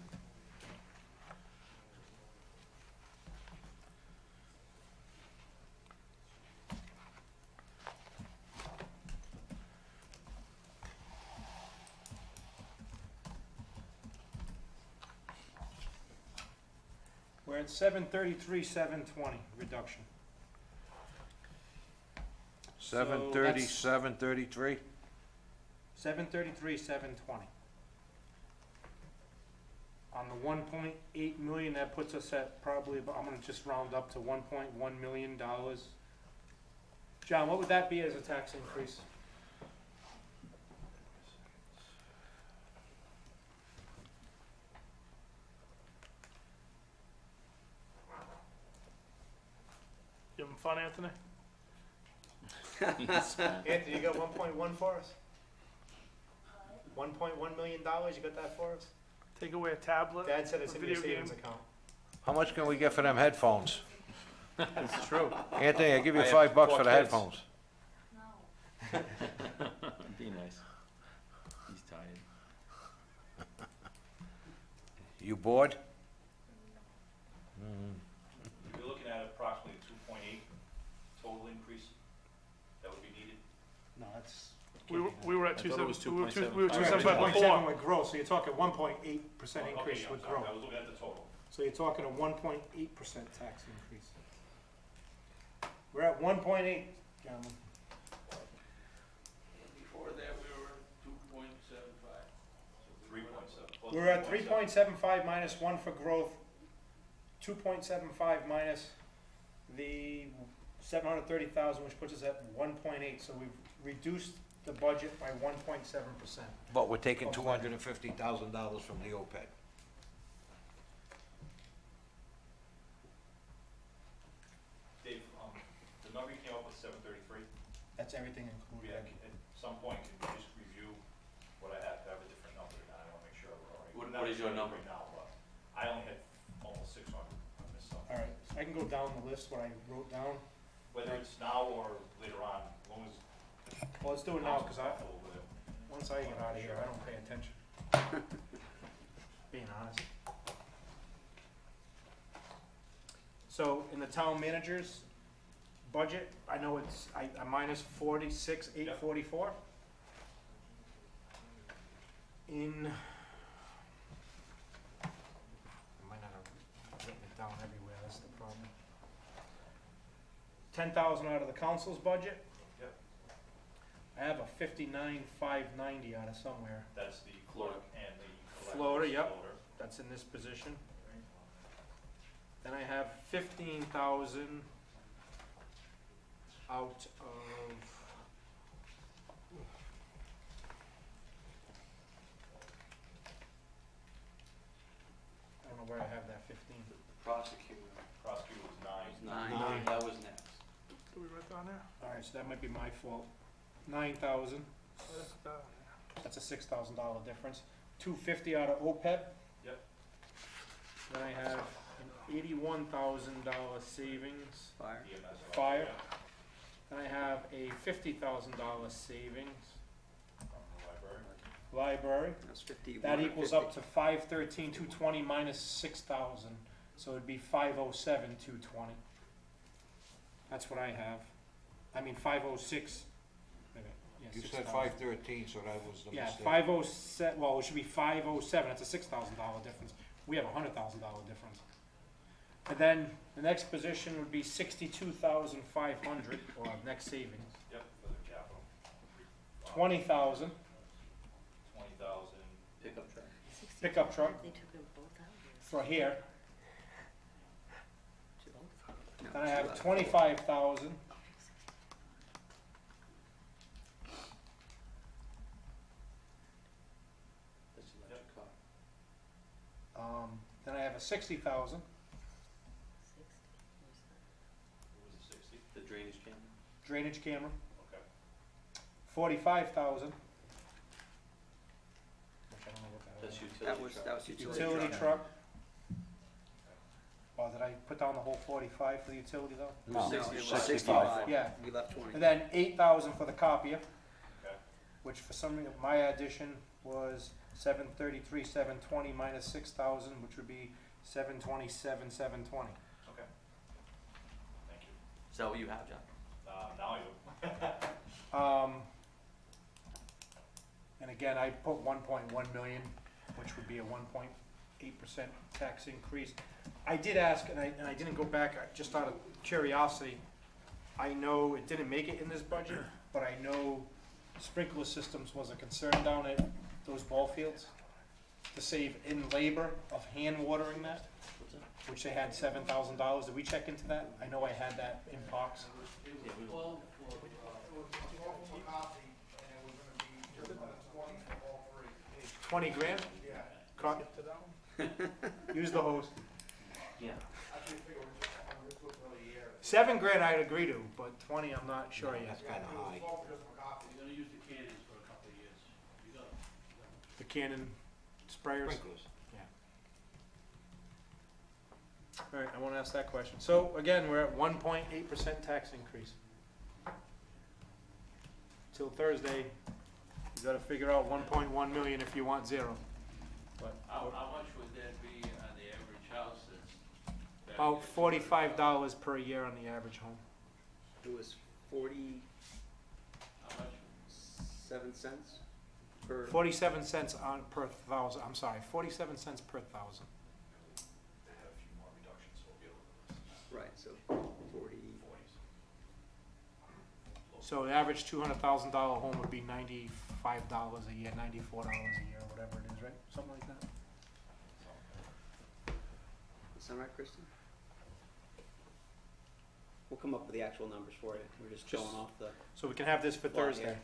We're at 733, 720 reduction. 730, that's- 733? 733, 720. On the 1.8 million, that puts us at probably, I'm gonna just round up to $1.1 million. John, what would that be as a tax increase? You having fun, Anthony? Anthony, you got 1.1 for us? $1.1 million, you got that for us? Take away a tablet? Dad said it's a in your video savings game. account. How much can we get for them headphones? It's true. Anthony, I'll give you I have $5 for 4 the kids. headphones. Be nice. He's tired. You bored? You're looking at approximately a 2.8 total increase that would be needed. No, that's. We were at I thought it was 2.75. we were 275 2.7 before. with growth, so you're talking 1.8% Okay, increase I'm with sorry, growth. I was looking at the total. So you're talking a 1.8% tax increase. We're at 1.8, gentlemen. before that, we were at 2.75. 3.7. We're at 3.75 minus 1 for growth, 2.75 minus the 730,000, which puts us at 1.8. So we've reduced the budget by 1.7%. But we're taking $250,000 from the OPEB. Dave, the number you came up with, 733, That's everything included. at some point, can you just review what I have to have a different number, and I wanna make sure we're all right. What- We're what not is your sure number? right now, but I only had almost 600, I missed something. All right, so I can go down the list, what I wrote down. Whether it's now or later on, as long as. Well, let's do it now, because Council's comfortable with it. once I get out of here, I don't pay attention. Being honest. So, in the town manager's budget, I know it's, I minus 46,844. In, I might not have written it down everywhere, that's the problem. 10,000 out of the council's budget. Yep. I have a 59,590 out of somewhere. That's the clerk and the. Floater, yep. Floater. That's in this position. Then I have 15,000 out of. I don't know where I have that 15. Prosecutor. Prosecutor was 9. Nine, that was next. Do we write down there? Alright, so that might be my fault. 9,000, That's down that's a $6,000 difference. 250 out of OPEB. Yep. Then I have an $81,000 savings. Fire. EMS. Fire. Yeah, Then I have a $50,000 savings. from the library. Library. That's 50. That equals up to 513, 220 minus 6,000, so it'd be 507, 220. That's what I have. I mean, 506. Wait a minute. Yeah, You said 6,000. 513, so that was the Yeah, mistake. 507, well, it should be 507, that's a $6,000 difference. We have a $100,000 difference. And then the next position would be 62,500, or next savings. Yep, for the capital. 20,000 20,000. Pickup truck. Pickup truck. They took them both out. for here. No, Then I have left. 25,000. That's electric car. Then I have a 60,000. What was it, 60? The drainage camera. Drainage camera. Okay. 45,000. Which I don't know what that That's is. utility That was, truck. that was utility. Utility truck. truck. Oh, did I put down the whole 45 for the utility though? No, No, it was 65. 65. Yeah. We left 20. And then 8,000 for the copier, Okay. which for some reason, my addition was 733, 720 minus 6,000, which would be 727, 720. Okay. Thank you. Is that what you have, John? Now I do. And again, I put 1.1 million, which would be a 1.8% tax increase. I did ask, and I didn't go back, just out of curiosity. I know it didn't make it in this budget, but I know sprinkler systems was a concern down at those ball fields to save in labor of hand watering that, What's that? which they had $7,000. Did we check into that? I know I had that in box. Yeah, we don't. 20 grand? Yeah. Cut. to that one. Use the hose. Yeah. 7 grand I'd agree to, but 20 I'm not sure yet. That's kinda high. You're gonna use the cannons for a couple of years. You got The Canon sprayers. Sprinklers. All right, I want to ask that question. So again, we're at 1.8% tax increase. Till Thursday, you got to figure out 1.1 million if you want zero. But How much would that be on the average house that's? about $45 per year on the average home. It was 47 How much? cents per. 47 cents on per thousand. I'm sorry, 47 cents per thousand. They had a few more reductions, so we'll be able to. Right, so 40. 40s. So the average $200,000 home would be $95 a year, $94 a year, whatever it is, right? Something like that. Does that sound right, Kristen? We'll come up with the actual numbers for you. We're just Just- going off the. So we can have this for Fly Thursday. here.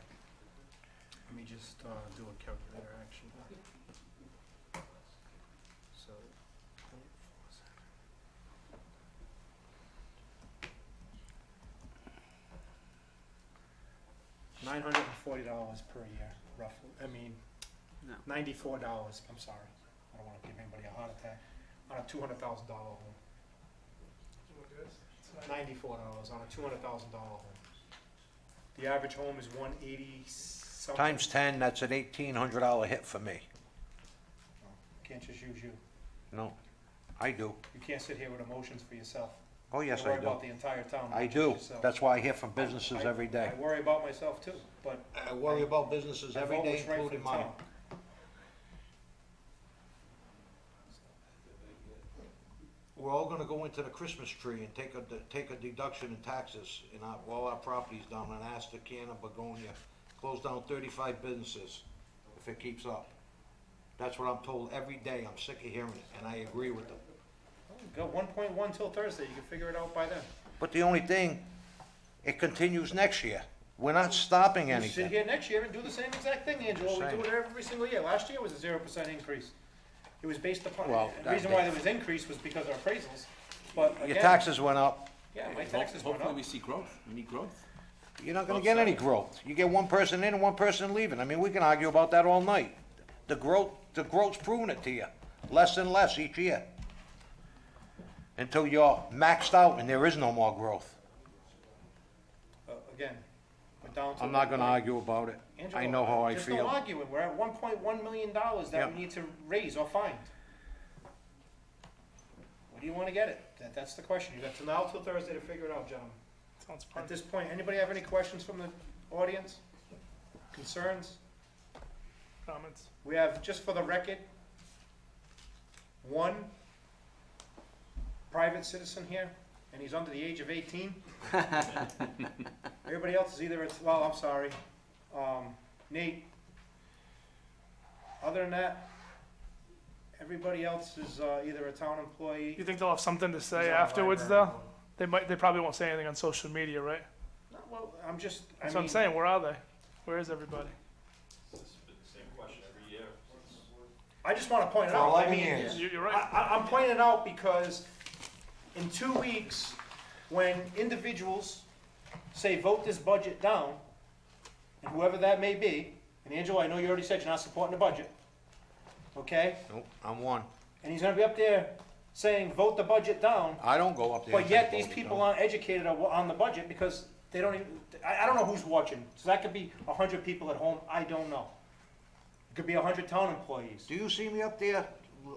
Let me just do a calculator action. So, $940 per year, roughly. I mean, No. $94. I'm sorry. I don't want to give anybody a heart attack. On a $200,000 home. $94 on a $200,000 home. The average home is 180 something. Times 10, that's an $1,800 hit for me. Can't just use you. No, I do. You can't sit here with emotions for yourself. Oh, yes, You worry I do. about the entire town. I not just do. yourself. That's why I hear from businesses I- every day. I worry about myself too, but I worry about businesses I every vote day, what's right for including the mine. town. We're all gonna go into the Christmas tree and take a deduction in taxes in all our properties down in Astor, Cannon, Begonia. Close down 35 businesses if it keeps up. That's what I'm told every day. I'm sick of hearing it, and I agree with them. Go 1.1 till Thursday, you can figure it out by then. But the only thing, it continues next year. We're not stopping You sit anything. here next year and do the same exact thing, Angelo, we Same. do it every single year. Last year was a 0% increase. It was based upon, Well, the that reason why day- there was increase was because of appraisals, but Your again, taxes went up. yeah, my taxes went Hopefully we up. see growth, we need growth. You're not gonna get any growth. You get one person in and one person leaving. I mean, we can argue about that all night. The growth's proving it to you. Less and less each year. Until you're maxed out and there is no more growth. Again, we're down to. I'm not gonna argue about it. Angelo, I know how I There's no feel. arguing, we're at $1.1 million that Yep. we need to raise or find. Where do you wanna get it? That's the question, you got till now till Thursday to figure it out, gentlemen. Sounds fun. At this point, anybody have any questions from the audience? Concerns? Comments? We have, just for the record, one private citizen here, and he's under the age of 18. Everybody else is either, well, I'm sorry, Nate. Other than that, everybody else is either a town employee. You think they'll have something to say He's on the afterwards, library though? board. They probably won't say anything on social media, right? No, well, I'm just, I That's what I'm mean, saying, where are they? Where is everybody? It's been the same question every year. I just wanna point it For out. I 11 mean, years. You're right. I'm pointing it out because in 2 weeks, when individuals say vote this budget down, and whoever that may be, and Angela, I know you already said you're not supporting the budget, okay? Nope, I'm one. And he's gonna be up there saying vote the budget down, I don't go up there. but and yet say these vote it people down. aren't educated on the budget because they don't even, I don't know who's watching. So that could be 100 people at home, I don't know. It could be 100 town employees. Do you see me up there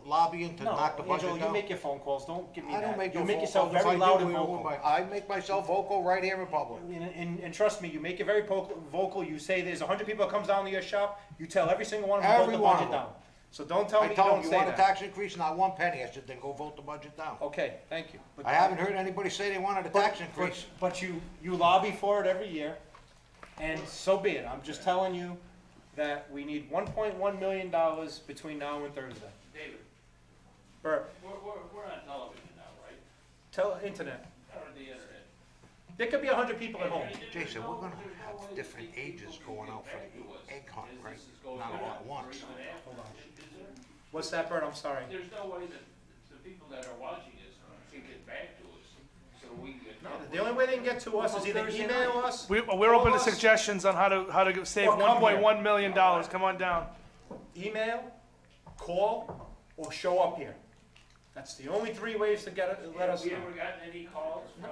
lobbying to No, knock the budget Angelo, you down? make your phone calls, don't give me I that. don't make You no make phone yourself calls. If very I loud do, and we vocal. will. I make myself vocal right here in public. And trust me, you make it very vocal, you say there's 100 people that comes down to your shop, you tell every single one of them to vote Every the one budget of them. down. So don't tell I me you tell them, don't you say want a that. tax increase, not one penny. I said, then go vote the budget down. Okay, thank you. But- I haven't heard anybody say they wanted a tax increase. But you lobby for it every year, and so be it. I'm just telling you that we need $1.1 million between now and Thursday. David, Bert, we're on television now, right? tell internet. Or the internet? There could be 100 people at home. Jason, we're gonna have different ages going out for the egg hunt, right? Not all at once. Hold on. What's that, Bert? I'm sorry. There's no way that the people that are watching this can get back to us, so we can get. No, the only way they can get to us is either email us. We're call open to us, suggestions on how to save Or come here. $1.1 million. Come on down. Email, call, or show up here. That's the only 3 ways to get it, let us Have we know. ever gotten any calls from?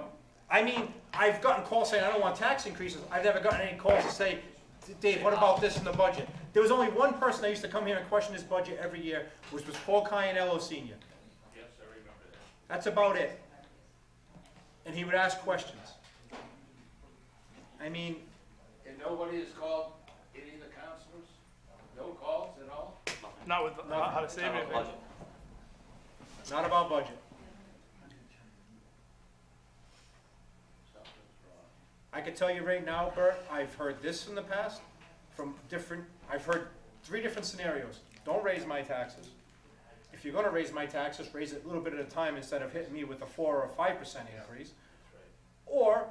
I mean, I've gotten calls saying I don't want tax increases. I've never gotten any calls to say, Dave, what about this in the budget? There was only one person that used to come here and question his budget every year, which was Paul Caianello Senior. Yes, I remember that. That's about it. And he would ask questions. I mean, And nobody has called any of the counselors? No calls at all? Not with how to save Town anything. budget. not about budget. Something's wrong. I can tell you right now, Bert, I've heard this in the past from I've heard 3 different scenarios. Don't raise my taxes. If you're gonna raise my taxes, raise it a little bit at a time instead of hitting me with a 4 or 5% increase. Or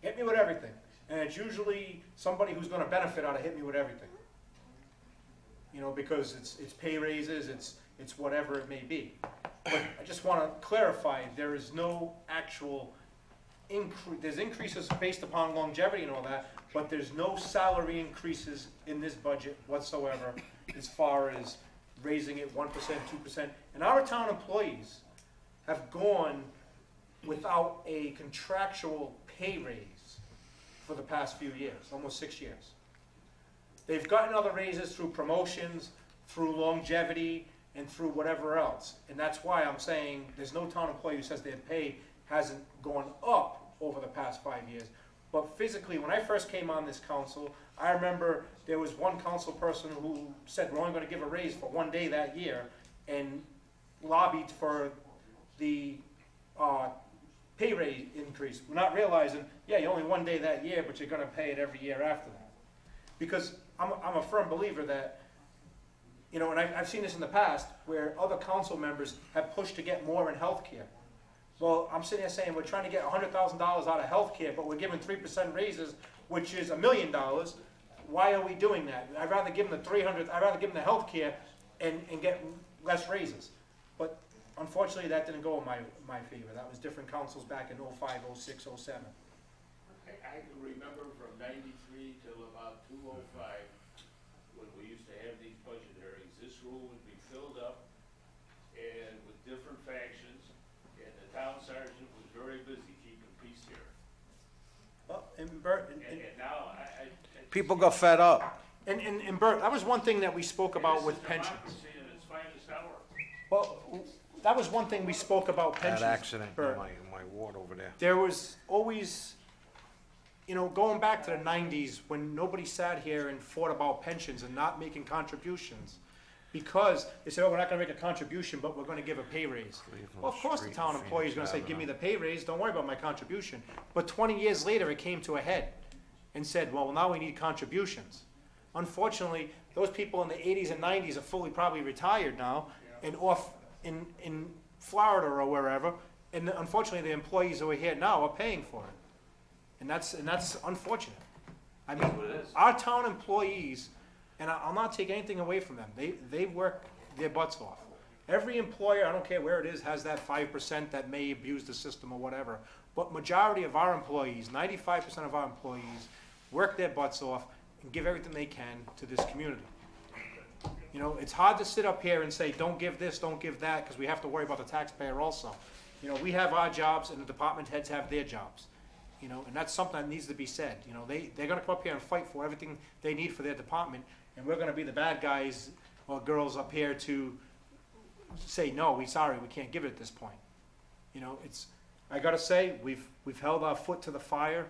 hit me with everything. And it's usually somebody who's gonna benefit out of hit me with everything. you know, because it's pay raises, it's whatever it may be. But I just wanna clarify, there is no actual there's increases based upon longevity and all that, but there's no salary increases in this budget whatsoever as far as raising it 1%, 2%. And our town employees have gone without a contractual pay raise for the past few years, almost 6 years. They've gotten other raises through promotions, through longevity, and through whatever else. And that's why I'm saying there's no town employee who says their pay hasn't gone up over the past 5 years. But physically, when I first came on this council, I remember there was one council person who said, we're only gonna give a raise for 1 day that year, and lobbied for the pay raise increase. We're not realizing, yeah, you're only 1 day that year, but you're gonna pay it every year after that. Because I'm a firm believer that, you know, and I've seen this in the past, where other council members have pushed to get more in healthcare. Well, I'm sitting there saying we're trying to get $100,000 out of healthcare, but we're giving 3% raises, which is $1 million. Why are we doing that? I'd rather give them the 300. I'd rather give them the healthcare and get less raises. But unfortunately, that didn't go in my favor. That was different councils back in 05, 06, 07. I can remember from 93 till about 205, when we used to have these budget hearings, this room would be filled up and with different factions, and the town sergeant was very busy keeping peace here. Well, and Bert, And now I People got fed up. and Bert, that was one thing that we spoke about with pensions. democracy in its finest hour. Well, that was one thing we spoke about pensions. That accident in Bert. my ward over there. There was always, you know, going back to the 90s, when nobody sat here and fought about pensions and not making contributions, because they said, oh, we're not gonna make a contribution, but we're gonna give a pay raise. Well, of course the town employee is gonna say, give me the pay raise, don't worry about my contribution. But 20 years later, it came to a head and said, well, now we need contributions. Unfortunately, those people in the 80s and 90s are fully probably retired now and off in Florida or wherever, and unfortunately, the employees who are here now are paying for it. And that's unfortunate. I mean, what it is. our town employees, and I'll not take anything away from them, they work their butts off. Every employer, I don't care where it is, has that 5% that may abuse the system or whatever. But majority of our employees, 95% of our employees, work their butts off and give everything they can to this community. You know, it's hard to sit up here and say, don't give this, don't give that, because we have to worry about the taxpayer also. You know, we have our jobs and the department heads have their jobs. You know, and that's something that needs to be said. You know, they're gonna come up here and fight for everything they need for their department, and we're gonna be the bad guys or girls up here to say, no, we can't give it at this point. You know, I gotta say, we've held our foot to the fire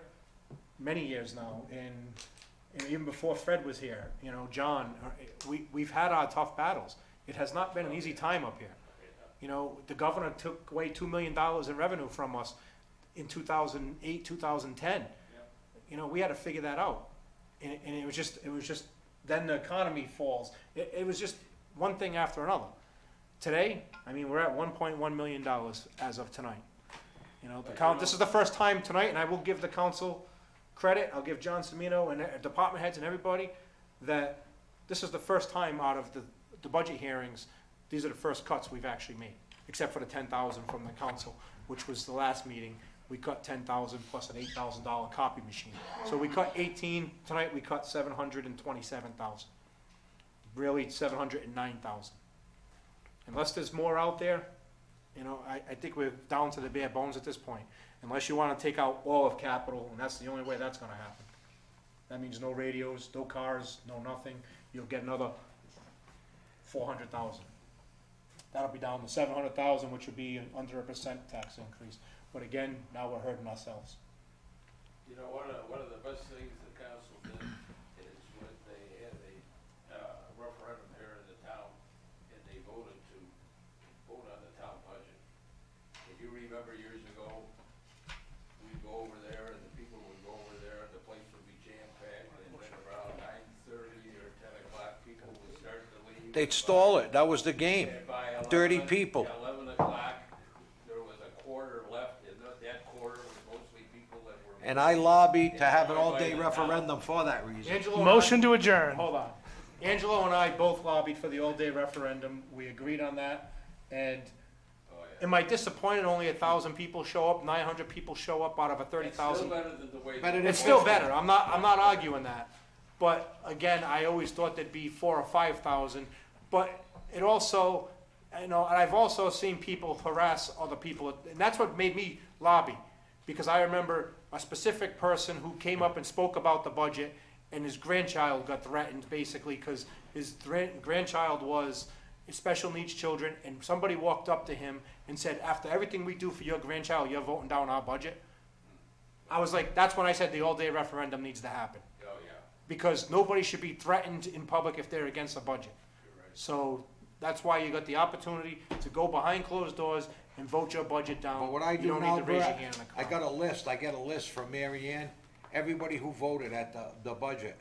many years now, and even before Fred was here, you know, John, we've had our tough battles. It has not been an easy time up here. You know, the governor took away $2 million in revenue from us in 2008, 2010. You know, we had to figure that out. And it was just, then the economy falls. It was just one thing after another. Today, I mean, we're at $1.1 million as of tonight. You know, this is the first time tonight, and I will give the council credit, I'll give John Semino and department heads and everybody, that this is the first time out of the budget hearings, these are the first cuts we've actually made, except for the $10,000 from the council, which was the last meeting. We cut $10,000 plus an $8,000 copy machine. So we cut 18, tonight we cut 727,000. Really 709,000. Unless there's more out there, you know, I think we're down to the bare bones at this point. Unless you wanna take out all of capital, and that's the only way that's gonna happen. That means no radios, no cars, no nothing. You'll get another 400,000. That'll be down to 700,000, which would be under a % tax increase. But again, now we're hurting ourselves. You know, one of the best things the council did is when they had a referendum here in the town, and they voted to vote on the town budget. If you remember years ago, we'd go over there, and the people would go over there, and the place would be jam-packed, and then around 9:30 or 10 o'clock, people would start to leave. They'd stall it. That was the game. And by 30 people. 11 o'clock, there was a quarter left, and that quarter was mostly people that were. And I lobbied to have an all-day referendum for that reason. Angelo, Motion to adjourn. Hold on. Angelo and I both lobbied for the all-day referendum. We agreed on that. And am I disappointed only 1,000 people show up, 900 people show up out of a 30,000? It's still better than the way. Better than It's still 50. better. I'm not arguing that. But again, I always thought there'd be 4,000 or 5,000. But it also, you know, and I've also seen people harass other people, and that's what made me lobby. Because I remember a specific person who came up and spoke about the budget, and his grandchild got threatened basically because his grandchild was special needs children, and somebody walked up to him and said, after everything we do for your grandchild, you're voting down our budget. I was like, that's when I said the all-day referendum needs to happen. Oh, yeah. Because nobody should be threatened in public if they're against the budget. You're right. So that's why you got the opportunity to go behind closed doors and vote your budget down. But what I You do don't now, need to raise your Brett, hand in the I crowd. got a list, I get a list from Mary Ann, everybody who voted at the budget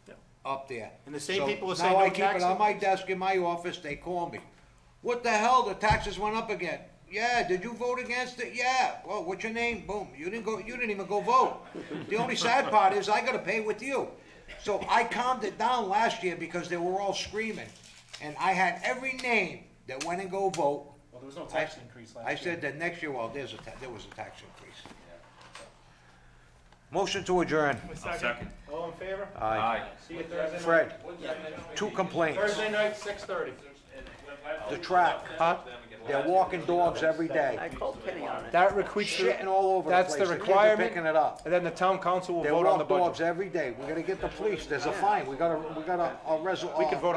Yeah. up there. And the same So people who say now no I keep it tax on my increase. desk in my office, they call me. What the hell, the taxes went up again? Yeah, did you vote against it? Yeah, well, what's your name? Boom, you didn't even go vote. The only sad part is I gotta pay with you. So I calmed it down last year because they were all screaming. And I had every name that went and go vote. Well, there was no tax increase last year. I said that next year, well, there was a tax increase. Motion to adjourn. Second. All in favor? Aye. See you Thursday night. Fred, 2 complaints. Thursday night, 6:30. The track, Huh? they're walking dogs every day. I called Kenny on it. That requires, Shitting all over the that's place. the The kids are requirement, picking it up. and then the town council will They vote on the walk dogs budget. every day. We gotta get the police. There's a fine. We gotta, a We could vote